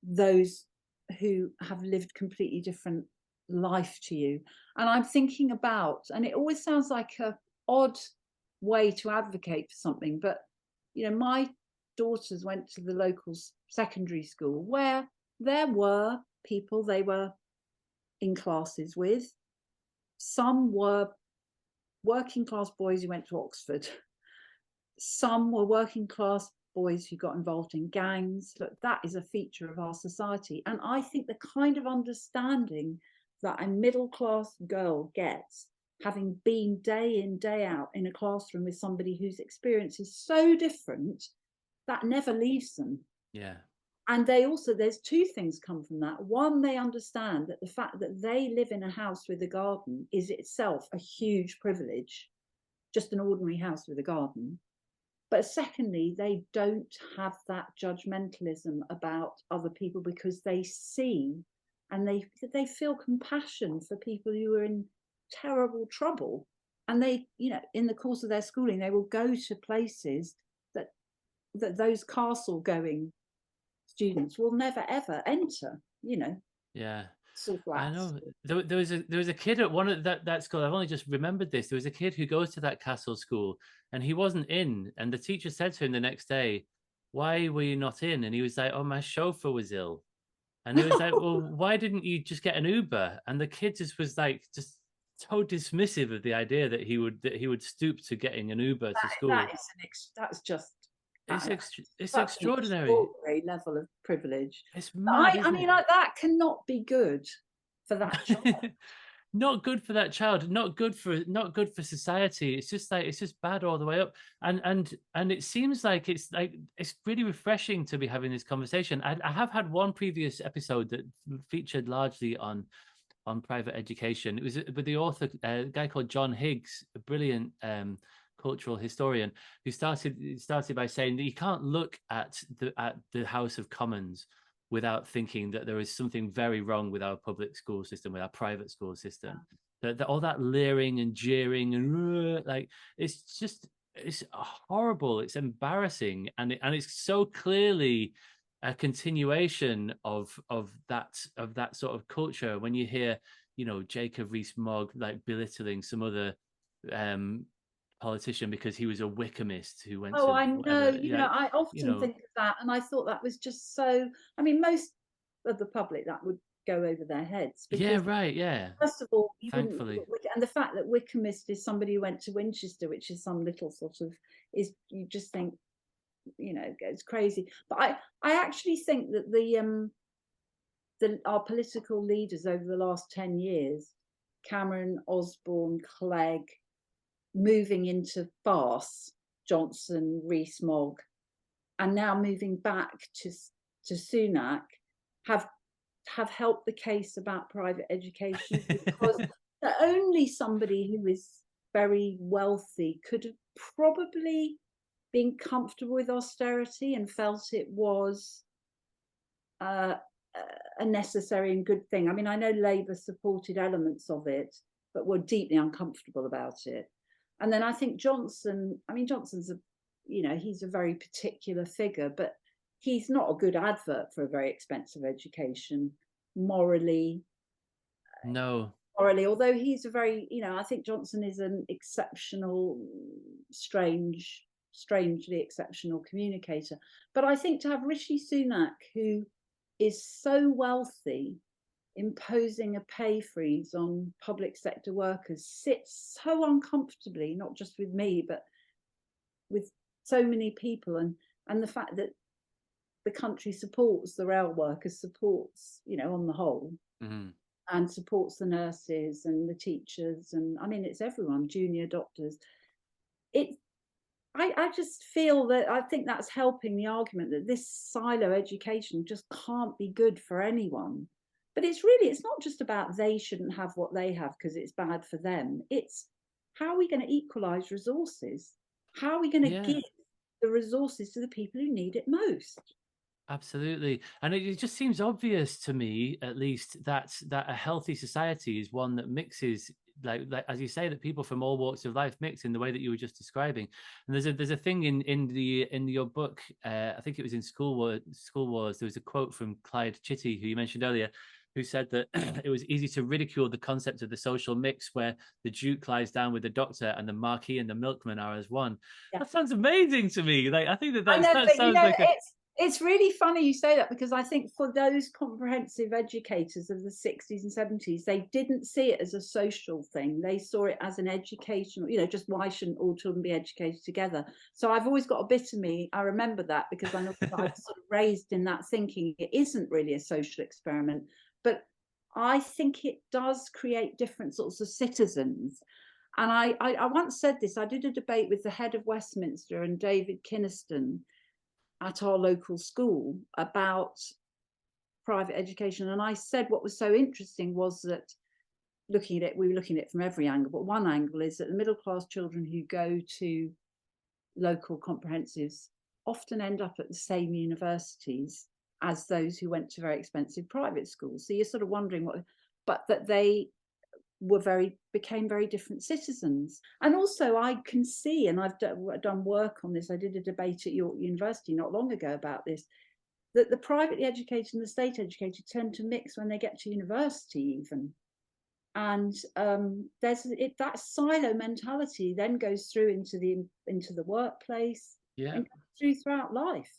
those who have lived completely different life to you. And I'm thinking about, and it always sounds like an odd way to advocate for something, but you know, my daughters went to the local secondary school where there were people they were in classes with. Some were working class boys who went to Oxford. Some were working class boys who got involved in gangs. Look, that is a feature of our society. And I think the kind of understanding that a middle class girl gets, having been day in, day out in a classroom with somebody whose experience is so different, that never leaves them. Yeah. And they also, there's two things come from that. One, they understand that the fact that they live in a house with a garden is itself a huge privilege, just an ordinary house with a garden. But secondly, they don't have that judgmentalism about other people, because they see and they feel compassion for people who are in terrible trouble. And they, you know, in the course of their schooling, they will go to places that those castle going students will never ever enter, you know. Yeah. So I know there was a kid at one of that school. I've only just remembered this. There was a kid who goes to that castle school and he wasn't in, and the teacher said to him the next day, "Why were you not in?" And he was like, "Oh, my chauffeur was ill." And it was like, "Well, why didn't you just get an Uber?" And the kid just was like, just so dismissive of the idea that he would stoop to getting an Uber to school. That's just it's extraordinary. Extraordinary level of privilege. It's mad. I mean, like, that cannot be good for that child. Not good for that child. Not good for society. It's just bad all the way up. And it seems like it's really refreshing to be having this conversation. I have had one previous episode that featured largely on private education. It was with the author, a guy called John Higgs, a brilliant cultural historian, who started by saying that you can't look at the House of Commons without thinking that there is something very wrong with our public school system, with our private school system. That all that leering and jeering and like, it's horrible. It's embarrassing, and it's so clearly a continuation of that sort of culture. When you hear, you know, Jacob Rees-Mogg like belittling some other politician because he was a Wycomist who went Oh, to I know, whatever. Yeah, I you often know. think of that, and I thought that was just so, I mean, most of the public, that would go over their heads, Yeah, because right. Yeah. first of all, you wouldn't, Thankfully. and the fact that Wycomist is somebody who went to Winchester, which is some little sort of, is, you just think, it's crazy. But I actually think that our political leaders over the last 10 years, Cameron, Osborne, Clegg, moving into farce, Johnson, Rees-Mogg, and now moving back to Sunak, have helped the case about private education, because only somebody who is very wealthy could have probably been comfortable with austerity and felt it was a necessary and good thing. I mean, I know Labour supported elements of it, but were deeply uncomfortable about it. And then I think Johnson, I mean, Johnson's he's a very particular figure, but he's not a good advert for a very expensive education morally. No. Although he's a very, I think Johnson is an exceptional, strangely exceptional communicator. But I think to have Rishi Sunak, who is so wealthy, imposing a pay freeze on public sector workers, sits so uncomfortably, not just with me, but with so many people, and the fact that the country supports the rail workers, supports, on the whole, and supports the nurses and the teachers, and I mean, it's everyone, junior doctors. I just feel that, I think that's helping the argument that this silo education just can't be good for anyone. But it's not just about they shouldn't have what they have because it's bad for them. It's, how are we going to equalize resources? How are we going to give the resources to the people who need it most? Absolutely. And it just seems obvious to me, at least, that a healthy society is one that mixes, like as you say, that people from all walks of life mix in the way that you were just describing. And there's a thing in your book, I think it was in School Wars, there was a quote from Clyde Chitty, who you mentioned earlier, who said that it was easy to ridicule the concept of the social mix where the Duke lies down with the doctor and the Marquis and the milkman are as one. Yeah. That sounds amazing to me. Like, I think that sounds like it's really funny you say that, because I think for those comprehensive educators of the 60s and 70s, they didn't see it as a social thing. They saw it as an educational, just why shouldn't all children be educated together? So I've always got a bit of me, I remember that, because I know I was sort of raised in that thinking it isn't really a social experiment. But I think it does create different sorts of citizens. And I once said this, I did a debate with the head of Westminster and David Kynaston at our local school about private education. And I said what was so interesting was that we were looking at it from every angle, but one angle is that the middle class children who go to local comprehensives often end up at the same universities as those who went to very expensive private schools. So you're sort of wondering but that they became very different citizens. And also I can see, and I've done work on this, I did a debate at York University not long ago about this, that the privately educated and the state educated tend to mix when they get to university even. And there's that silo mentality then goes through into the workplace, and goes throughout life,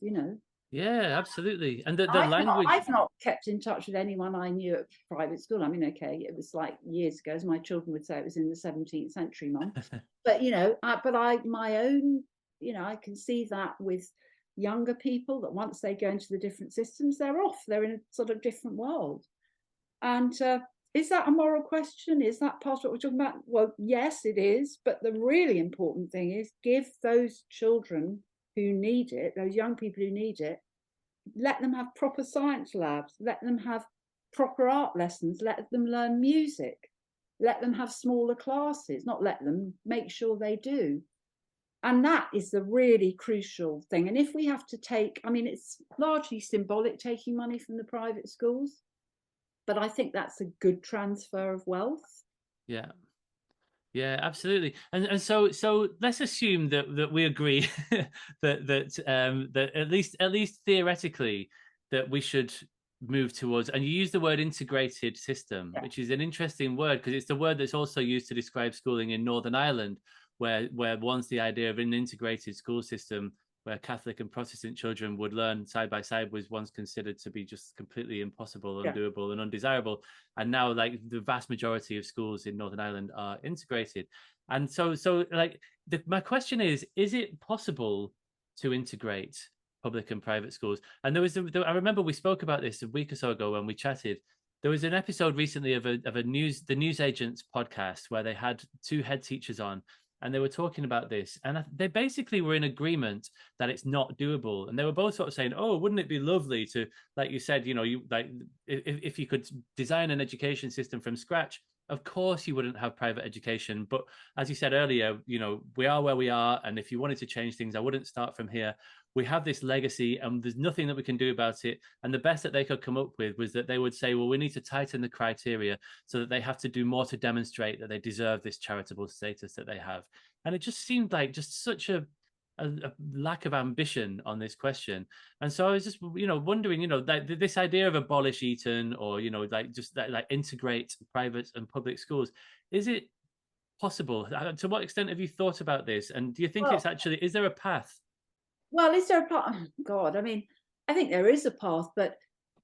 Yeah, absolutely. And the language. I've not kept in touch with anyone I knew at private school. I mean, okay, it was like years ago, as my children would say, it was in the 17th century, Mum. But my own, I can see that with younger people, that once they go into the different systems, they're off. They're in a sort of different world. And is that a moral question? Is that part of what we're talking about? Well, yes, it is. But the really important thing is give those children who need it, those young people who need it, let them have proper science labs, let them have proper art lessons, let them learn music, let them have smaller classes, make sure they do. And that is the really crucial thing. And if we have to it's largely symbolic, taking money from the private schools, but I think that's a good transfer of wealth. Yeah. Yeah, absolutely. And so let's assume that we agree that at least theoretically that we should move towards, and you use the word integrated system, which is an interesting word because it's the word that's also used to describe schooling in Northern Ireland, where once the idea of an integrated school system where Catholic and Protestant children would learn side by side was once considered to be just completely impossible, undoable, and undesirable. And now, like, the vast majority of schools in Northern Ireland are integrated. And so like, my question is it possible to integrate public and private schools? And I remember we spoke about this a week or so ago when we chatted. There was an episode recently of the News Agents podcast where they had two head teachers on, and they were talking about this, and they basically were in agreement that it's not doable. And they were both sort of saying, "Oh, wouldn't it be lovely to, like you said, you like if you could design an education system from scratch? Of course, you wouldn't have private education, but as you said earlier, we are where we are, and if you wanted to change things, I wouldn't start from here. We have this legacy and there's nothing that we can do about it." And the best that they could come up with was that they would say, well, we need to tighten the criteria so that they have to do more to demonstrate that they deserve this charitable status that they have. And it just seemed like just such a lack of ambition on this question. And so I was just, wondering, that this idea of abolish Eton, or, like just like integrate private and public schools, is it possible? To what extent have you thought about this? And do you think it's actually, is there a path? Well, is there a path? Oh, God, I mean, I think there is a path, but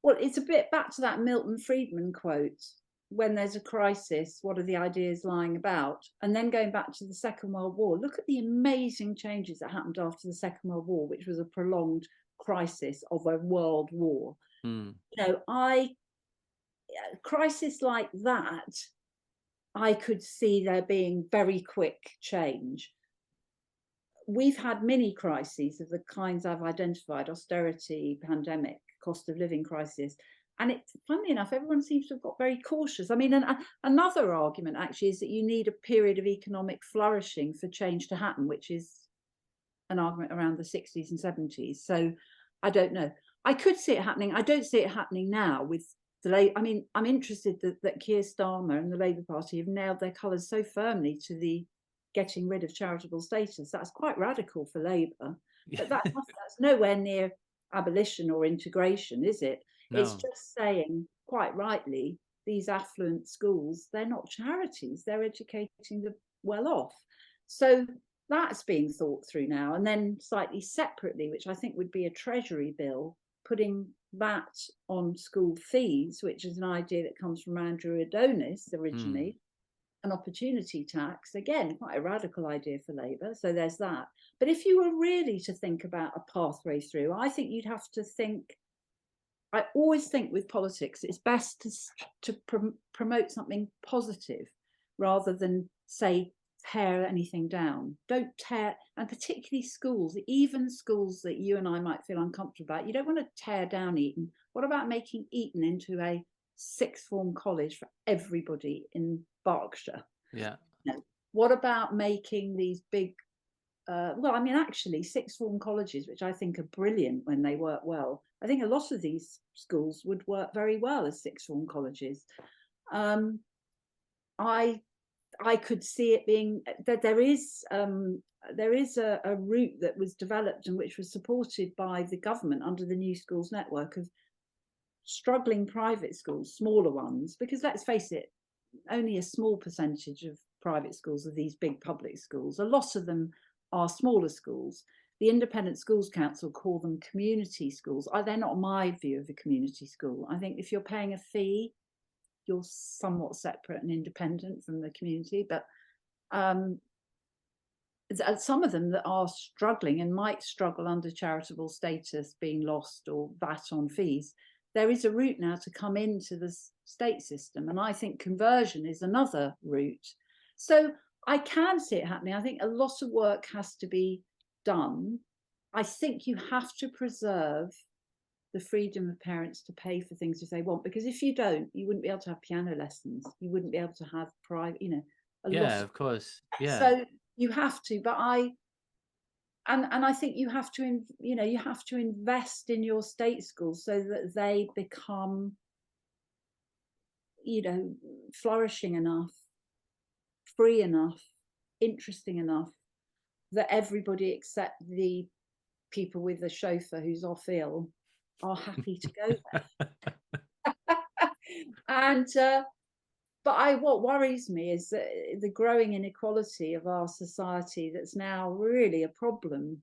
it's a bit back to that Milton Friedman quote: when there's a crisis, what are the ideas lying about? And then going back to the Second World War, look at the amazing changes that happened after the Second World War, which was a prolonged crisis of a world war. A crisis like that, I could see there being very quick change. We've had mini crises of the kinds I've identified: austerity, pandemic, cost of living crisis. And it's, funnily enough, everyone seems to have got very cautious. I mean, another argument actually is that you need a period of economic flourishing for change to happen, which is an argument around the 60s and 70s. So I don't know. I could see it happening. I don't see it happening now with the I mean, I'm interested that Keir Starmer and the Labour Party have nailed their colours so firmly to the getting rid of charitable status. That's quite radical for Labour, but that's nowhere near abolition or integration, is it? No. It's just saying, quite rightly, these affluent schools, they're not charities, they're educating the well-off. So that's being thought through now. And then slightly separately, which I think would be a Treasury bill, putting that on school fees, which is an idea that comes from Andrew Adonis originally, an opportunity tax, again, quite a radical idea for Labour. So there's that. But if you were really to think about a pathway through, I think you'd have to think, I always think with politics, it's best to promote something positive rather than, say, tear anything down. Don't tear, and particularly schools, even schools that you and I might feel uncomfortable about, you don't want to tear down Eton. What about making Eton into a sixth form college for everybody in Berkshire? Yeah. What about making these big, actually sixth form colleges, which I think are brilliant when they work well. I think a lot of these schools would work very well as sixth form colleges. I could see it being that there is a route that was developed and which was supported by the government under the New Schools Network of struggling private schools, smaller ones, because let's face it, only a small percentage of private schools are these big public schools. A lot of them are smaller schools. The Independent Schools Council call them community schools. They're not my view of a community school. I think if you're paying a fee, you're somewhat separate and independent from the community. But some of them that are struggling and might struggle under charitable status being lost or VAT on fees, there is a route now to come into the state system. And I think conversion is another route. So I can see it happening. I think a lot of work has to be done. I think you have to preserve the freedom of parents to pay for things if they want, because if you don't, you wouldn't be able to have piano lessons. You wouldn't be able to have private, of course. Yeah. So you have to, but I think you have to, you have to invest in your state schools so that they become, flourishing enough, free enough, interesting enough that everybody except the people with the chauffeur who's off ill are happy to go there. And But what worries me is that the growing inequality of our society, that's now really a problem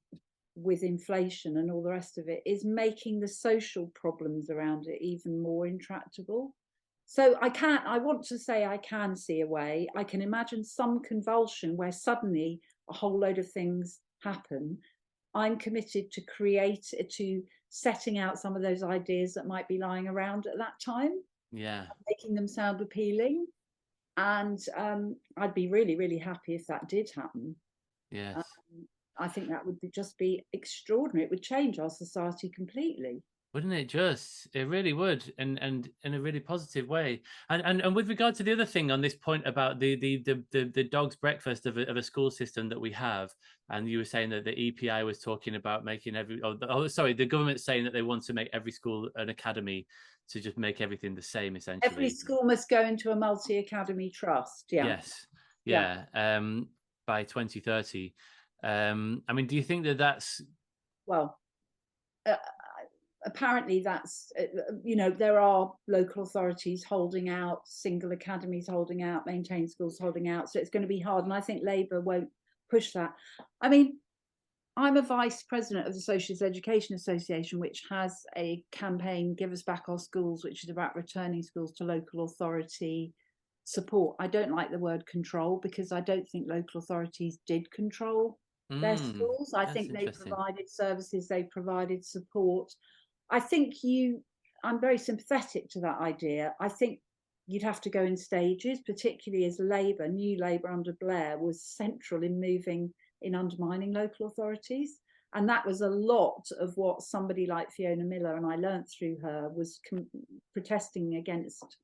with inflation and all the rest of it, is making the social problems around it even more intractable. So I want to say I can see a way. I can imagine some convulsion where suddenly a whole load of things happen. I'm committed to setting out some of those ideas that might be lying around at that time, Yeah. making them sound appealing. And I'd be really, really happy if that did happen. Yes. I think that would just be extraordinary. It would change our society completely. Wouldn't it just? It really would, and in a really positive way. And with regard to the other thing on this point about the dog's breakfast of a school system that we have, and you were saying that the EPI was talking about making the government's saying that they want to make every school an academy, to just make everything the same essentially. Every school must go into a multi-academy trust. Yeah. Yes. Yeah. By 2030. I mean, do you think that that's well? Apparently that's, there are local authorities holding out, single academies holding out, maintained schools holding out, so it's going to be hard, and I think Labour won't push that. I mean, I'm a vice president of the Socialist Education Association, which has a campaign, Give Us Back Our Schools, which is about returning schools to local authority support. I don't like the word control, because I don't think local authorities did control their schools. I think they provided services, they provided support. I think I'm very sympathetic to that idea. I think you'd have to go in stages, particularly as New Labour under Blair was central in undermining local authorities. And that was a lot of what somebody like Fiona Millar, and I learnt through her, was protesting against.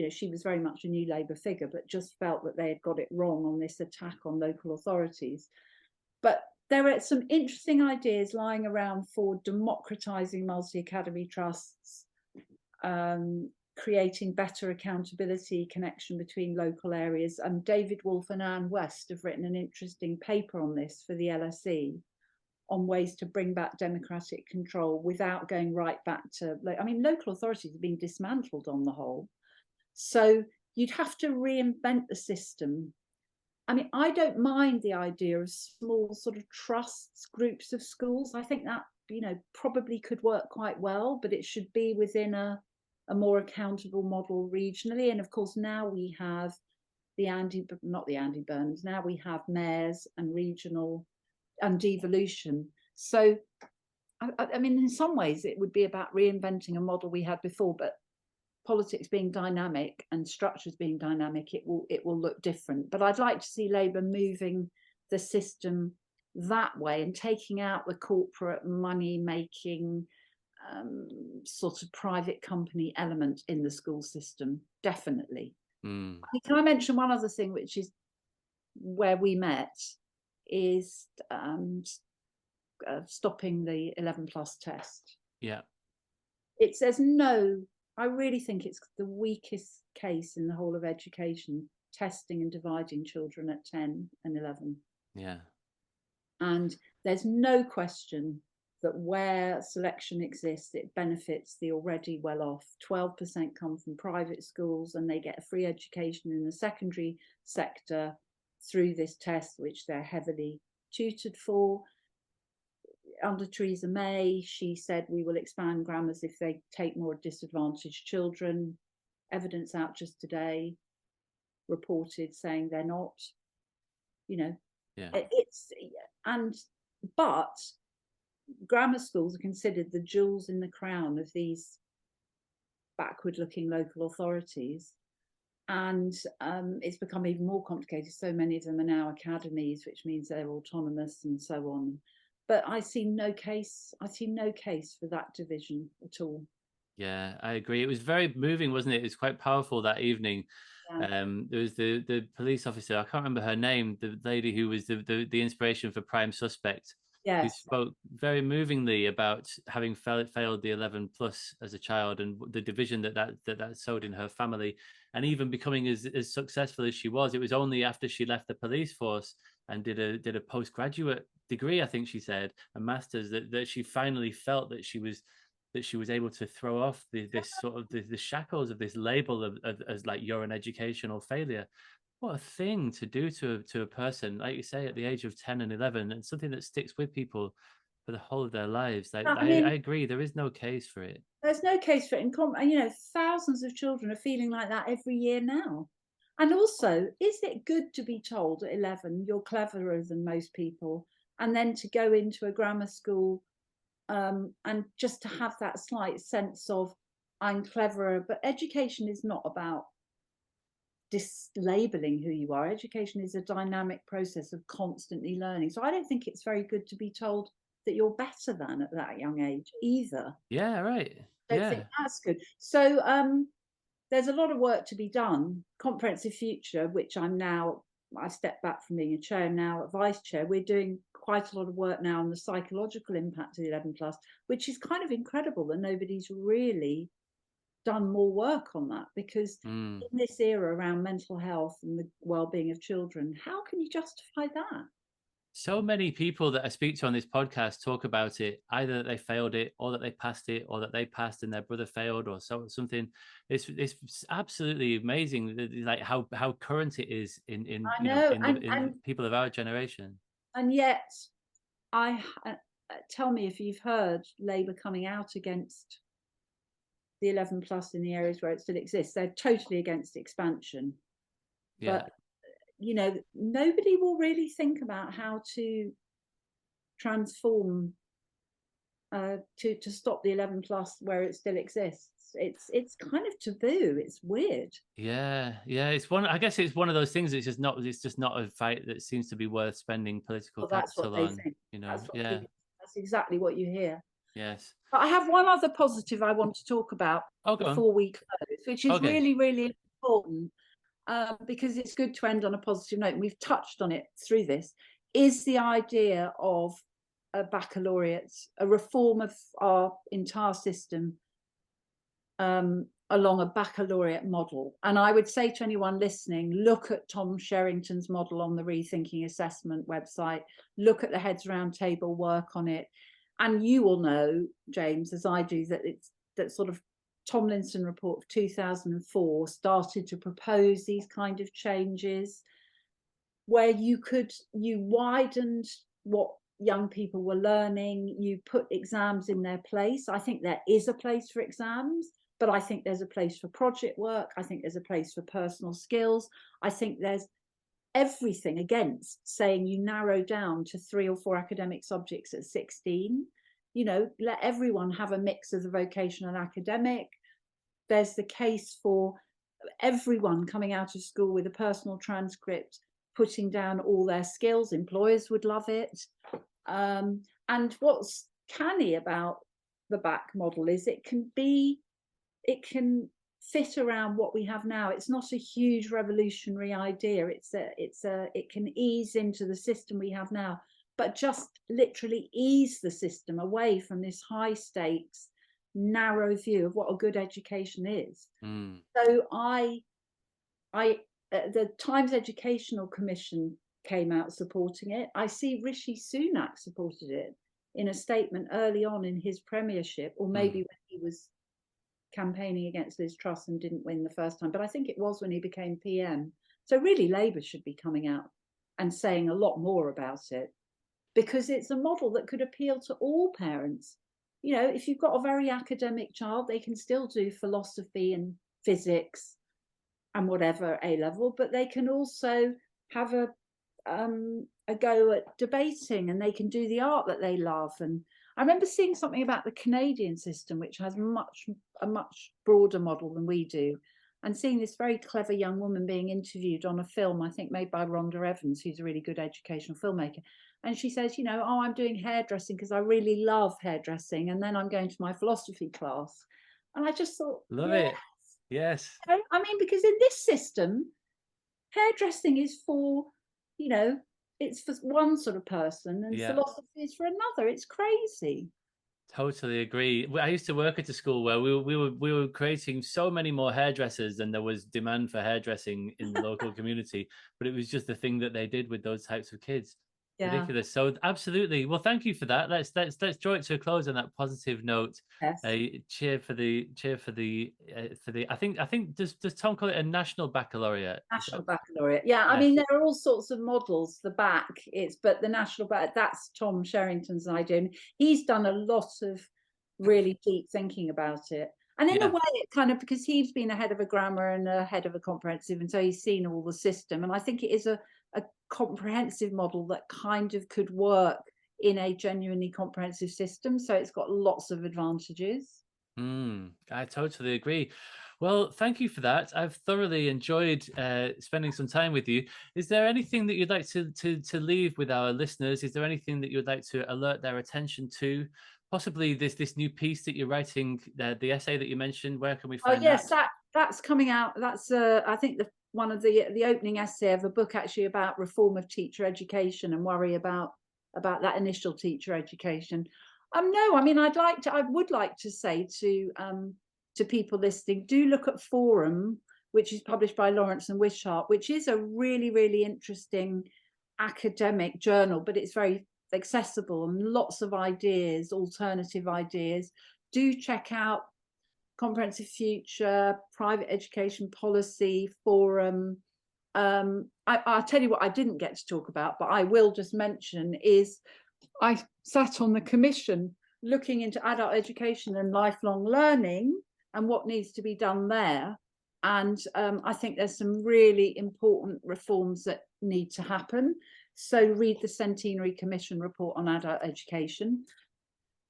She was very much a New Labour figure, but just felt that they had got it wrong on this attack on local authorities. But there are some interesting ideas lying around for democratising multi-academy trusts, creating better accountability, connection between local areas. And David Wolf and Anne West have written an interesting paper on this for the LSE, on ways to bring back democratic control without going right back to, local authorities have been dismantled on the whole. So you'd have to reinvent the system. I mean, I don't mind the idea of small sort of trusts, groups of schools. I think that, probably could work quite well, but it should be within a more accountable model regionally. And of course, now we have not the Andy Burnhams, now we have mayors and regional and devolution. So, I mean, in some ways it would be about reinventing a model we had before, but politics being dynamic and structures being dynamic, it will look different. But I'd like to see Labour moving the system that way and taking out the corporate money making sort of private company element in the school system, definitely. Can I mention one other thing, which is where we met, is stopping the 11+ test. I really think it's the weakest case in the whole of education, testing and dividing children at 10 and 11. And there's no question that where selection exists, it benefits the already well-off. 12% come from private schools, and they get a free education in the secondary sector through this test, which they're heavily tutored for. Under Theresa May, she said we will expand grammars if they take more disadvantaged children. Evidence out just today reported saying they're not. But grammar schools are considered the jewels in the crown of these backward-looking local authorities, and it's become even more complicated. So many of them are now academies, which means they're autonomous and so on. But I see no case for that division at all. Yeah, I agree. It was very moving, wasn't it? It was quite powerful that evening. There was the police officer, I can't remember her name, the lady who was the inspiration for Prime Suspect, who spoke very movingly about having failed the 11+ as a child, and the division that sowed in her family, and even becoming as successful as she was. It was only after she left the police force and did a postgraduate degree, I think she said, a master's, that she finally felt that she was that she was able to throw off this sort of the shackles of this label of as like you're an educational failure. What a thing to do to a person, like you say, at the age of 10 and 11, and something that sticks with people for the whole of their lives. Like, I mean, I agree, there is no case for it. there's no case for it. And you know, thousands of children are feeling like that every year now. And also, is it good to be told at 11 you're cleverer than most people, and then to go into a grammar school and just to have that slight sense of I'm cleverer? But education is not about dislabeling who you are. Education is a dynamic process of constantly learning. So I don't think it's very good to be told that you're better than at that young age either. Yeah, right. I don't Yeah. think that's good. So there's a lot of work to be done. Comprehensive Future, which I stepped back from being a chair, now a vice chair. We're doing quite a lot of work now on the psychological impact of the 11 plus, which is kind of incredible that nobody's really done more work on that, because in this era around mental health and the well-being of children, how can you justify that? So many people that I speak to on this podcast talk about it, either that they failed it, or that they passed it, or that they passed and their brother failed, or something. It's absolutely amazing, like how current it is in I you know know, in people of our generation. and yet tell me if you've heard Labour coming out against the 11 plus in the areas where it still exists. They're totally against expansion. Yeah. But you know, nobody will really think about how to transform to stop the 11 plus where it still exists. It's kind of taboo. It's weird. Yeah, it's one. I guess it's one of those things. It's just not a fight that seems to be worth spending political Well, that's what capital they on. think. You know, That's what yeah, that's exactly what you hear. yes. But I have one other positive I want to talk about Oh, go on. before we close, which is Okay. really, really important, because it's good to end on a positive note. And we've touched on it through this, is the idea of a baccalaureate, a reform of our entire system along a baccalaureate model. And I would say to anyone listening, look at Tom Sherrington's model on the Rethinking Assessment website, look at the Heads Round Table work on it. And you will know, James, as I do, that it's that sort of Tomlinson report of 2004 started to propose these kind of changes where you widened what young people were learning, you put exams in their place. I think there is a place for exams, but I think there's a place for project work. I think there's a place for personal skills. I think there's everything against saying you narrow down to 3 or 4 academic subjects at 16. You know, let everyone have a mix of the vocational and academic. There's the case for everyone coming out of school with a personal transcript, putting down all their skills. Employers would love it. And what's canny about the back model is it can fit around what we have now. It's not a huge revolutionary idea. It can ease into the system we have now, but just literally ease the system away from this high stakes, narrow view of what a good education is. So the Times Educational Commission came out supporting it. I see Rishi Sunak supported it in a statement early on in his premiership, or maybe when he was campaigning against Liz Truss and didn't win the first time, but I think it was when he became PM. So really Labour should be coming out and saying a lot more about it, because it's a model that could appeal to all parents. You know, if you've got a very academic child, they can still do philosophy and physics and whatever A level, but they can also have a go at debating, and they can do the art that they love. And I remember seeing something about the Canadian system, which has a much broader model than we do, and seeing this very clever young woman being interviewed on a film, I think made by Rhonda Evans, who's a really good educational filmmaker. And she says, you know, I'm doing hairdressing because I really love hairdressing, and then I'm going to my philosophy class. And I just thought, Love it. Yes. I mean, because in this system, hairdressing is for, you know, it's for one sort of person, and philosophy is for another. It's crazy. Totally agree. I used to work at a school where we were creating so many more hairdressers than there was demand for hairdressing in the local community, but it was just the thing that they did with those types of kids. Ridiculous. So absolutely. Well, thank you for that. Let's draw it to a close on that positive note. Yes. Cheer for the I think does Tom call it a national baccalaureate? National baccalaureate. Yeah, I mean, there are all sorts of models. The back, but the national bac, that's Tom Sherrington's idea. And he's done a lot of really deep thinking about it. And in a way, it kind of, because he's been a head of a grammar and a head of a comprehensive, and so he's seen all the system. And I think it is a comprehensive model that kind of could work in a genuinely comprehensive system. So it's got lots of advantages. I totally agree. Well, thank you for that. I've thoroughly enjoyed spending some time with you. Is there anything that you'd like to leave with our listeners? Is there anything that you'd like to alert their attention to? Possibly this new piece that you're writing, the essay that you mentioned. Where can we find that? Yes, that's coming out. That's I think one of the opening essay of a book actually about reform of teacher education and worry about that initial teacher education. No, I mean, I would like to say to people listening, do look at Forum, which is published by Lawrence and Wishart, which is a really, really interesting academic journal, but it's very accessible and lots of ideas, alternative ideas. Do check out Comprehensive Future, Private Education Policy, Forum. I'll tell you what I didn't get to talk about, but I will just mention is I sat on the commission looking into adult education and lifelong learning and what needs to be done there. And I think there's some really important reforms that need to happen. So read the Centenary Commission report on adult education.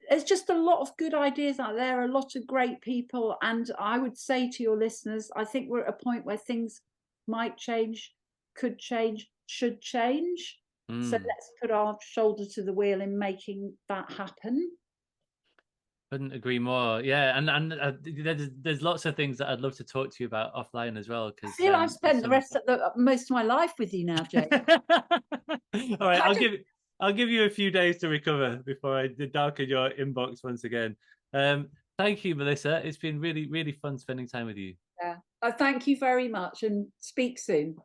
There's just a lot of good ideas out there, a lot of great people. And I would say to your listeners, I think we're at a point where things might change, could change, should change. So let's put our shoulder to the wheel in making that happen. Couldn't agree more. Yeah, and there's lots of things that I'd love to talk to you about offline as well. Because I feel I've spent the rest of most of my life with you now, Jake. All right, I'll give you a few days to recover before I darken your inbox once again. Thank you, Melissa. It's been really, really fun spending time with you. Yeah, thank you very much, and speak soon.